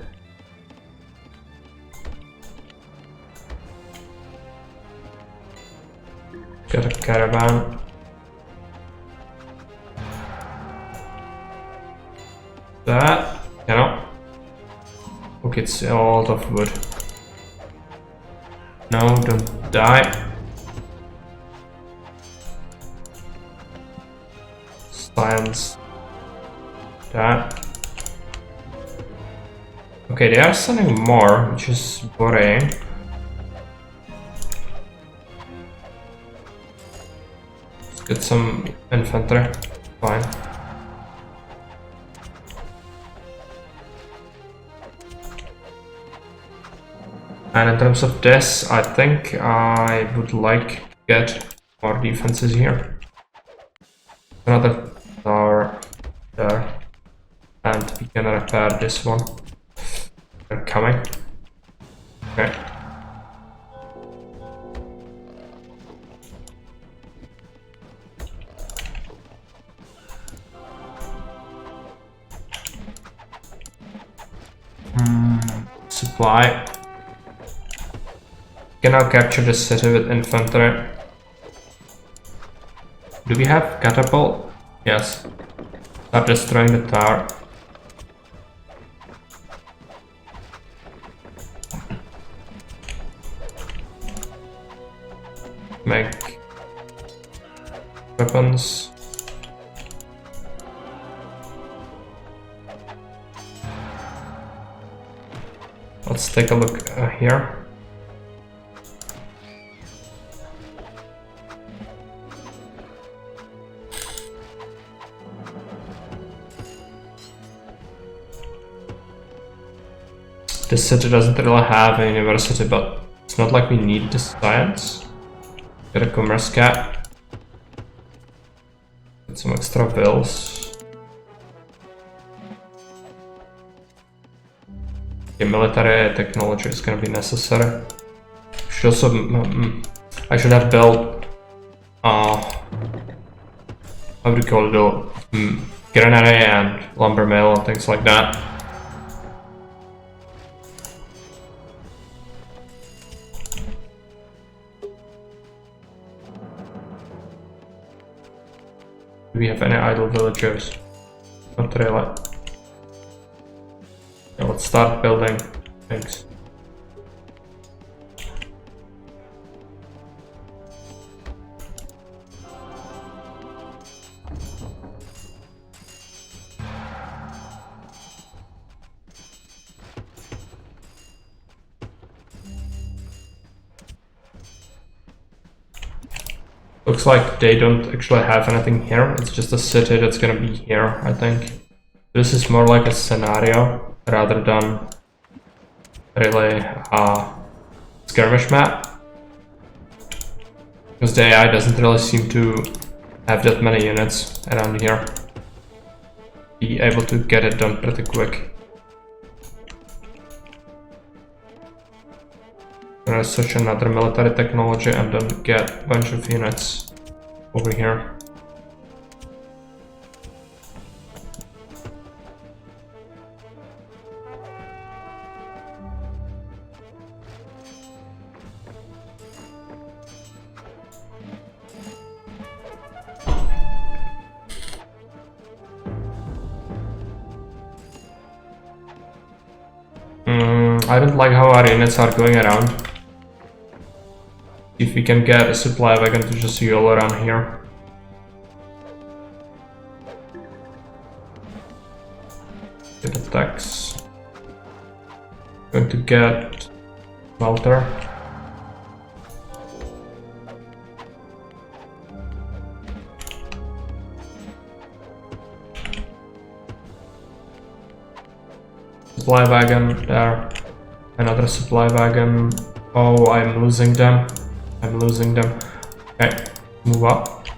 Get a caravan. That, you know. Look, it's a lot of wood. No, don't die. Science. That. Okay, they are sending more, which is worrying. Let's get some infantry. Fine. And in terms of this, I think I would like to get more defenses here. Another tower there. And we can repair this one. They're coming. Okay. Supply. We can now capture the city with infantry. Do we have catapult? Yes. Start destroying the tower. Make weapons. Let's take a look here. This city doesn't really have a university, but it's not like we need the science. Get a commerce cap. Get some extra bills. Okay, military technology is gonna be necessary. Should also, I should have built, how do you call it, granary and lumber mill and things like that. Do we have any idle villagers? Not really. Yeah, let's start building things. Looks like they don't actually have anything here. It's just a city that's gonna be here, I think. This is more like a scenario rather than really a skirmish map. Because the AI doesn't really seem to have that many units around here. Be able to get it done pretty quick. Gonna search another military technology and then get a bunch of units over here. I don't like how our units are going around. If we can get a supply wagon to just roll around here. Get attacks. Going to get smelter. Supply wagon there. Another supply wagon. Oh, I'm losing them. I'm losing them. Okay, move up.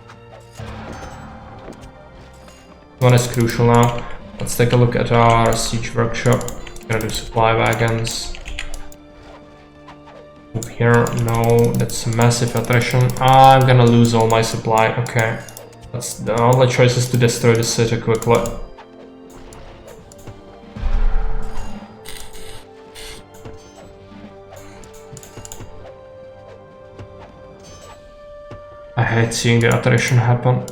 One is crucial now. Let's take a look at our siege workshop. Gonna do supply wagons. Move here. No, that's massive attrition. I'm gonna lose all my supply. Okay. That's the only choice is to destroy the city quickly. I hate seeing the attrition happen.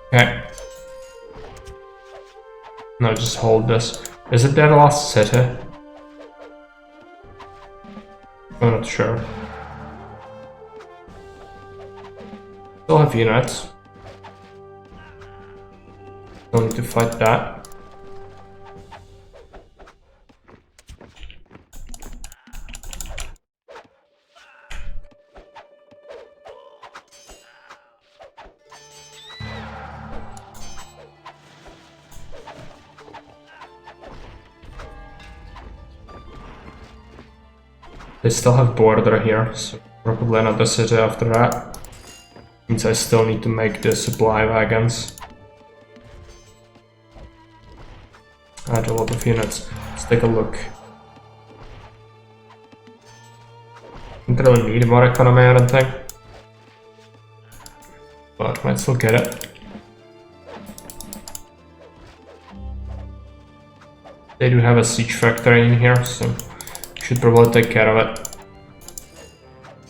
Okay. No, just hold this. Is it their last city? I'm not sure. Still have units. Don't need to fight that. They still have border here, so probably another city after that. Means I still need to make the supply wagons. Add a lot of units. Let's take a look. Don't really need more economy, I don't think. But might still get it. They do have a siege factory in here, so should probably take care of it.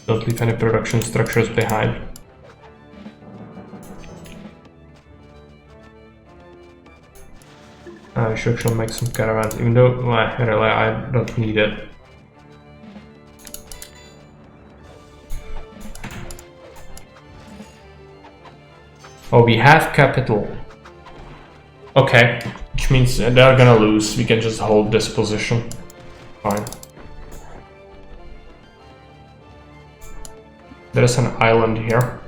Don't leave any production structures behind. I should actually make some caravans, even though really I don't need it. Oh, we have capital. Okay, which means they're gonna lose. We can just hold this position. Fine. There's an island here.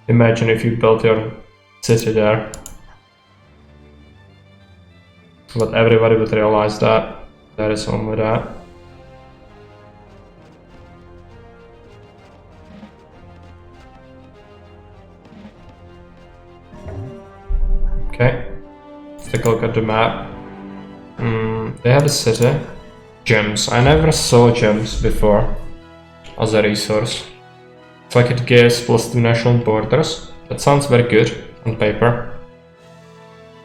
Imagine if you built your city there. But everybody would realize that there is only that. Okay, let's take a look at the map. They have a city. Gems. I never saw gems before as a resource. It's like it gives +2 national borders. That sounds very good on paper.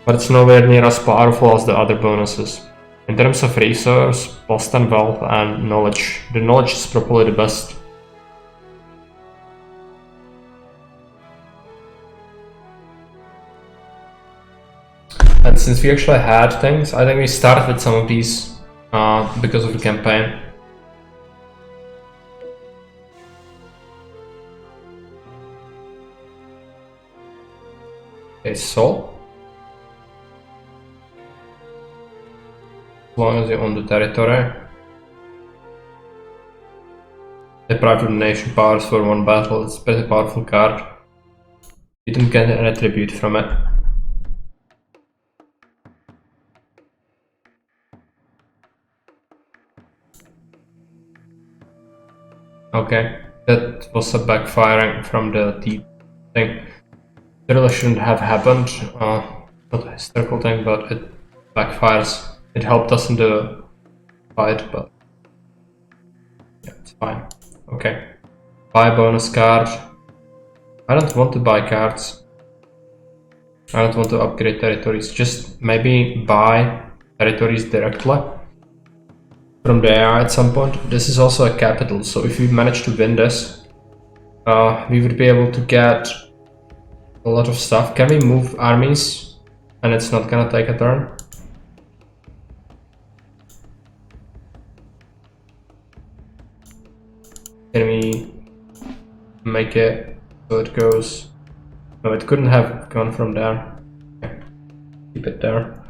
But it's nowhere near as powerful as the other bonuses. In terms of resource, Boston wealth and knowledge. The knowledge is probably the best. And since we actually had things, I think we start with some of these because of the campaign. Okay, so as long as you own the territory, deprive the nation powers for one battle. It's a pretty powerful card. You don't get an attribute from it. Okay, that was a backfiring from the T thing. It really shouldn't have happened. Not a historical thing, but it backfires. It helped us in the fight, but yeah, it's fine. Okay, buy bonus card. I don't want to buy cards. I don't want to upgrade territories. Just maybe buy territories directly from the AI at some point. This is also a capital, so if we manage to win this, we would be able to get a lot of stuff. Can we move armies and it's not gonna take a turn? Can we make it so it goes. No, it couldn't have gone from there. Okay. Keep it there.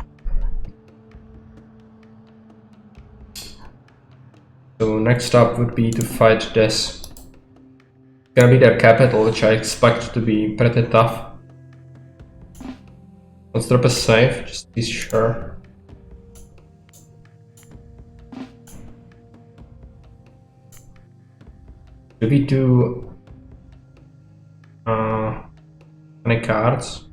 So next up would be to fight this. It's gonna be their capital, which I expect to be pretty tough. Let's drop a save, just be sure. Do we do any cards?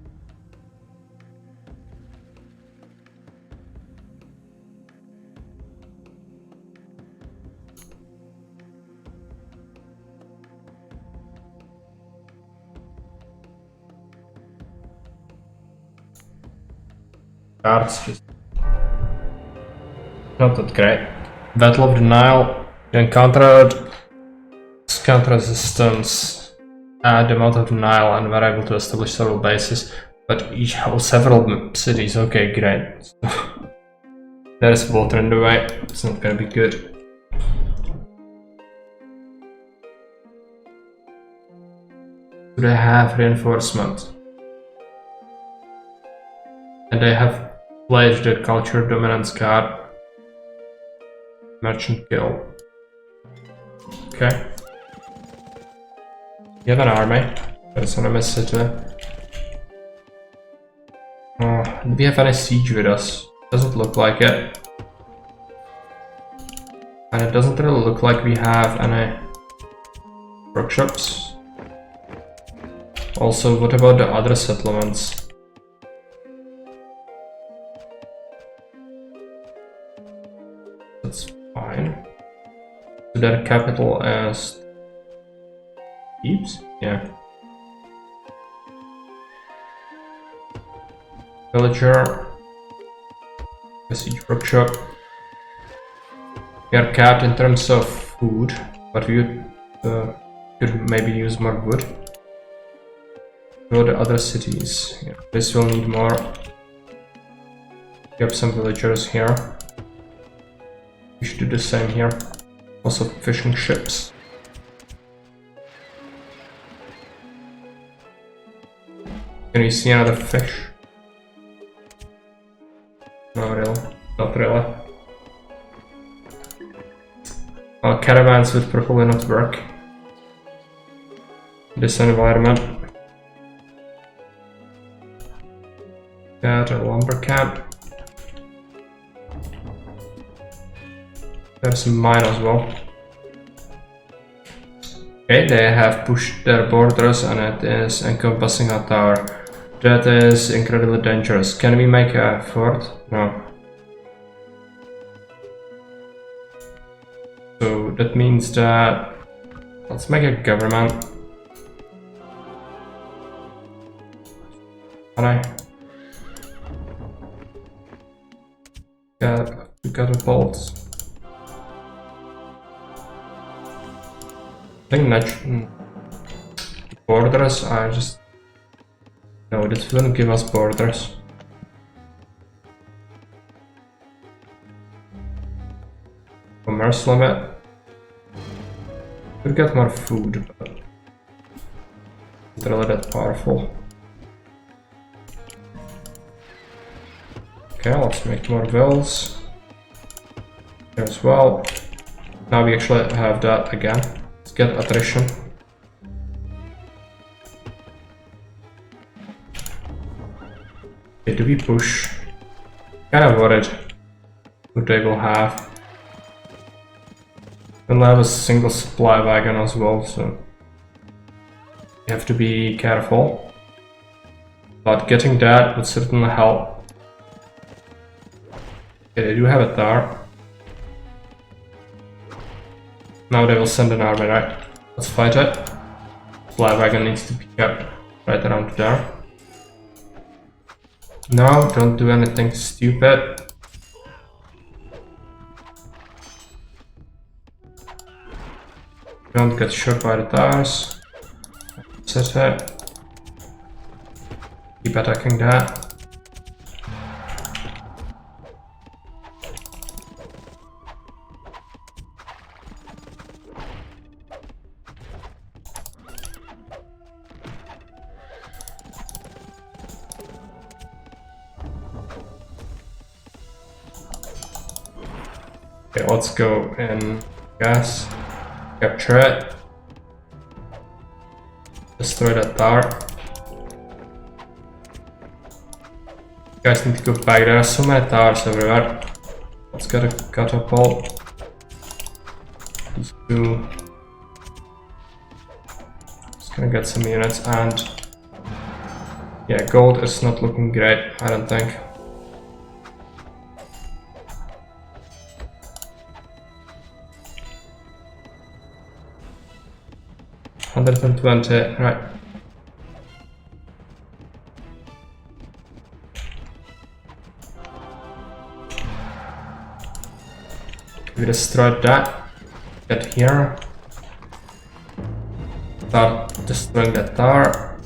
Cards just not that great. Battle of the Nile. You encountered counter resistance at the mouth of the Nile and were able to establish several bases, but each held several cities. Okay, great. So, there's water in the way. It's not gonna be good. Do they have reinforcement? And they have pledged the culture dominance card. Merchant Guild. Okay. You have an army. There's an enemy city. Do we have any siege with us? Doesn't look like it. And it doesn't really look like we have any workshops. Also, what about the other settlements? That's fine. So their capital is Thebes? Yeah. Villager. A siege workshop. We are capped in terms of food, but we could maybe use more wood. Go to other cities. Yeah, this will need more. We have some villagers here. We should do the same here. Also fishing ships. Can you see another fish? No, really. Not really. Well, caravans would probably not work in this environment. Got a lumber camp. There's a mine as well. Okay, they have pushed their borders and it is encompassing a tower. That is incredibly dangerous. Can we make a fort? No. So that means that... let's make a government. Can I? Got two catapults. I think borders are just... no, this wouldn't give us borders. Commerce limit. Could get more food, but it's really that powerful. Okay, let's make more vills here as well. Now we actually have that again. Let's get attrition. Okay, do we push? Kind of worried what they will have. We'll have a single supply wagon as well, so you have to be careful. But getting that would certainly help. Okay, they do have a tower. Now they will send an army, right? Let's fight it. Supply wagon needs to be kept right around there. No, don't do anything stupid. Don't get shot by the towers. Set it. Keep attacking that. Okay, let's go in gas, capture it, destroy that tower. You guys need to go back, there are so many towers everywhere. Let's get a catapult. Just gonna get some units, and yeah, gold is not looking great, I don't think. $120, right. We destroyed that. Get here. Start destroying that tower.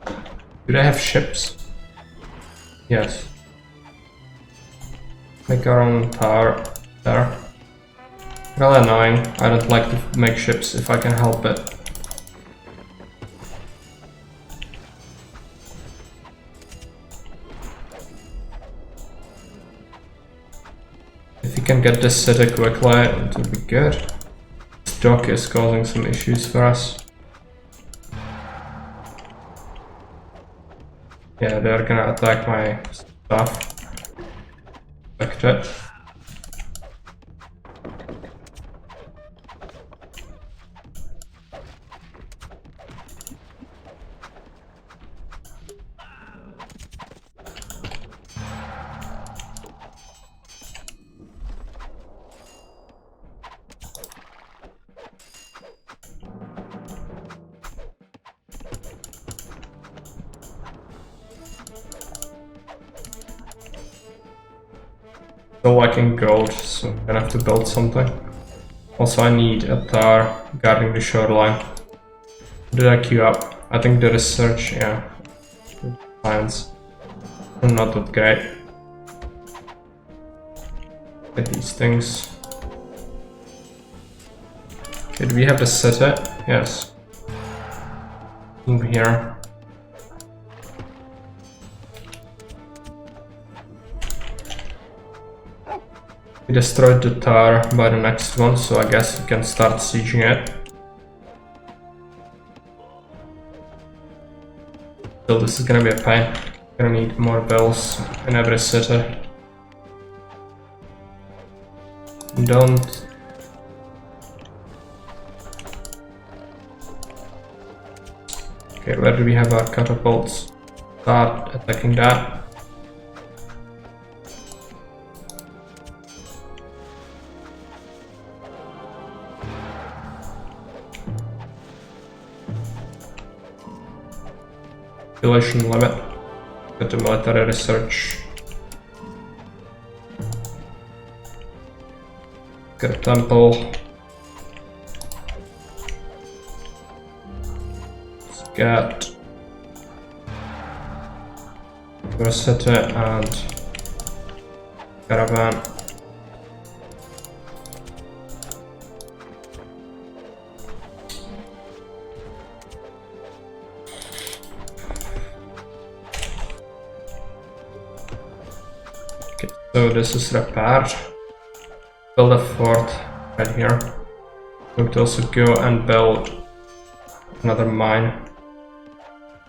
Do they have ships? Yes. Make our own tower there. Really annoying. I don't like to make ships if I can help it. If you can get this city quickly, it would be good. This dock is causing some issues for us. Yeah, they're gonna attack my stuff. Expect it. Still lacking gold, so I'm gonna have to build something. Also, I need a tower guarding the shoreline. Did I queue up? I think the research, yeah. Science. Not that great. Get these things. Okay, do we have the city? Yes. Move here. We destroyed the tower by the next one, so I guess we can start sieging it. Still, this is gonna be a pain. Gonna need more bells in every city. Don't. Okay, where do we have our catapults? Start attacking that. Population limit. Get the military research. Get a temple. Let's get Rosetta and Caravan. So this is repaired. Build a fort right here. We could also go and build another mine.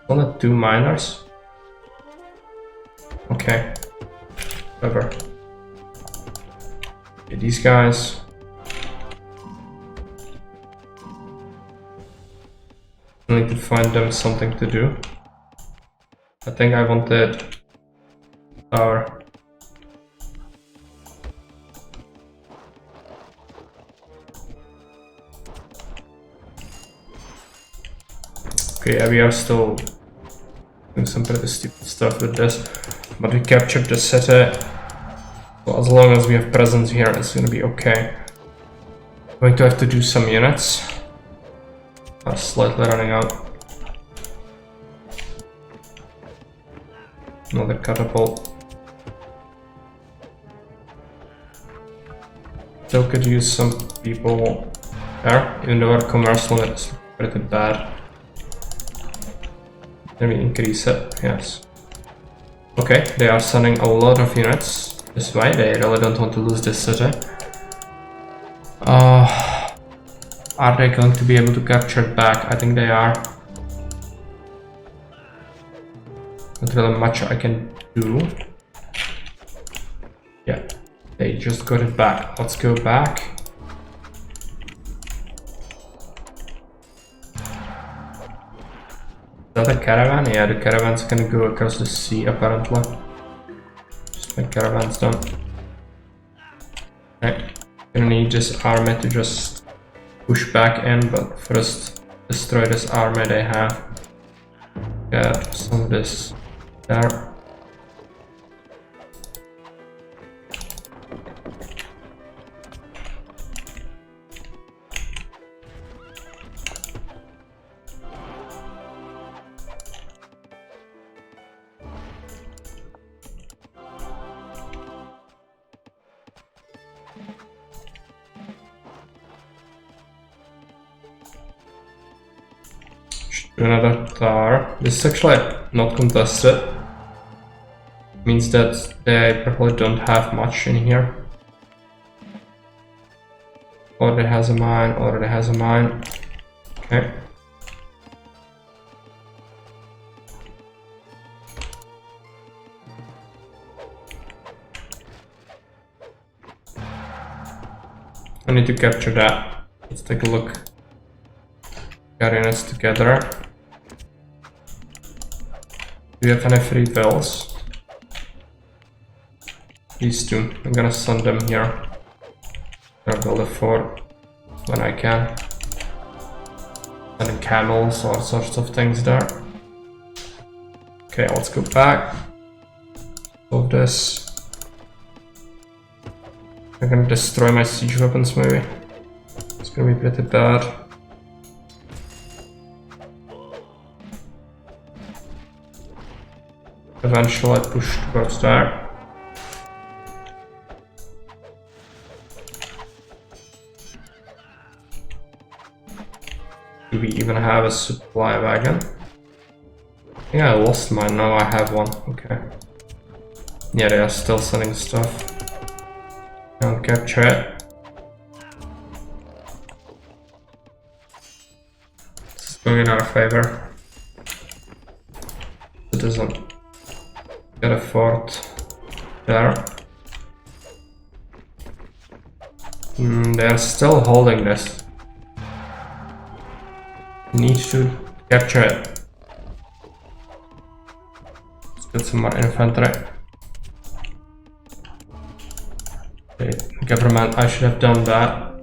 Only 2 miners? Okay. Whatever. Okay, these guys. I need to find them something to do. I think I wanted our okay, yeah, we are still doing some pretty stupid stuff with this, but we captured the city, so as long as we have presence here, it's gonna be okay. Going to have to do some units. Slightly running out. Another catapult. Still could use some people there, even though our commerce limit is pretty bad. Let me increase it, yes. Okay, they are sending a lot of units. this way. They really don't want to lose this city. Are they going to be able to capture it back? I think they are. Not really much I can do. Yeah, they just got it back. Let's go back. Is that a caravan? Yeah, the caravan's gonna go across the sea apparently. Just my caravan's done. Okay, gonna need this army to just push back in, but first destroy this army they have. Get some of this there. Another tower. This is actually not contested. Means that they probably don't have much in here. Or they has a mine, or they has a mine. Okay. I need to capture that. Let's take a look. Getting us together. Do you have any free bills? These two. I'm gonna send them here. I'm gonna build a fort when I can. Sending camels, all sorts of things there. Okay, let's go back. Solve this. I'm gonna destroy my siege weapons maybe. It's gonna be pretty bad. Eventually I push towards there. Do we even have a supply wagon? I think I lost mine, now I have one, okay. Yeah, they are still sending stuff. I'll capture it. It's going in our favor. Citizen. Get a fort there. They are still holding this. Need to capture it. Let's get some more infantry. Okay, government, I should have done that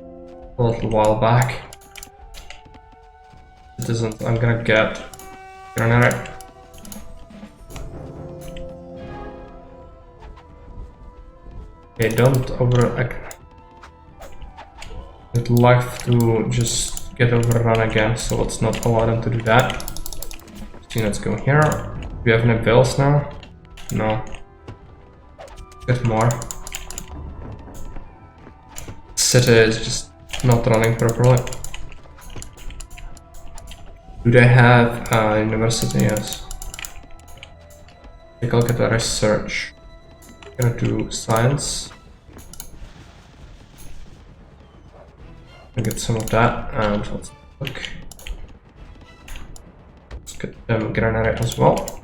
a little while back. Citizens, I'm gonna get granary. Okay, don't I'd like to just get overrun again, so let's not allow them to do that. So let's go here. Do we have any bills now? No. Get more. City is just not running properly. Do they have a university? Yes. Take a look at the research. Gonna do science. Get some of that, and let's look. Let's get them granary as well.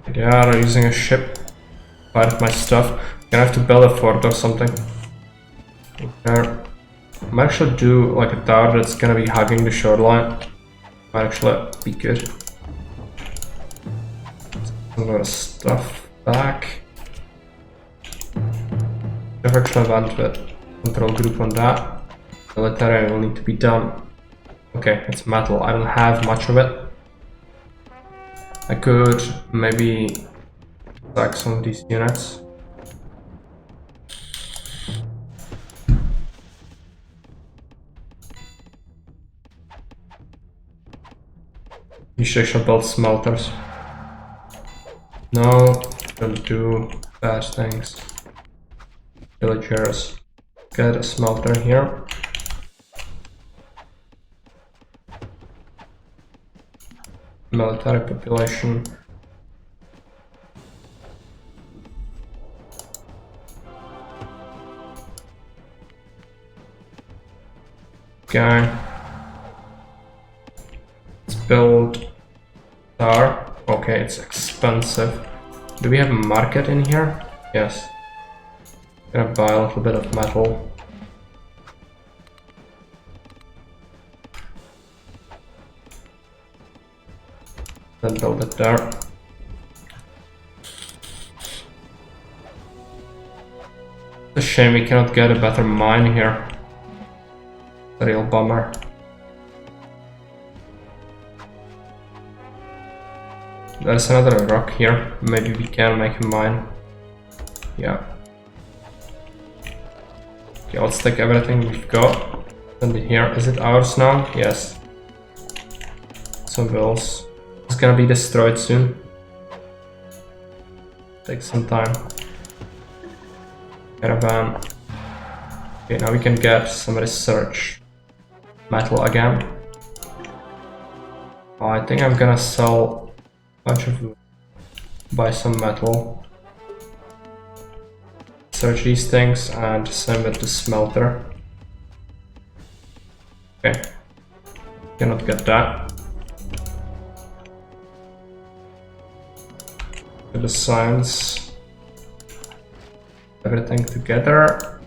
They are using a ship. Part of my stuff. Gonna have to build a fort or something. There. I might actually do like a tower that's gonna be hugging the shoreline. Might actually be good. Some of the stuff back. I've actually went with control group on that. Military will need to be done. Okay, it's metal. I don't have much of it. I could maybe sack some of these units. You should build smelters. No, don't do bad things. Villagers. Get a smelter here. military population. Okay. Let's build star. Okay, it's expensive. Do we have a market in here? Yes. Gonna buy a little bit of metal. Then build it there. It's a shame we cannot get a better mine here. A real bummer. There's another rock here. Maybe we can make a mine. Yeah. Okay, let's take everything we've got. And here, is it ours now? Yes. Some bills. It's gonna be destroyed soon. Take some time. Caravan. Okay, now we can get some research metal again. Oh, I think I'm gonna sell a bunch of buy some metal. Search these things and send it to smelter. Okay. Cannot get that. The science. Everything together.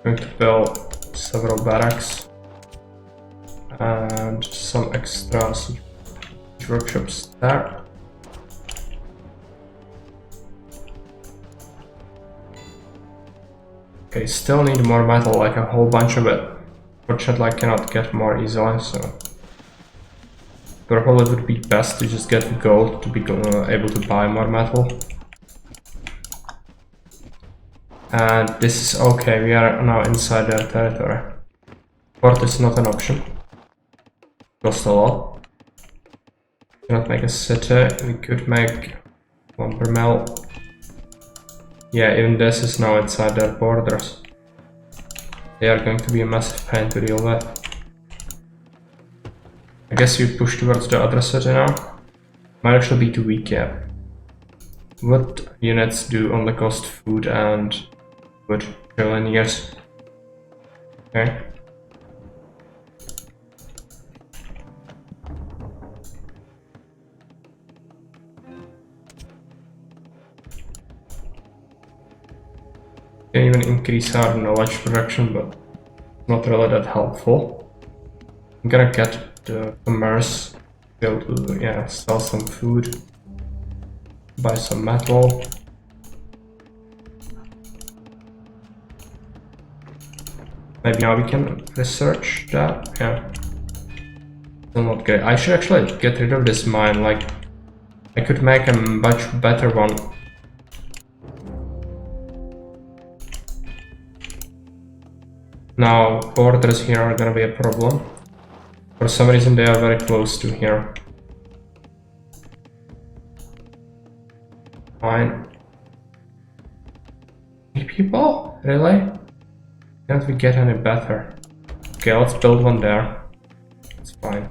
Going to build several barracks and some extra workshops there. Okay, still need more metal, like a whole bunch of it. Fortunately, I cannot get more easily, so probably would be best to just get gold to be able to buy more metal. And this is okay, we are now inside their territory. Port is not an option. Cost a lot. Cannot make a city, we could make lumber mill. Yeah, even this is now inside their borders. They are going to be a massive pain to deal with. I guess we push towards the other city now. Might actually be too weak, yeah. What units do only cost food and wood? Years. Okay. Can even increase our knowledge production, but not really that helpful. I'm gonna get the commerce, be able to, yeah, sell some food, buy some metal. Maybe now we can research that, yeah. Still not great. I should actually get rid of this mine, like, I could make a much better one. Now, borders here are gonna be a problem. For some reason they are very close to here. Fine. 8 people? Really? Can't we get any better? Okay, let's build one there. That's fine.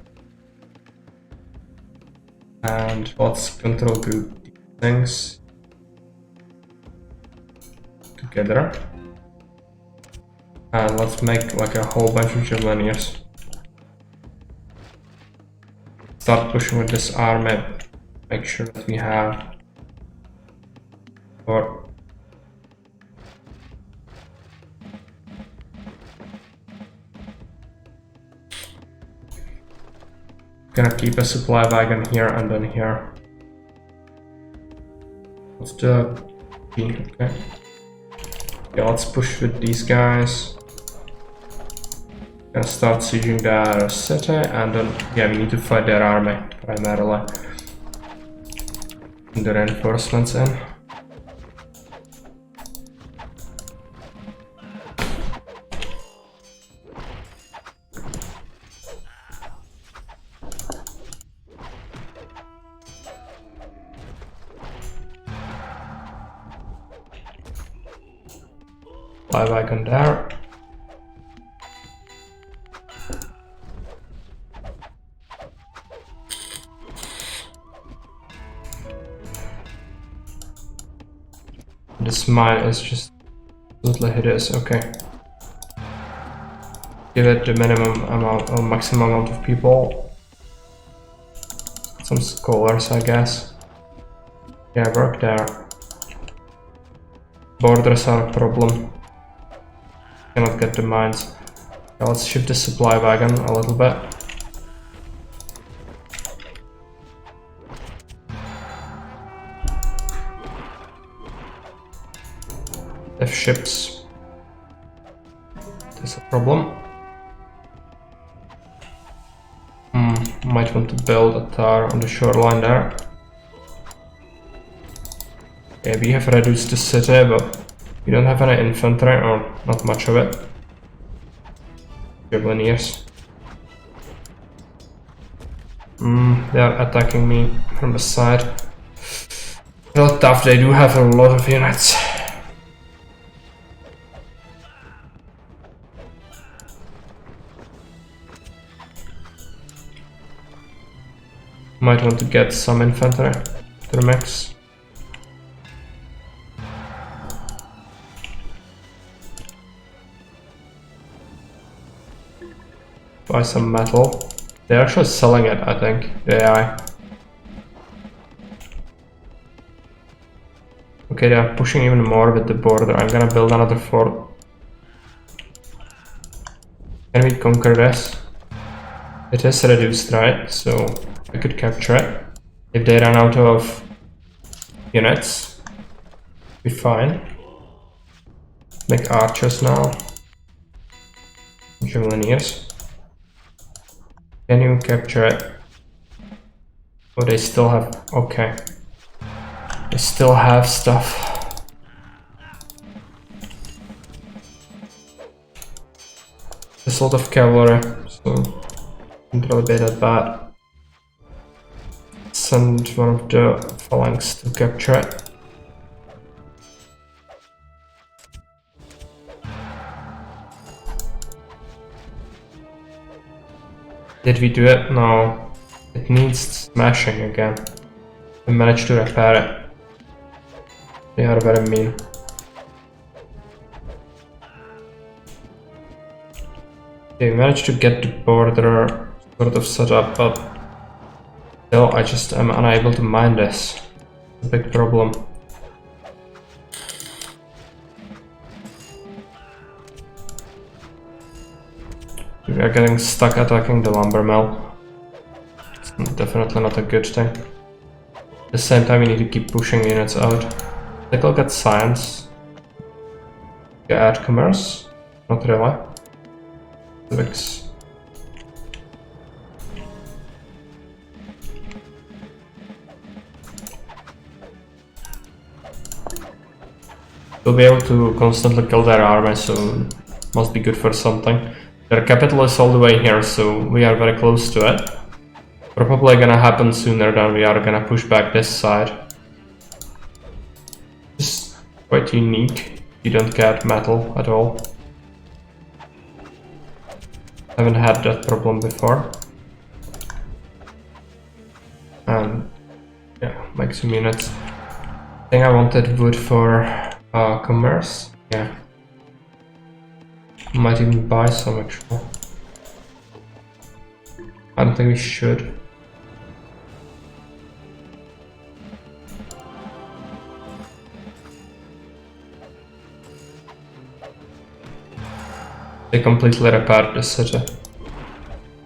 And let's control group these things together. And let's make like a whole bunch of Javeliniers. Start pushing with this army. Make sure that we have or gonna keep a supply wagon here and then here. Let's do okay. Yeah, let's push with these guys. Gonna start sieging their city and then, yeah, we need to fight their army primarily. And the reinforcements in. Fly wagon there. This mine is just absolutely hideous. Okay. Give it the minimum amount or maximum amount of people. Some scholars, I guess. Yeah, work there. Borders are a problem. Cannot get the mines. Yeah, let's shift the supply wagon a little bit. If ships, there's a problem. Might want to build a tower on the shoreline there. Yeah, we have reduced the city, but we don't have any infantry, or not much of it. Javeliniers. They are attacking me from the side. Real tough, they do have a lot of units. Might want to get some infantry to the mix. Buy some metal. They're actually selling it, I think, the AI. Okay, they are pushing even more with the border. I'm gonna build another fort. Can we conquer this? It is reduced, right? So I could capture it. If they run out of units, be fine. Make archers now. Javeliniers. Can you capture it? Oh, they still have... okay. They still have stuff. There's a lot of cavalry, so can't really be that bad. Send one of the phalanx to capture it. Did we do it? No. It needs smashing again. We managed to repair it. They are very mean. Okay, we managed to get the border sort of set up, but still I just am unable to mine this. It's a big problem. We are getting stuck attacking the lumber mill. It's definitely not a good thing. At the same time, we need to keep pushing units out. Take a look at science. Add commerce. Not really. Civics. We'll be able to constantly kill their army, so must be good for something. Their capital is all the way here, so we are very close to it. Probably gonna happen sooner than we are gonna push back this side. It's quite unique. You don't get metal at all. Haven't had that problem before. And yeah, make some units. I think I wanted wood for commerce. Yeah. Might even buy some actually. I don't think we should. They completely repaired the city.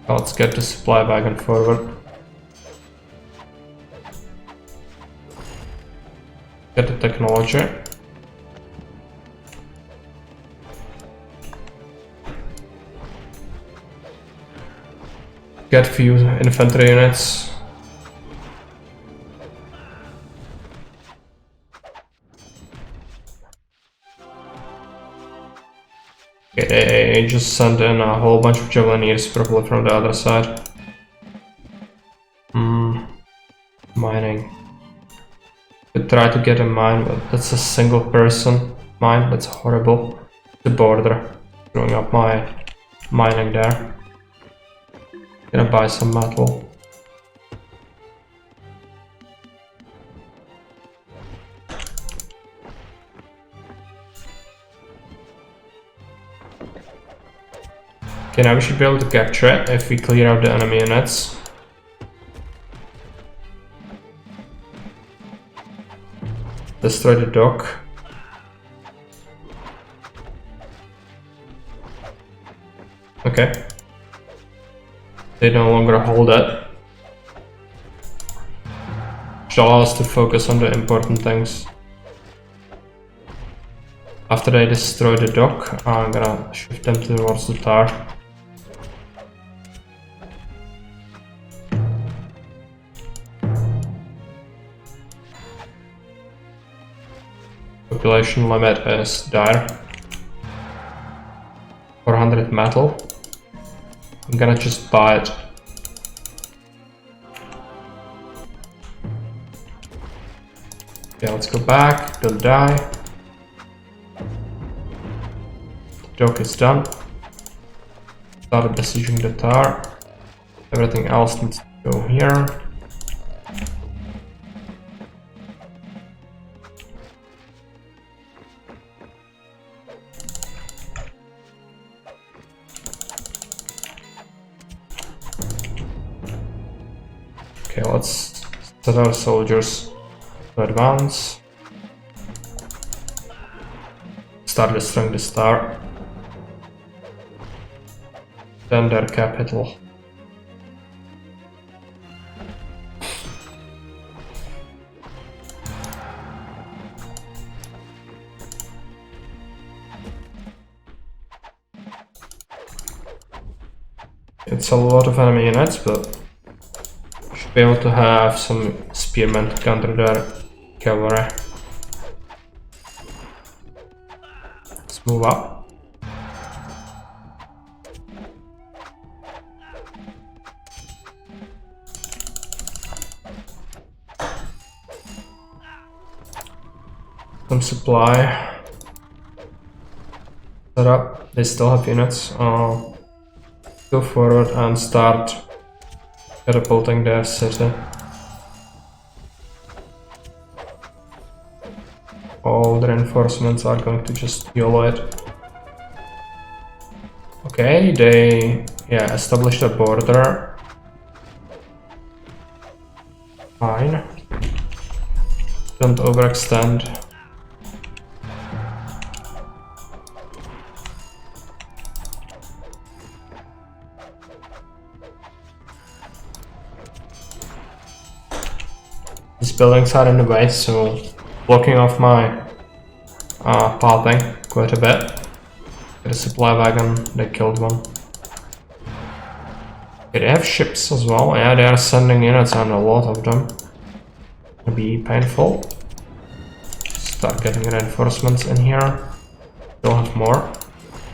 Now let's get the supply wagon forward. Get the technology. Get few infantry units. Okay, they just sent in a whole bunch of Javeliniers, probably from the other side. Mining. Could try to get a mine, but that's a single person mine, that's horrible. The border, throwing up my mining there. Gonna buy some metal. Okay, now we should be able to capture it if we clear out the enemy units. Destroy the dock. Okay. They no longer hold it. Which allows us to focus on the important things. After they destroy the dock, I'm gonna shift them towards the tower. Population limit is dire. 400 metal. I'm gonna just buy it. Okay, let's go back. Don't die. The dock is done. Started besieging the tower. Everything else needs to go here. Okay, let's set our soldiers to advance. Start destroying the star. Then their capital. It's a lot of enemy units, but should be able to have some spearmen to counter their cavalry. Let's move up. Some supply. Set up. They still have units. Go forward and start catapulting their city. All the reinforcements are going to just YOLO it. Okay, they established a border. Fine. Don't overextend. These buildings are in the way, so blocking off my pathing quite a bit. Get a supply wagon, they killed one. Okay, they have ships as well. Yeah, they are sending units and a lot of them. It'll be painful. Start getting reinforcements in here. They'll have more.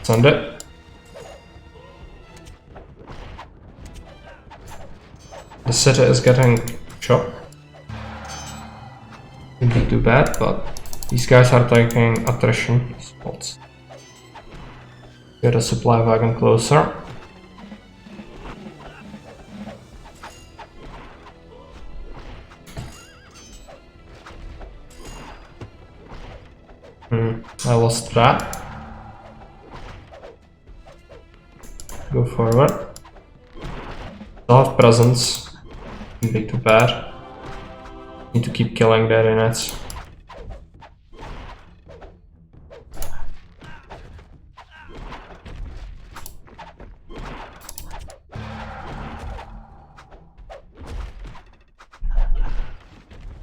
Send it. The city is getting chopped. Not too bad, but these guys are taking attrition spots. Get a supply wagon closer. I lost that. Go forward. Don't have presence. Wouldn't be too bad. Need to keep killing their units.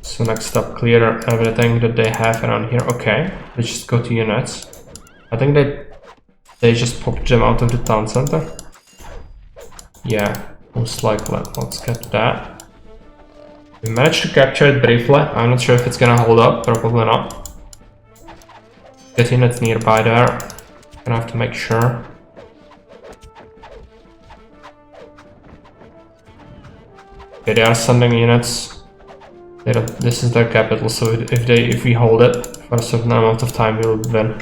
So next up, clear everything that they have around here. Okay, let's just go to units. I think they just popped them out of the town center. Yeah, most likely. Let's get that. We managed to capture it briefly. I'm not sure if it's gonna hold up, probably not. Get units nearby there. Gonna have to make sure. Okay, they are sending units. This is their capital, so if we hold it for a certain amount of time, we'll win.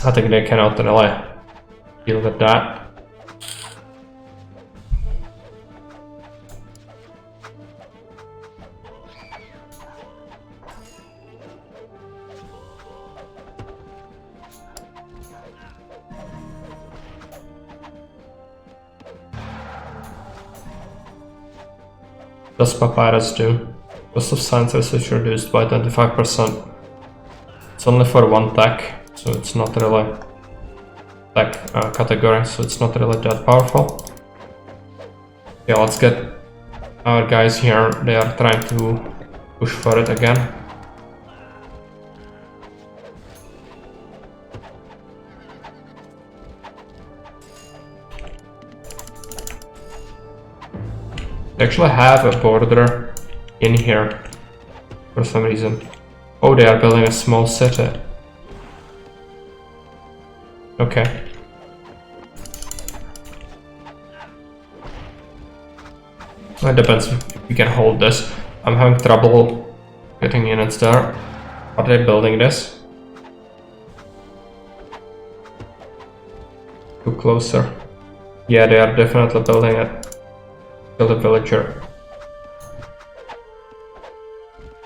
I think they cannot really deal with that. does Papyrus do? Cost of science research reduced by 25%. It's only for one tech, so it's not really tech category, so it's not really that powerful. Yeah, let's get our guys here. They are trying to push for it again. They actually have a border in here for some reason. Oh, they are building a small city. Okay. It depends if we can hold this. I'm having trouble getting units there. Are they building this? Too closer. Yeah, they are definitely building it. Build a villager.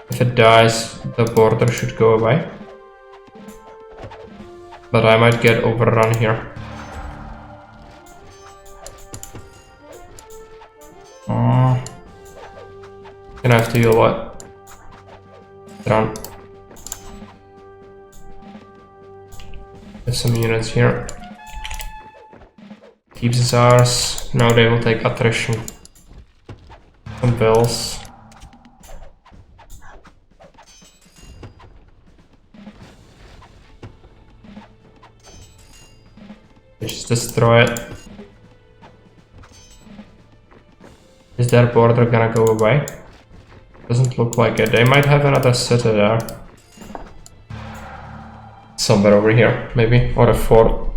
If it dies, the border should go away. But I might get overrun here. Gonna have to heal what? Run. There's some units here. Keeps is ours. Now they will take attrition. Some bills. Just destroy it. Is their border gonna go away? Doesn't look like it. They might have another city there. Somewhere over here, maybe. Or a fort.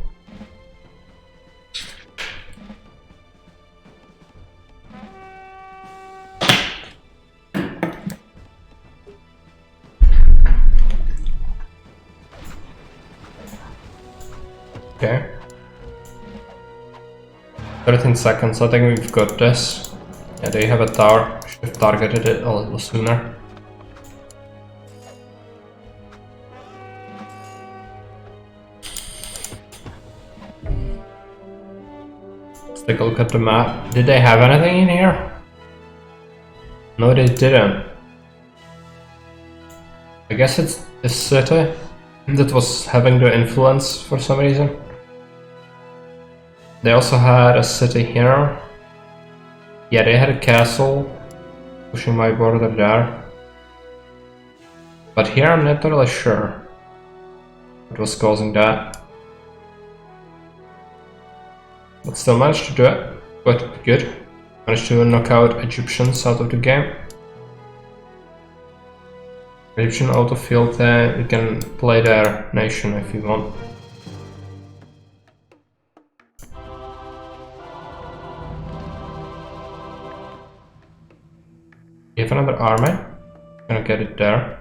Okay. 13 seconds, I think we've got this. Yeah, they have a tower. Should have targeted it a little sooner. Let's take a look at the map. Did they have anything in here? No, they didn't. I guess it's the city that was having the influence for some reason. They also had a city here. Yeah, they had a castle pushing my border there. But here I'm not really sure what was causing that. But still managed to do it. Quite good. Managed to knock out Egyptians out of the game. Egyptian autofield, you can play their nation if you want. You have another army. Gonna get it there.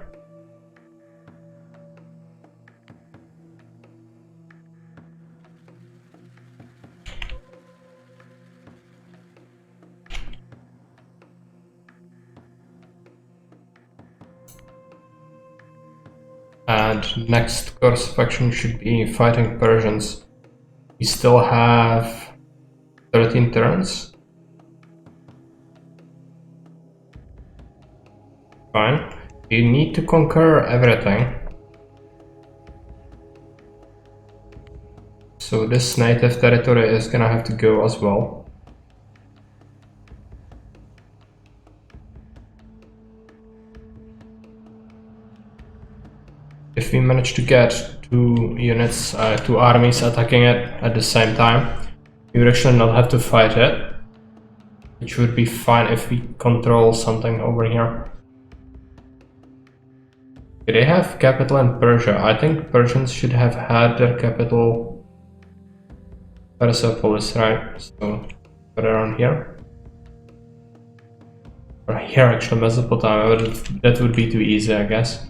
And next course of action should be fighting Persians. We still have 13 turns. Fine. You need to conquer everything. So this native territory is gonna have to go as well. If we manage to get two units, two armies attacking it at the same time, we would actually not have to fight it. Which would be fine if we control something over here. Do they have capital in Persia? I think Persians should have had their capital Persepolis, right? So, put it around here. Or here actually, Mesopotamia, but that would be too easy, I guess.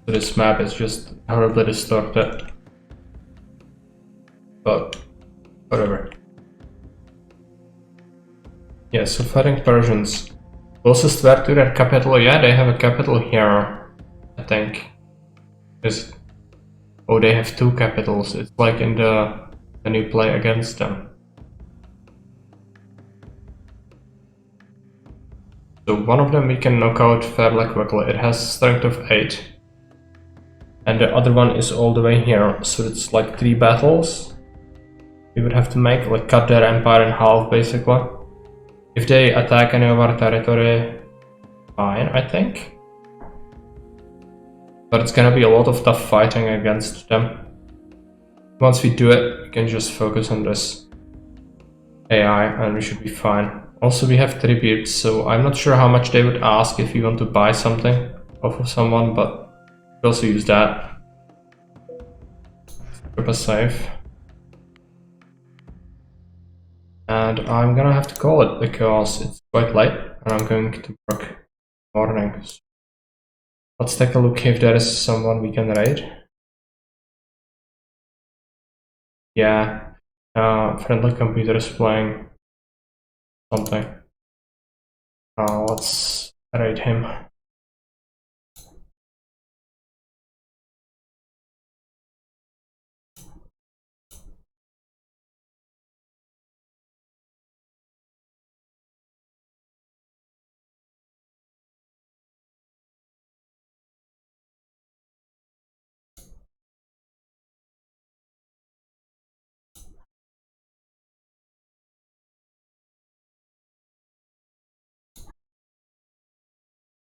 So this map is just horribly distorted. But, whatever. Yeah, so fighting Persians. Closest where to their capital? Yeah, they have a capital here, I think. Oh, they have two capitals. It's like in the when you play against them. So one of them we can knock out fairly quickly. It has strength of 8. And the other one is all the way here. So it's like 3 battles we would have to make, like cut their empire in half basically. If they attack any of our territory, fine, I think. But it's gonna be a lot of tough fighting against them. Once we do it, we can just focus on this AI and we should be fine. Also, we have tributes, so I'm not sure how much they would ask if we want to buy something off of someone, but we also use that. Keep us safe. And I'm gonna have to call it because it's quite late and I'm going to work in the morning. Let's take a look if there is someone we can raid. Yeah, friendly computer is playing something. Let's raid him.